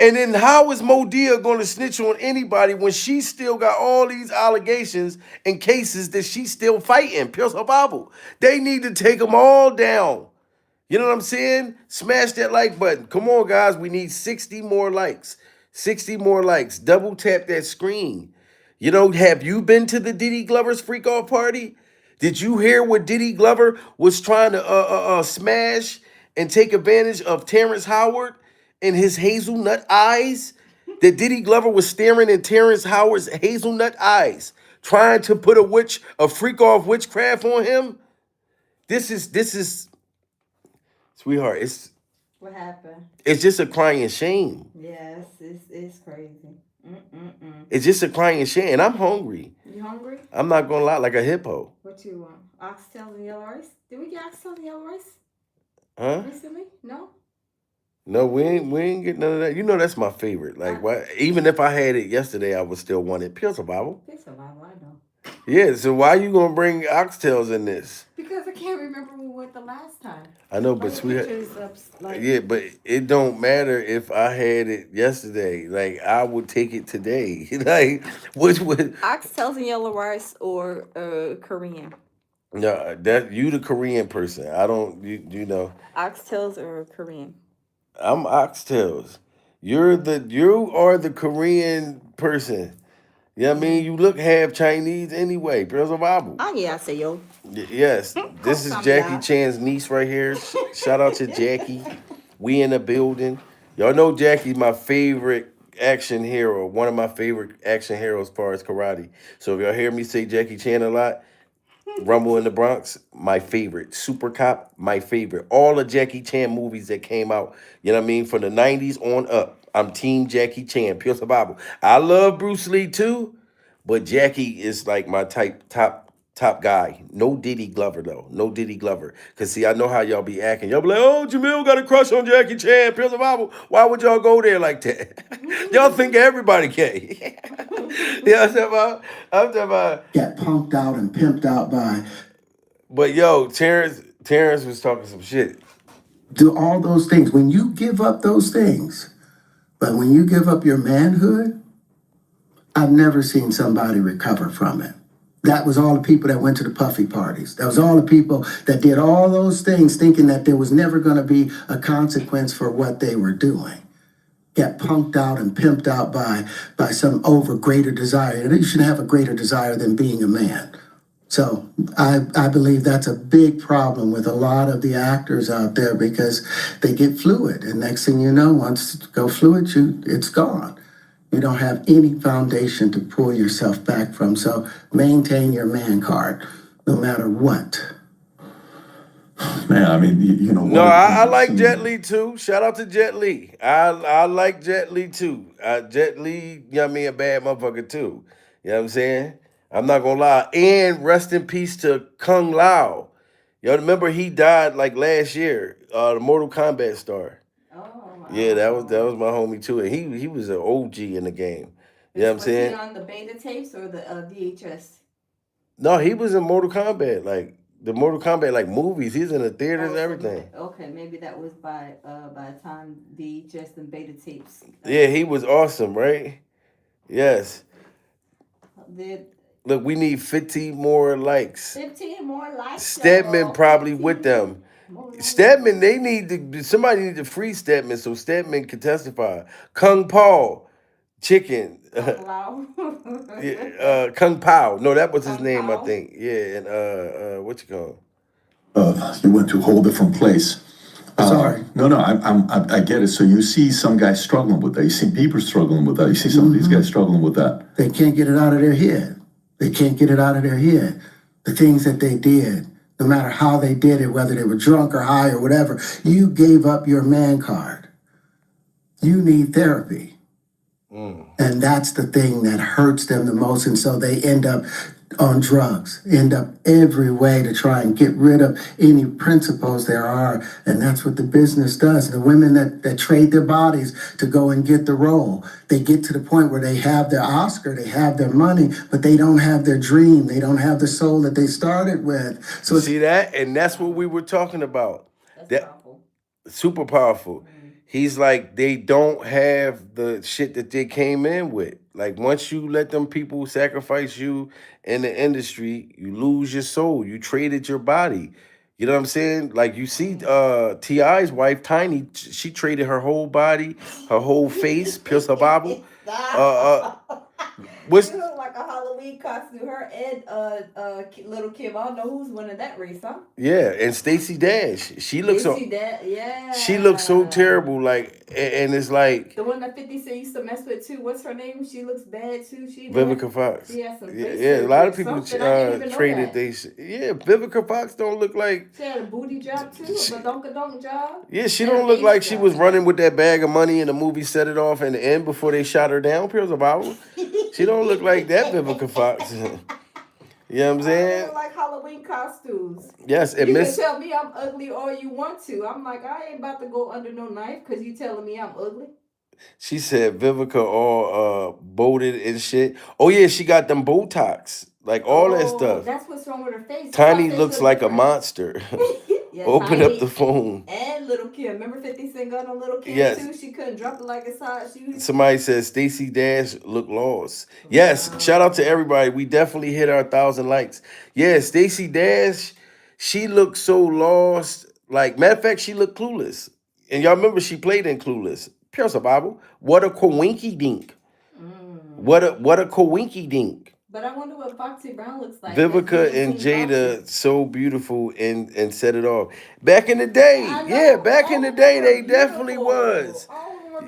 And then how is Modia going to snitch on anybody when she still got all these allegations and cases that she's still fighting? Pure survival. They need to take them all down. You know what I'm saying? Smash that like button. Come on, guys. We need 60 more likes. 60 more likes. Double tap that screen. You know, have you been to the Diddy Glover's freak off party? Did you hear what Diddy Glover was trying to smash and take advantage of Terrence Howard and his hazelnut eyes? That Diddy Glover was staring in Terrence Howard's hazelnut eyes, trying to put a freak off witchcraft on him. This is, sweetheart, What happened? it's just a crying shame. Yes, it's crazy. It's just a crying shame. And I'm hungry. You hungry? I'm not gonna lie, like a hippo. What you want? Oxtails and yellow rice? Did we get oxtails and yellow rice Huh? recently? No? No, we ain't get none of that. You know that's my favorite. Like why even if I had it yesterday, I would still want it. Pure survival. It's survival, I know. Yeah, so why you gonna bring oxtails in this? Because I can't remember when we went the last time. I know, but Like, sweetheart. pictures of, like, Yeah, but it don't matter if I had it yesterday. Like I would take it today. Like which would oxtails and yellow rice or Korean? no that you the Korean person. I don't you know. Oxtails or Korean? I'm oxtails. You are the Korean person. You know what I mean? You look half Chinese anyway. Pure survival. Oh yeah, I say yo. Yes, this is Jackie Chan's niece right here. Shout out to Jackie. We in the building. Y'all know Jackie's my favorite action hero, one of my favorite action heroes as far as karate. So if y'all hear me say Jackie Chan a lot, Rumble in the Bronx, my favorite. Super Cop, my favorite. All the Jackie Chan movies that came out, you know what I mean, from the 90s on up. I'm Team Jackie Chan, pure survival. I love Bruce Lee too, but Jackie is like my top guy. No Diddy Glover though. No Diddy Glover. Cause see, I know how y'all be acting. Y'all be like, oh, Jamil got a crush on Jackie Chan, pure survival. Why would y'all go there like that? Y'all think everybody gay. You know what I'm talking about? Got punked out and pimped out by. But yo, Terrence was talking some shit. Do all those things. When you give up those things, But when you give up your manhood, I've never seen somebody recover from it. That was all the people that went to the puffy parties. That was all the people that did all those things thinking that there was never going to be a consequence for what they were doing. Get punked out and pimped out by some over greater desire. And you should have a greater desire than being a man. So I believe that's a big problem with a lot of the actors out there because they get fluid. And next thing you know, once you go fluid, it's gone. You don't have any foundation to pull yourself back from. So maintain your man card, no matter what. Man, I mean, you know. No, I like Jet Li too. Shout out to Jet Li. I like Jet Li too. Jet Li, you know what I mean, a bad motherfucker too. You know what I'm saying? I'm not gonna lie. And rest in peace to Kung Lao. Y'all remember he died like last year, the Mortal Kombat star. Yeah, that was my homie too. And he was an OG in the game. You know what I'm Was saying? he on the beta tapes or the VHS? No, he was in Mortal Kombat, like the Mortal Kombat like movies. He's in the theaters and so everything. Okay, maybe that was by the time VHS and beta tapes. Yeah, he was awesome, right? Yes. Look, we need 15 more likes. 15 more likes. Stedman probably with them. Stedman, somebody need to free Stedman so Stedman can testify. Kung Pao, chicken. Kung Pao. No, that was his name, I think. Yeah, and what you call him? You went to a whole different place. Sorry. No, I get it. So you see some guys struggling with that. You see people struggling with that. You see some of these guys struggling with that. They can't get it out of their head. They can't get it out of their head. The things that they did, no matter how they did it, whether they were drunk or high or whatever, you gave up your man card. You need therapy. And that's the thing that hurts them the most. And so they end up on drugs, end up every way to try and get rid of any principles there are. And that's what the business does. The women that trade their bodies to go and get the role, they get to the point where they have their Oscar, they have their money, but they don't have their dream. They don't have the soul that they started with. So see that? And that's what we were talking about. That's powerful. Super powerful. He's like, they don't have the shit that they came in with. Like, once you let them people sacrifice you in the industry, you lose your soul. You traded your body. You know what I'm saying? Like, you see T.I.'s wife, Tiny, she traded her whole body, her whole face, Pierce her Bible. What's you look like a Halloween costume. Her and little Kim. I don't know who's winning that race, huh? Yeah, and Stacey Dash. She looks She looks so terrible. Like, and it's like the one that 50 Cent used to mess with too. What's her name? She looks bad too. Vivica Fox. She has some yeah, a lot of people traded. Vivica Fox don't look like. She had a booty job too, a badonka-donk job. Yeah, she don't look like she was running with that bag of money in the movie Set It Off in the end before they shot her down. Pierce a Bible. She don't look like that Vivica Fox. You know what I'm saying? They look like Halloween costumes. Yes, and you can tell me I'm ugly all you want to. I'm like, I ain't about to go under no knife because you telling me I'm ugly. She said Vivica all bloated and shit. Oh yeah, she got them Botox. Like all that stuff. That's what's wrong with her face. Tiny looks like a monster. Yeah, Open up the phone. And Little Kim. Remember 50 Cent got on Little Kim too? She couldn't drop it like it's hot. Somebody says Stacey Dash look lost. Yes, shout out to everybody. We definitely hit our 1,000 likes. Yeah, Stacey Dash, she looked so lost. Like, matter of fact, she looked clueless. And y'all remember she played in Clueless. Pierce a Bible. What a coinky dink. What a coinky dink. But I wonder what Foxy Brown looks like. Vivica and Jada, so beautiful and Set It Off. Back in the day, back in the day, they definitely was.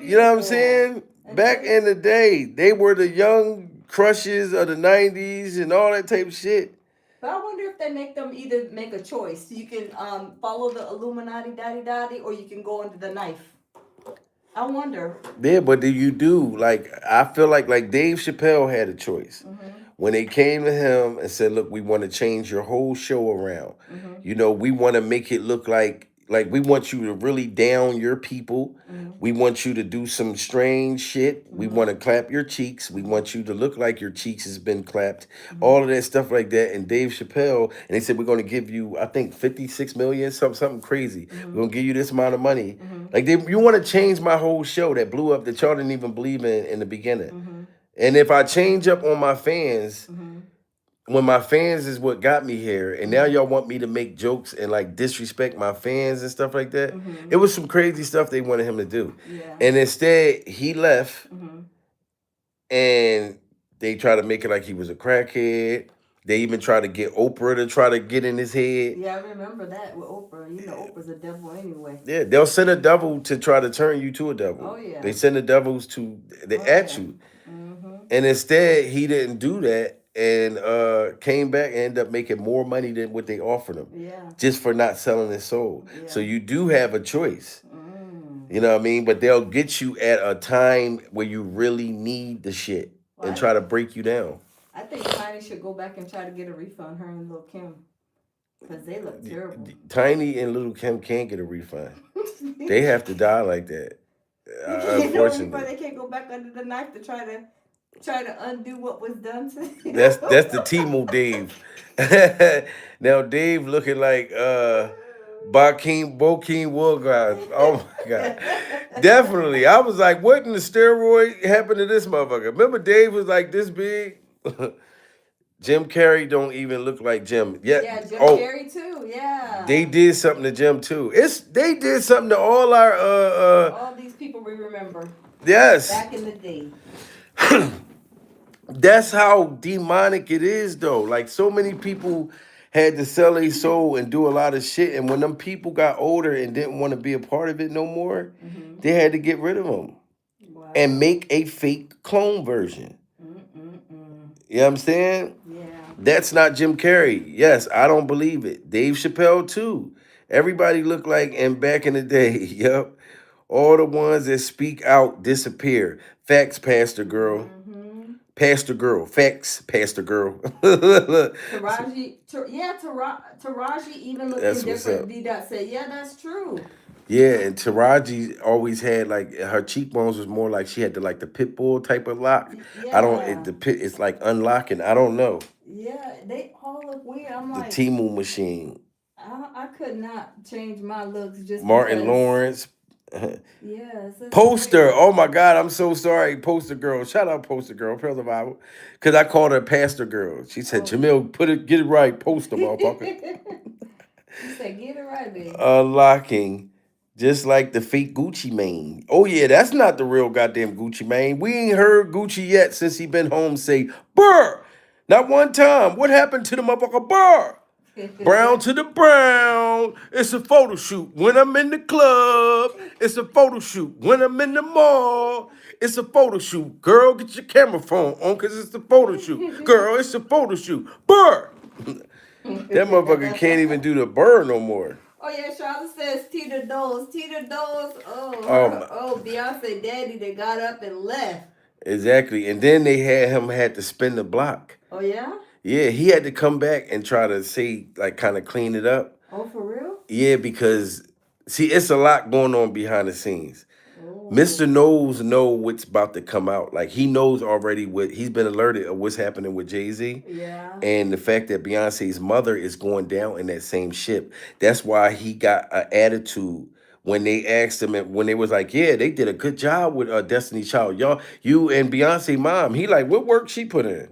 You know what I'm saying? Back in the day, they were the young crushes of the 90s and all that type of shit. But I wonder if they make them either make a choice. You can follow the Illuminati daddy or you can go under the knife. I wonder. Yeah, but do you do? Like, I feel like Dave Chappelle had a choice. When they came to him and said, look, we want to change your whole show around. You know, we want to make it look like Like, we want you to really down your people. We want you to do some strange shit. We want to clap your cheeks. We want you to look like your cheeks has been clapped. All of that stuff like that. And Dave Chappelle, and they said, we're going to give you, I think, 56 million, something crazy. We're going to give you this amount of money. Like, you want to change my whole show that blew up that y'all didn't even believe in the beginning. And if I change up on my fans, when my fans is what got me here, and now y'all want me to make jokes and like disrespect my fans and stuff like that. It was some crazy stuff they wanted him to do. And instead he left, and they tried to make it like he was a crackhead. They even tried to get Oprah to try to get in his head. Yeah, I remember that with Oprah. You know, Oprah's a devil anyway. Yeah, they'll send a devil to try to turn you to a devil. Oh, yeah. They send the devils at you. And instead, he didn't do that, and came back and ended up making more money than what they offered him. Yeah. Just for not selling his soul. Yeah. So you do have a choice. You know what I mean? But they'll get you at a time where you really need the shit and try to break you down. I think Tiny should go back and try to get a refund, her and Lil Kim. Because they look terrible. Tiny and Little Kim can't get a refund. They have to die like that. Unfortunately. They can't go back under the knife to try to undo what was done to them. That's the Timo Dave. Now Dave looking like Bokeem Woodgard. Oh my God. Definitely. I was like, what in the steroid happened to this motherfucker? Remember Dave was like this big? Jim Carrey don't even look like Jim. Yeah, Jim Carrey too. Yeah. They did something to Jim too. They did something to all our all these people we remember. Yes. Back in the day. That's how demonic it is though. Like, so many people had to sell their soul and do a lot of shit, and when them people got older and didn't want to be a part of it no more, they had to get rid of them and make a fake clone version. You know what I'm saying? Yeah. That's not Jim Carrey. Yes, I don't believe it. Dave Chappelle too. Everybody looked like, and back in the day, yep. All the ones that speak out disappear. Facts, Pastor Girl. Pastor Girl. Facts, Pastor Girl. Taraji even looking different. D-Dot said, yeah, that's true. Yeah, and Taraji always had like her cheekbones was more like she had the pit bull type of lock. Yeah. It's like unlocking. I don't know. Yeah, they all look weird. I'm The like, Temu machine. I could not change my looks just Martin because. Lawrence. Yes. Poster. Oh my God, I'm so sorry. Poster Girl. Shout out Poster Girl. Prayer the Bible. Because I called her Pastor Girl. She said, Jamil, get it right. Poster, motherfucker. She said, get it right, baby. Unlocking. Just like the fake Gucci Mane. Oh yeah, that's not the real goddamn Gucci Mane. We ain't heard Gucci yet since he been home say, "Burr." Not one time. What happened to the motherfucker Burr? Brown to the brown. It's a photo shoot when I'm in the club. It's a photo shoot when I'm in the mall. It's a photo shoot. Girl, get your camera phone on because it's a photo shoot. Girl, it's a photo shoot. Burr. That motherfucker can't even do the burr no more. Oh yeah, Charlotte says Tita Does. Oh, Beyonce daddy that got up and left. Exactly. And then they had to spin the block. Oh yeah? Yeah, he had to come back and try to say, like, kind of clean it up. Oh, for real? Yeah, because see, it's a lot going on behind the scenes. Mr. Knows what's about to come out. Like, he knows already he's been alerted of what's happening with Jay-Z. Yeah. And the fact that Beyonce's mother is going down in that same ship. That's why he got an attitude when they asked him, when they was like, yeah, they did a good job with Destiny Child. You and Beyonce mom. He like, what work she put in?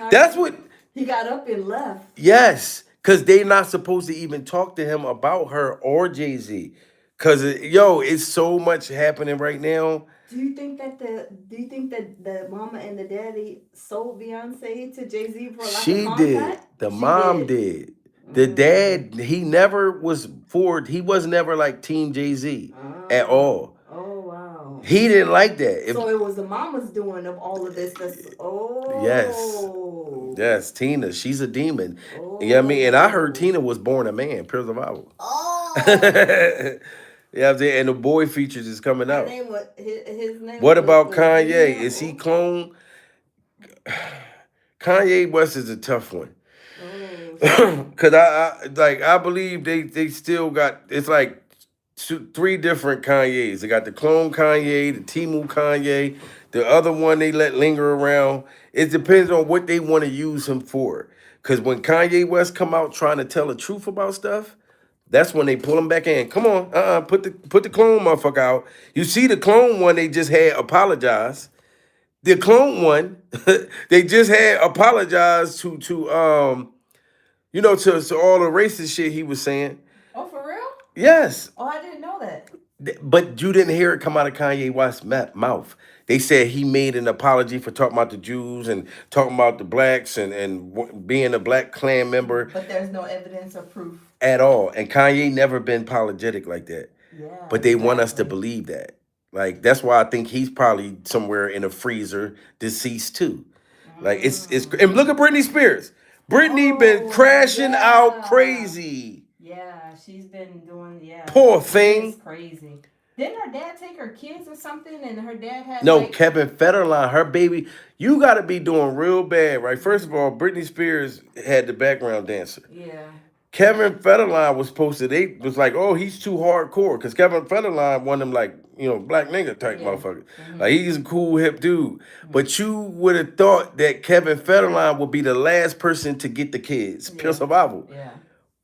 That's what... He got up and left. Yes, because they not supposed to even talk to him about her or Jay-Z. Because, it's so much happening right now. Do you think that the mama and the daddy sold Beyonce to Jay-Z for like She did. The mom did. The dad, he was never like Team Jay-Z at all. Oh, wow. He didn't like that. So it was the mama's doing of all of this. Yes, Tina. She's a demon. You know what I mean? And I heard Tina was born a man. Pure survival. Yeah, and the boy features is coming out. His name What about Kanye? Is he clone? Kanye West is a tough one. Cause I believe they still got, it's like three different Kanyes. They got the clone Kanye, the Timu Kanye, the other one they let linger around. It depends on what they want to use him for. Because when Kanye West come out trying to tell the truth about stuff, that's when they pull him back in. Come on, put the clone motherfucker out. You see the clone one they just had apologize. The clone one, they just had apologized to all the racist shit he was saying. Oh, for real? Yes. Oh, I didn't know that. But you didn't hear it come out of Kanye West's mouth. They said he made an apology for talking about the Jews and talking about the blacks and being a black Klan member But there's no evidence or proof. at all. And Kanye never been apologetic like that. Yeah. But they want us to believe that. Like, that's why I think he's probably somewhere in a freezer, deceased too. Like, it's and look at Britney Spears. Britney been crashing out crazy. Yeah, she's been doing, Poor thing. It's crazy. Didn't her dad take her kids or something? And her dad had No, Kevin Federline, her baby. You got to be doing real bad, right? First of all, Britney Spears had the background dancer. Yeah. Kevin Federline was supposed to, they was like, oh, he's too hardcore. Because Kevin Federline, one of them, like, black nigga type motherfucker. Like, he's a cool, hip dude. But you would have thought that Kevin Federline would be the last person to get the kids. Pure survival. Yeah.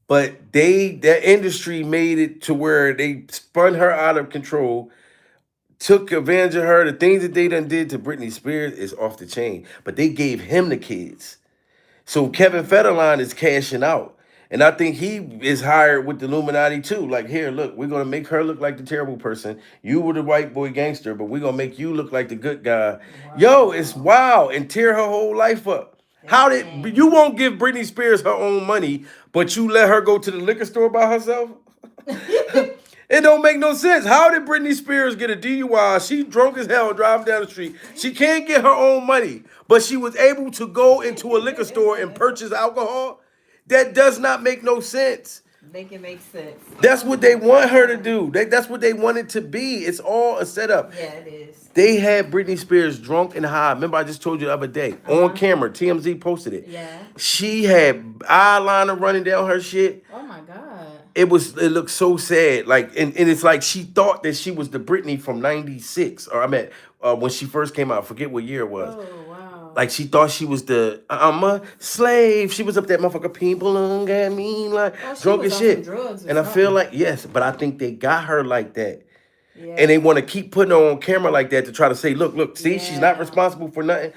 But that industry made it to where they spun her out of control, took advantage of her. The things that they done did to Britney Spears is off the chain. But they gave him the kids. So Kevin Federline is cashing out. And I think he is hired with the Illuminati too. Like, here, look, we're going to make her look like the terrible person. You were the white boy gangster, but we're going to make you look like the good guy. Wow. Yo, it's wild. And tear her whole life up. How did you won't give Britney Spears her own money, but you let her go to the liquor store by herself? It don't make no sense. How did Britney Spears get a DUI? She drunk as hell driving down the street. She can't get her own money, but she was able to go into a liquor store and purchase alcohol? That does not make no sense. Make it make sense. That's what they want her to do. That's what they want it to be. It's all a setup. Yeah, it is. They had Britney Spears drunk and high. Remember, I just told you the other day. On camera, TMZ posted it. Yeah. She had eyeliner running down her shit. Oh my God. It looked so sad. Like, and it's like she thought that she was the Britney from '96. Or I mean, when she first came out. I forget what year it was. Oh, wow. Like, she thought she was I'm a slave. She was up that motherfucker, people look at me like drunk as shit. And I feel like, yes, but I think they got her like that. Yeah. And they want to keep putting her on camera like that to try to say, look, see, she's not responsible for nothing.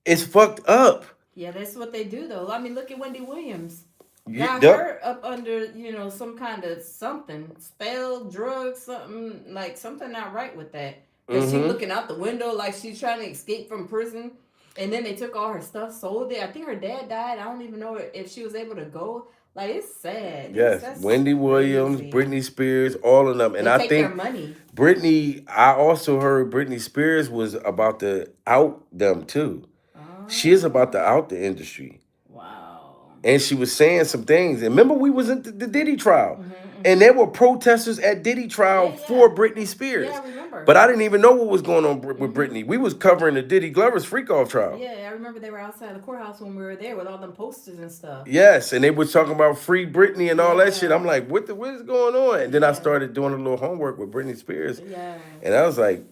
It's fucked up. Yeah, that's what they do, though. I mean, look at Wendy Williams. Yeah, got her up under, some kind of something. Spell, drugs, something, like something not right with that. Because she's looking out the window like she's trying to escape from prison. And then they took all her stuff, sold it. I think her dad died. I don't even know if she was able to go. Like, it's sad. Yes, Wendy Williams, crazy. Britney Spears, all of them. And I think their money. Britney, I also heard Britney Spears was about to out them too. Oh. She is about to out the industry. Wow. And she was saying some things. And remember, we was in the Diddy trial. And there were protesters at Diddy trial for Britney Spears. Yeah, I remember. But I didn't even know what was going on with Britney. We was covering the Diddy Glover's freak-off trial. Yeah, I remember they were outside the courthouse when we were there with all them posters and stuff. Yes, and they were talking about free Britney and all that shit. I'm like, what is going on? And then I started doing a little homework with Britney Spears. Yeah. And I was like,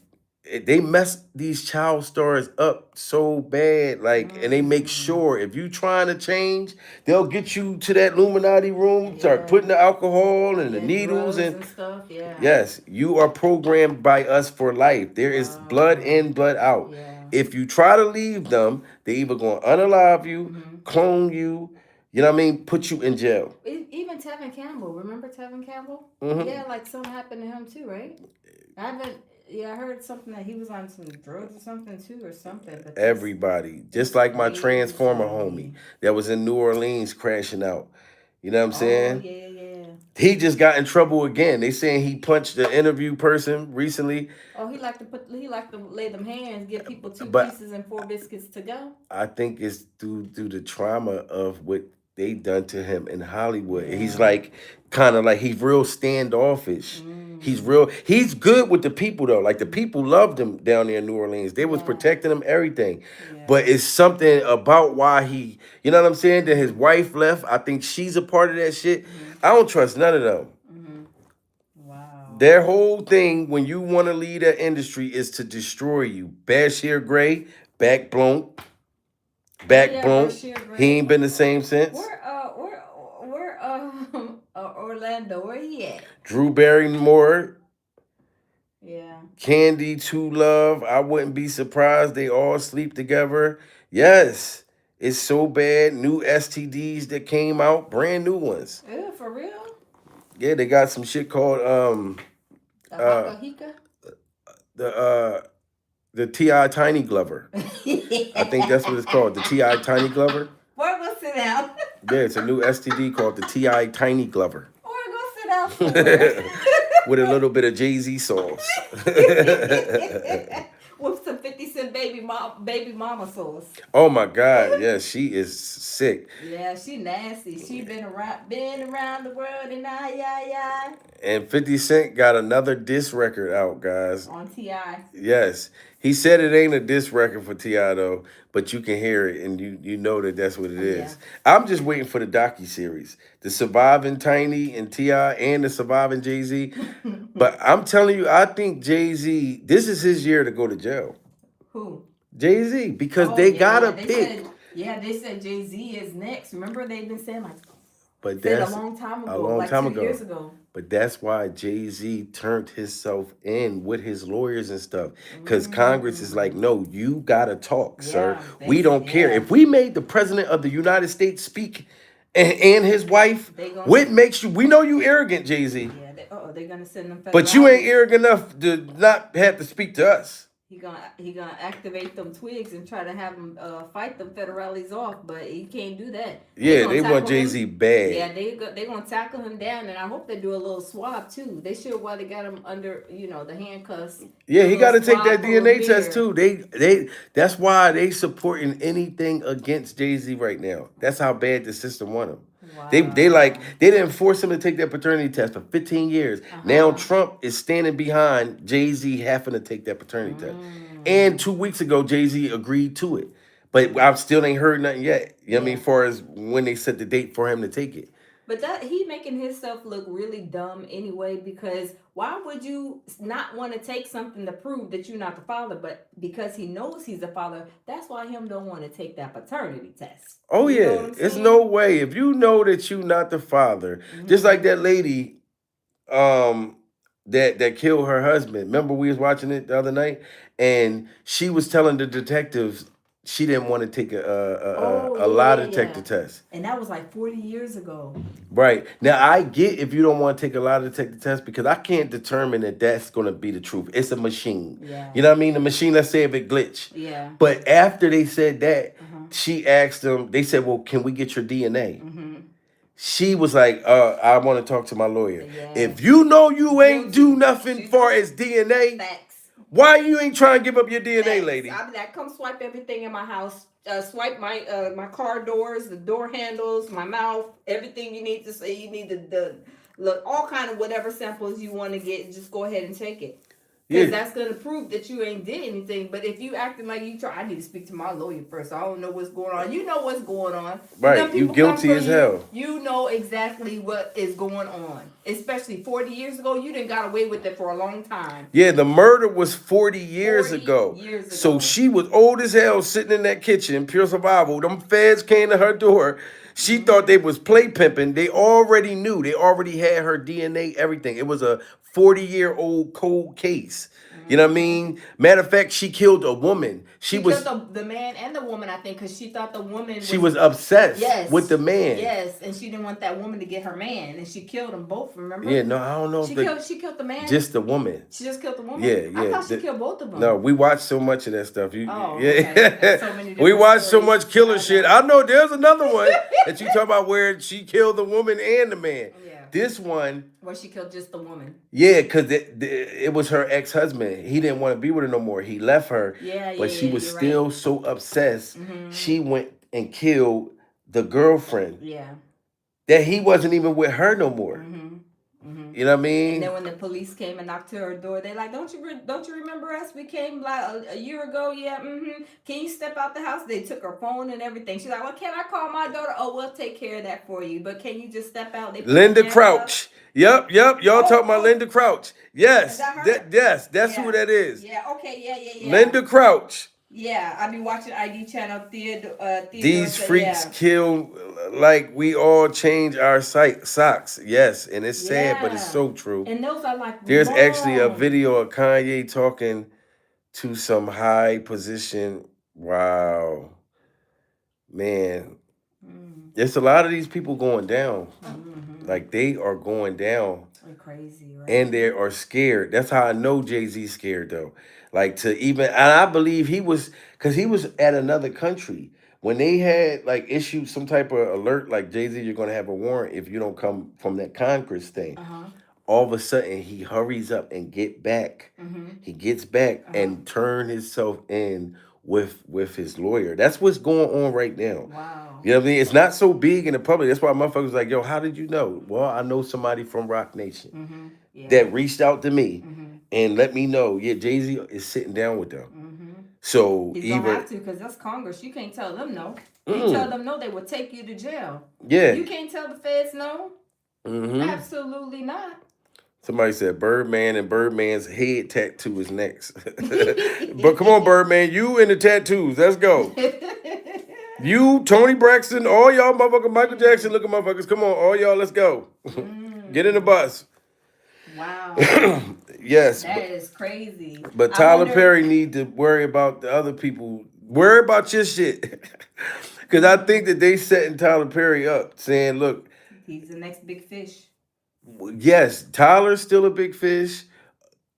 they mess these child stars up so bad, like, and they make sure if you trying to change, they'll get you to that Illuminati room, start putting the alcohol and the needles and stuff. Yeah. Yes, you are programmed by us for life. There is blood in, blood out. Yeah. If you try to leave them, they either gonna unalive you, clone you. You know what I mean? Put you in jail. Even Tevin Campbell. Remember Tevin Campbell? Yeah, like something happened to him too, right? I heard something that he was on some drugs or something too, or something. But everybody, just like my Transformer homie that was in New Orleans crashing out. You know what I'm saying? Yeah. He just got in trouble again. They saying he punched the interview person recently. Oh, he liked to lay them hands, give people two pieces and 4 biscuits to go. I think it's due the trauma of what they done to him in Hollywood. Yeah. He's like, kind of like, he's real standoffish. He's good with the people though. Like, the people loved him down there in New Orleans. They was protecting him, everything. Yeah. But it's something about why he, you know what I'm saying? That his wife left. I think she's a part of that shit. I don't trust none of them. Their whole thing when you want to lead that industry is to destroy you. Bashir Gray, back blown, Bashir He Gray. ain't been the same since. Where Orlando? Where he at? Drew Barrymore, Yeah. Candy, Two Love. I wouldn't be surprised they all sleep together. Yes, it's so bad. New STDs that came out, brand new ones. Ew, for real? Yeah, they got some shit called The Haka the T.I. Tiny Glover. I think that's what it's called, the T.I. Tiny Glover. Boy, go sit down. Yeah, it's a new STD called the T.I. Tiny Glover. Boy, go sit down somewhere. With a little bit of jayz sauce. With some 50 Cent baby mama sauce. Oh my God, yeah, she is sick. Yeah, she nasty. She been around the world and yeah. And 50 Cent got another diss record out, guys. On T.I. Yes. He said it ain't a diss record for T.I. though, but you can hear it and you know that that's what it is. I'm just waiting for the docuseries. The Surviving Tiny and T.I. and the Surviving Jay-Z. But I'm telling you, I think Jay-Z, this is his year to go to jail. Who? Jay-Z, because they gotta pick. They said Jay-Z is next. Remember they've been saying But said that's a long time ago, a long like time 2 ago. years ago. But that's why Jay-Z turned himself in with his lawyers and stuff. Because Congress is like, no, you gotta talk, sir. We don't care. If we made the president of the United States speak and his wife, what makes you, we know you arrogant, Jay-Z. Yeah, they're gonna send them. But you ain't arrogant enough to not have to speak to us. He gonna activate them twigs and try to have them fight them federales off, but he can't do that. Yeah, they want Jay-Z bad. Yeah, they gonna tackle him down, and I hope they do a little swab too. They should while they got him under, the handcuffs. Yeah, he got to take that DNA test too. They that's why they supporting anything against Jay-Z right now. That's how bad the system want him. Wow. They didn't force him to take that paternity test for 15 years. Now Trump is standing behind Jay-Z having to take that paternity test. And 2 weeks ago, Jay-Z agreed to it. But I still ain't heard nothing yet. You know what I mean? As far as when they set the date for him to take it. But that he making himself look really dumb anyway, because why would you not want to take something to prove that you're not the father? But because he knows he's the father, that's why him don't want to take that paternity test. Oh yeah, it's no way. If you know that you're not the father, just like that lady, that killed her husband. Remember we was watching it the other night, and she was telling the detectives she didn't want to take a lie detector test. And that was like 40 years ago. Right. Now, I get if you don't want to take a lie detector test because I can't determine that that's going to be the truth. It's a machine. Yeah. You know what I mean? The machine, let's say if it glitch. Yeah. But after they said that, she asked them, they said, well, can we get your DNA? She was like, I want to talk to my lawyer. Yeah. If you know you ain't do nothing far as DNA, why you ain't trying to give up your DNA, lady? I'll be like, come swipe everything in my house. Swipe my car doors, the door handles, my mouth, everything you need to say. You need the look, all kind of whatever samples you want to get. Just go ahead and take it. Because that's going to prove that you ain't did anything. But if you acting like you try, I need to speak to my lawyer first. I don't know what's going on. You know what's going on. Right, you guilty as hell. You know exactly what is going on. Especially 40 years ago, you done got away with it for a long time. Yeah, the murder was 40 years ago. So she was old as hell sitting in that kitchen, pure survival. Them feds came to her door. She thought they was play pimping. They already knew. They already had her DNA, everything. It was a 40-year-old cold case. You know what I mean? Matter of fact, she killed a woman. She killed the man and the woman, I think, because she thought the woman She was obsessed with the man. Yes, and she didn't want that woman to get her man, and she killed them both, remember? Yeah, no, I don't know. She killed the man? Just the woman. She just killed the woman? Yeah. I thought she killed both of them. No, we watched so much of that stuff. Okay. So many we watched so stories. much killer shit. I know there's another one that you talk about where she killed the woman and the man. Yeah. This one, where she killed just the woman. Yeah, because it was her ex-husband. He didn't want to be with her no more. He left her. But she was still so obsessed. She went and killed the girlfriend. Yeah. That he wasn't even with her no more. You know what I And mean? then when the police came and knocked to her door, they like, don't you remember us? We came like a year ago. Yeah. Can you step out the house? They took her phone and everything. She's like, well, can I call my daughter? Oh, we'll take care of that for you. But can you just step out? They put Linda the camera up. Crouch. Yep. Y'all talking about Linda Crouch. Is Yes. that her? Yes, that's Yeah. who that is. Yeah. Okay. Yeah. Linda Crouch. Yeah, I be watching ID channel Theodore. These said, freaks yeah. kill like we all change our socks. Yes, and it's sad, but it's so true. And those are like There's actually a long. video of Kanye talking to some high position. Wow. Man. There's a lot of these people going down. Like they are going down. They're crazy, right? And they are scared. That's how I know Jay-Z scared though. Like to even, and I believe he was, because he was at another country. When they had like issued some type of alert, like Jay-Z, you're going to have a warrant if you don't come from that Congress thing. All of a sudden he hurries up and get back. He gets back and turn himself in with his lawyer. That's what's going on right now. Wow. You know what I mean? It's not so big in the public. That's why motherfuckers like, yo, how did you know? Well, I know somebody from Rock Nation that reached out to me and let me know. Yeah, Jay-Z is sitting down with them. So He's even gonna have to, because that's Congress. You can't tell them no. You tell them no, they will take you to jail. yeah. You can't tell the feds no. Absolutely not. Somebody said Birdman and Birdman's head tattoo is next. But come on, Birdman, you and the tattoos. Let's go. You, Tony Braxton, all y'all motherfuckers, Michael Jackson looking motherfuckers. Come on, all y'all, let's go. Get in the bus. Wow. Yes. That is crazy. But I Tyler wonder- Perry need to worry about the other people. Worry about your shit. Because I think that they setting Tyler Perry up, saying, look, He's the next big fish. yes, Tyler's still a big fish.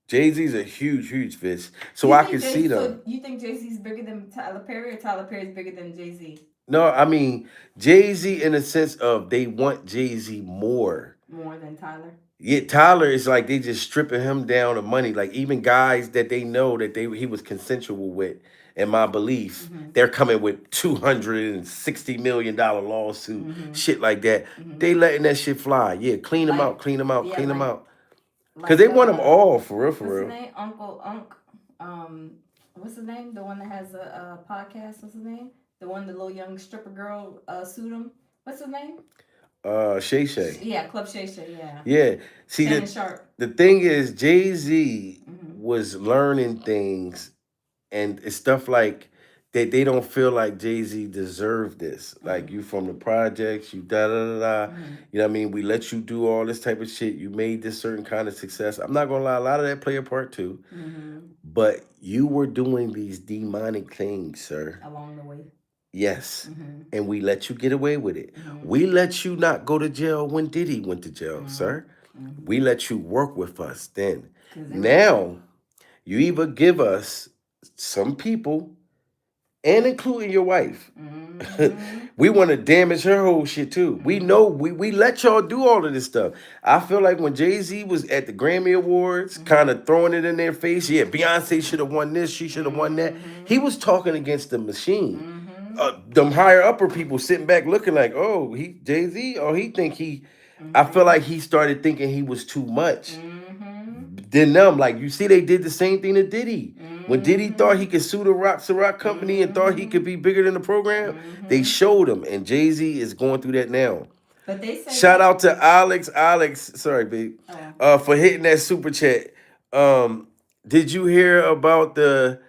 Jay-Z's a huge fish. So I can see them. So you think Jay-Z's bigger than Tyler Perry, or Tyler Perry's bigger than Jay-Z? No, I mean, Jay-Z in the sense of they want Jay-Z more. More than Tyler? Yeah, Tyler is like they just stripping him down of money. Like even guys that they know that he was consensual with, in my belief, they're coming with $260 million lawsuit, shit like that. They letting that shit fly. Yeah, clean them out, clean them out, clean them out. Because they want them all, for real, for What's real. his name? Uncle Unk. What's his name? The one that has a podcast. What's his name? The one, the little young stripper girl sued him. What's his name? Shay Shay. Yeah, Club Shay Shay, yeah. Yeah. See, Shannon Sharp. the thing is, Jay-Z was learning things, and it's stuff like that they don't feel like Jay-Z deserved this. Like, you from the projects, you da-da-da-da. You know what I mean? We let you do all this type of shit. You made this certain kind of success. I'm not going to lie, a lot of that play a part too. But you were doing these demonic things, sir. Along the way. Yes. And we let you get away with it. We let you not go to jail when Diddy went to jail, sir. We let you work with us then. Now, you either give us some people, and including your wife. We want to damage her whole shit too. We know we let y'all do all of this stuff. I feel like when Jay-Z was at the Grammy Awards, kind of throwing it in their face, yeah, Beyonce should have won this, she should have won that. He was talking against the machine. Them higher upper people sitting back looking like, oh, he Jay-Z, or he think he. I feel like he started thinking he was too much. Then them, like you see, they did the same thing to Diddy. When Diddy thought he could sue the Ciroc company and thought he could be bigger than the program, they showed him, and Jay-Z is going through that now. But they say Shout out to Alex, sorry, babe, for hitting that super chat. Did you hear about the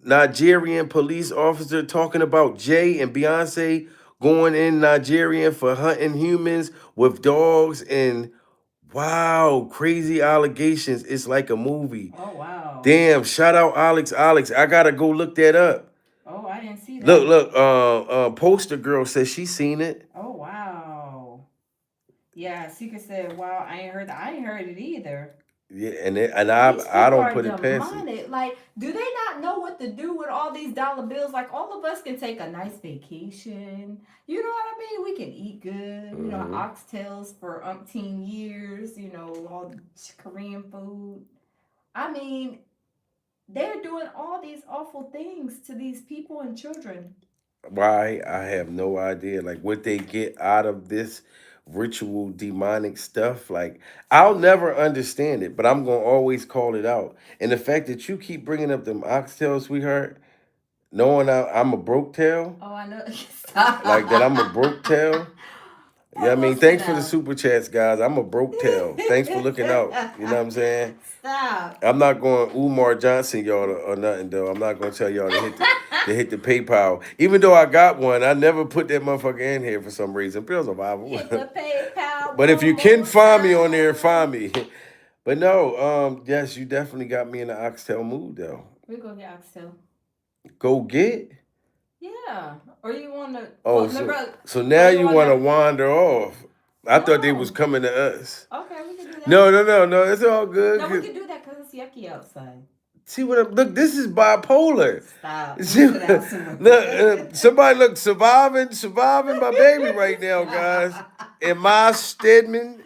Nigerian police officer talking about Jay and Beyonce going in Nigeria for hunting humans with dogs and wow, crazy allegations. It's like a movie. Oh, wow. Damn, shout out Alex. I gotta go look that up. Oh, I didn't see that. Look, Poster Girl says she's seen it. Oh, wow. Yeah, Secret said, wow, I ain't heard that. I ain't heard it either. Yeah, and I don't put it past it. Like, do they not know what to do with all these dollar bills? Like, all of us can take a nice vacation. You know what I mean? We can eat good. You know, oxtails for umpteen years. You know, all the Korean food. I mean, they're doing all these awful things to these people and children. Why? I have no idea. Like what they get out of this, ritual demonic stuff. Like I'll never understand it, but I'm gonna always call it out. And the fact that you keep bringing up them oxtails, sweetheart, knowing I'm a broke tail, Oh, I know. like that I'm a broke tail. Yeah, I Boy, mean, go sit thanks for the down. super chats, guys. I'm a broke tail. Thanks for looking out. You know what I'm saying? Stop. I'm not going Umar Johnson y'all or nothing though. I'm not gonna tell y'all to hit the PayPal. Even though I got one, I never put that motherfucker in here for some reason. Pills of Bible. Hit the PayPal. But if you one can more find me on there, time. find me. But no, yes, you definitely got me in the oxtail mood though. We go get oxtail. Go get. Yeah. Or you want to? Oh, Well, remember, so now you want to wanna- wander off. I thought they No. was coming to us. Okay, we can do that. No, it's all good. No, we can do that because it's yucky outside. See look, this is bipolar. Stop. See, Sit down somewhere. look, somebody look surviving my baby right now, guys. Am I Stedman?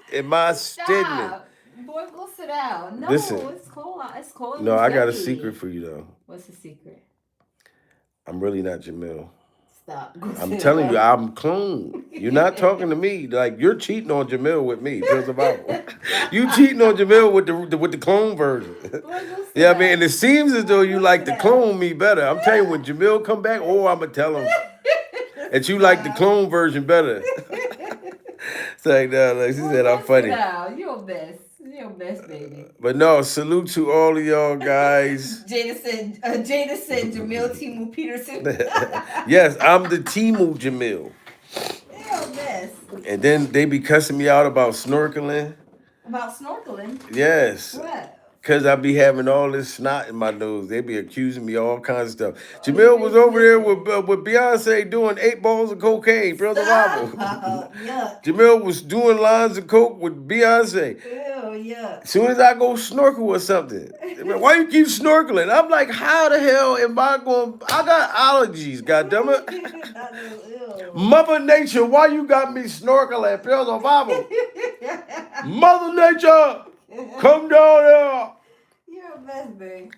Stop. Boy, go sit down. No, Listen. it's cold. It's cold. No, It's I got a yucky. secret for you though. What's the secret? I'm really not Jamil. Stop. Go I'm sit telling down. you, I'm clone. You're not talking to me. Like you're cheating on Jamil with me. Pills of Bible. You cheating on Jamil with the clone version. Boy, go sit Yeah, I down. mean, and it seems as though you like to clone me better. I'm telling you, when Jamil come back, I'm gonna tell him that you like the clone version better. It's like, no, like she said, I'm funny. You're best. You're best, baby. But no, salute to all of y'all guys. Jada said Jamil Timu Peterson. Yes, I'm the Timu Jamil. You're best. And then they be cussing me out about snorkeling. About snorkeling? Yes. What? Because I be having all this snot in my nose. They be accusing me of all kinds of stuff. Jamil was over there with Beyonce doing 8 balls of cocaine. Bro, the Bible. Yuck. Jamil was doing lines of coke with Beyonce. Ew, yuck. As soon as I go snorkel or something, they be like, why you keep snorkeling? I'm like, how the hell am I going? I got allergies, goddammit. Ew. Mother Nature, why you got me snorkeling? Pills of Bible. Mother Nature, come down here. You're a best, babe.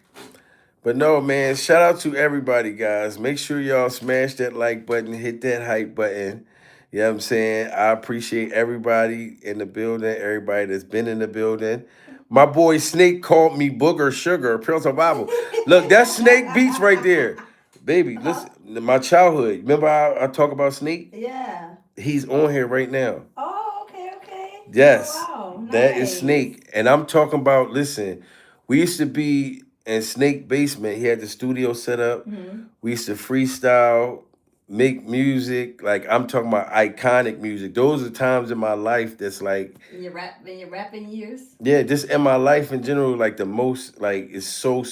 But no, man, shout out to everybody, guys. Make sure y'all smash that like button, hit that hype button. You know what I'm saying? I appreciate everybody in the building, everybody that's been in the building. My boy Snake called me Booger Sugar, Prince of Bible. Look, that's Snake Beats right there. Baby, listen, my childhood. Remember I talk about Snake? Yeah. He's on here right now. Oh, okay. Yes, Oh, wow. that is Nice. Snake. And I'm talking about, listen, we used to be in Snake basement. He had the studio set up. Mm-hmm. We used to freestyle, make music. Like, I'm talking about iconic music. Those are times in my life that's like, In your rapping years? yeah, just in my life in general, like the most, like, it's so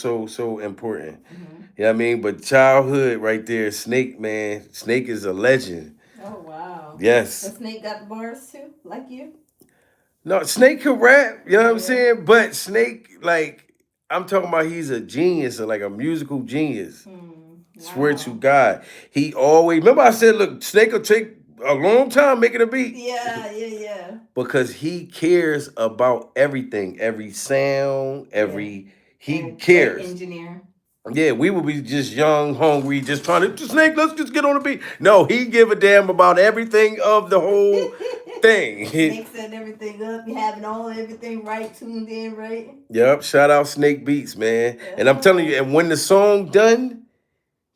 important. Mm-hmm. You know what I mean? But childhood right there, Snake, man. Snake is a legend. Oh, wow. Yes. The Snake got the bars too, like you? No, Snake can rap, you know what I'm saying? But Snake, like, I'm talking about he's a genius, like a musical genius. Swear to God. He always, remember I said, look, Snake will take a long time making a beat. Yeah. Because he cares about everything, every sound, he And cares. great engineer. Yeah, we would be just young, hungry, just trying to, Snake, let's just get on the beat. No, he give a damn about everything of the whole thing. Snake set everything up. You having everything right, tuned in, right? Yep, shout out Snake Beats, man. And I'm telling you, and when the song done,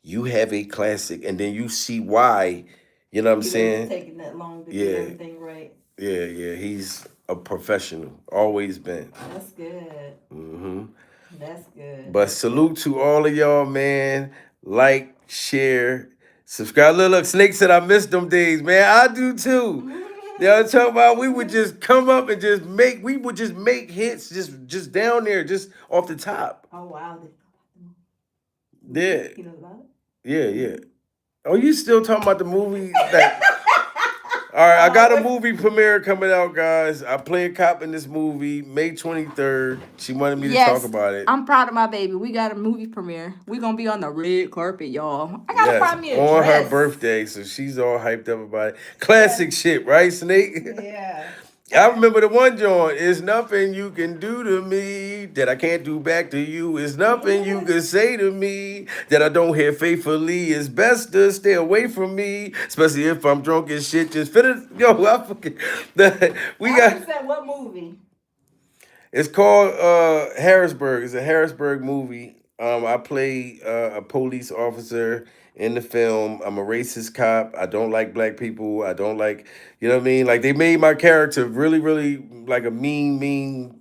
you have a classic, and then you see why. You know what I'm saying? Taking that long to Yeah. get everything right. Yeah, he's a professional, always been. That's good. Mm-hmm. That's good. But salute to all of y'all, man. Like, share, subscribe. Look, Snake said I missed them days, man. I do too. You know what I'm talking about? We would just come up and just make hits just down there, just off the top. Oh, wow. Yeah. You know about it? Yeah. Oh, you still talking about the movie? All right, I got a movie premiere coming out, guys. I play a cop in this movie, May 23rd. She wanted me to talk about it. I'm proud of my baby. We got a movie premiere. We're going to be on the red carpet, y'all. I got to find me a on dress. her birthday, so she's all hyped up about it. Classic shit, right, Snake? Yeah. I remember the one joint. It's nothing you can do to me that I can't do back to you. It's nothing you can say to me that I don't hear faithfully. It's best to stay away from me, especially if I'm drunk as shit. Just finish. Yo, I fucking. We got. Said what movie? It's called Harrisburg. It's a Harrisburg movie. I play a police officer in the film. I'm a racist cop. I don't like black people. I don't like, you know what I mean? Like they made my character really, really like a mean,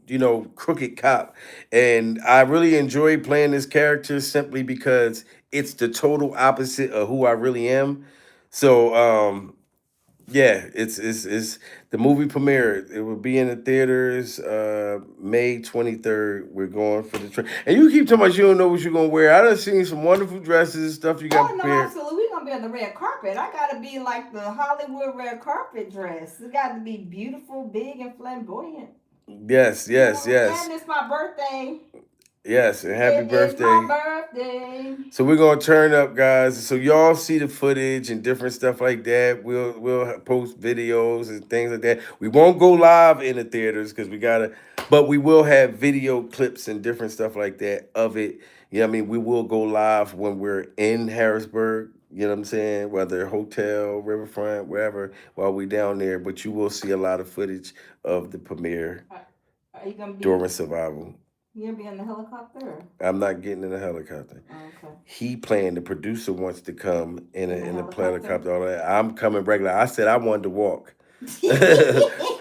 crooked cop. And I really enjoy playing this character simply because it's the total opposite of who I really am. So, yeah, it's the movie premiere. It will be in the theaters May 23rd. We're going for the and you keep talking about you don't know what you're gonna wear. I done seen some wonderful dresses, stuff you got Oh no, prepared. absolutely. We're gonna be on the red carpet. I gotta be like the Hollywood red carpet dress. It got to be beautiful, big, and flamboyant. Yes. And it's my birthday. Yes, and happy birthday. It's my birthday. So we're gonna turn up, guys. So y'all see the footage and different stuff like that. We'll post videos and things like that. We won't go live in the theaters because but we will have video clips and different stuff like that of it. You know what I mean? We will go live when we're in Harrisburg. You know what I'm saying? Whether hotel, riverfront, wherever, while we down there. But you will see a lot of footage of the premiere Are you gonna be during survival. You gonna be in the helicopter? I'm not getting in a helicopter. Okay. He planned. The producer wants to come in a helicopter. All that. I'm coming regular. I said I wanted to walk.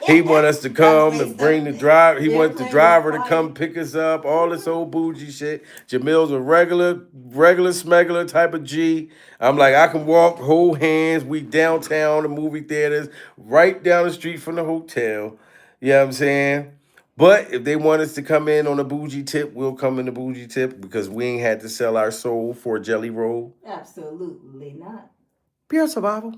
He want us to come and bring the driver. He wants the driver to come pick us up. All this old bougie shit. Jamil's a regular smuggler type of G. I'm like, I can walk, hold hands. We downtown, the movie theaters, right down the street from the hotel. You know what I'm saying? But if they want us to come in on a bougie tip, we'll come in the bougie tip because we ain't had to sell our soul for a jelly roll. Absolutely not. Pure survival.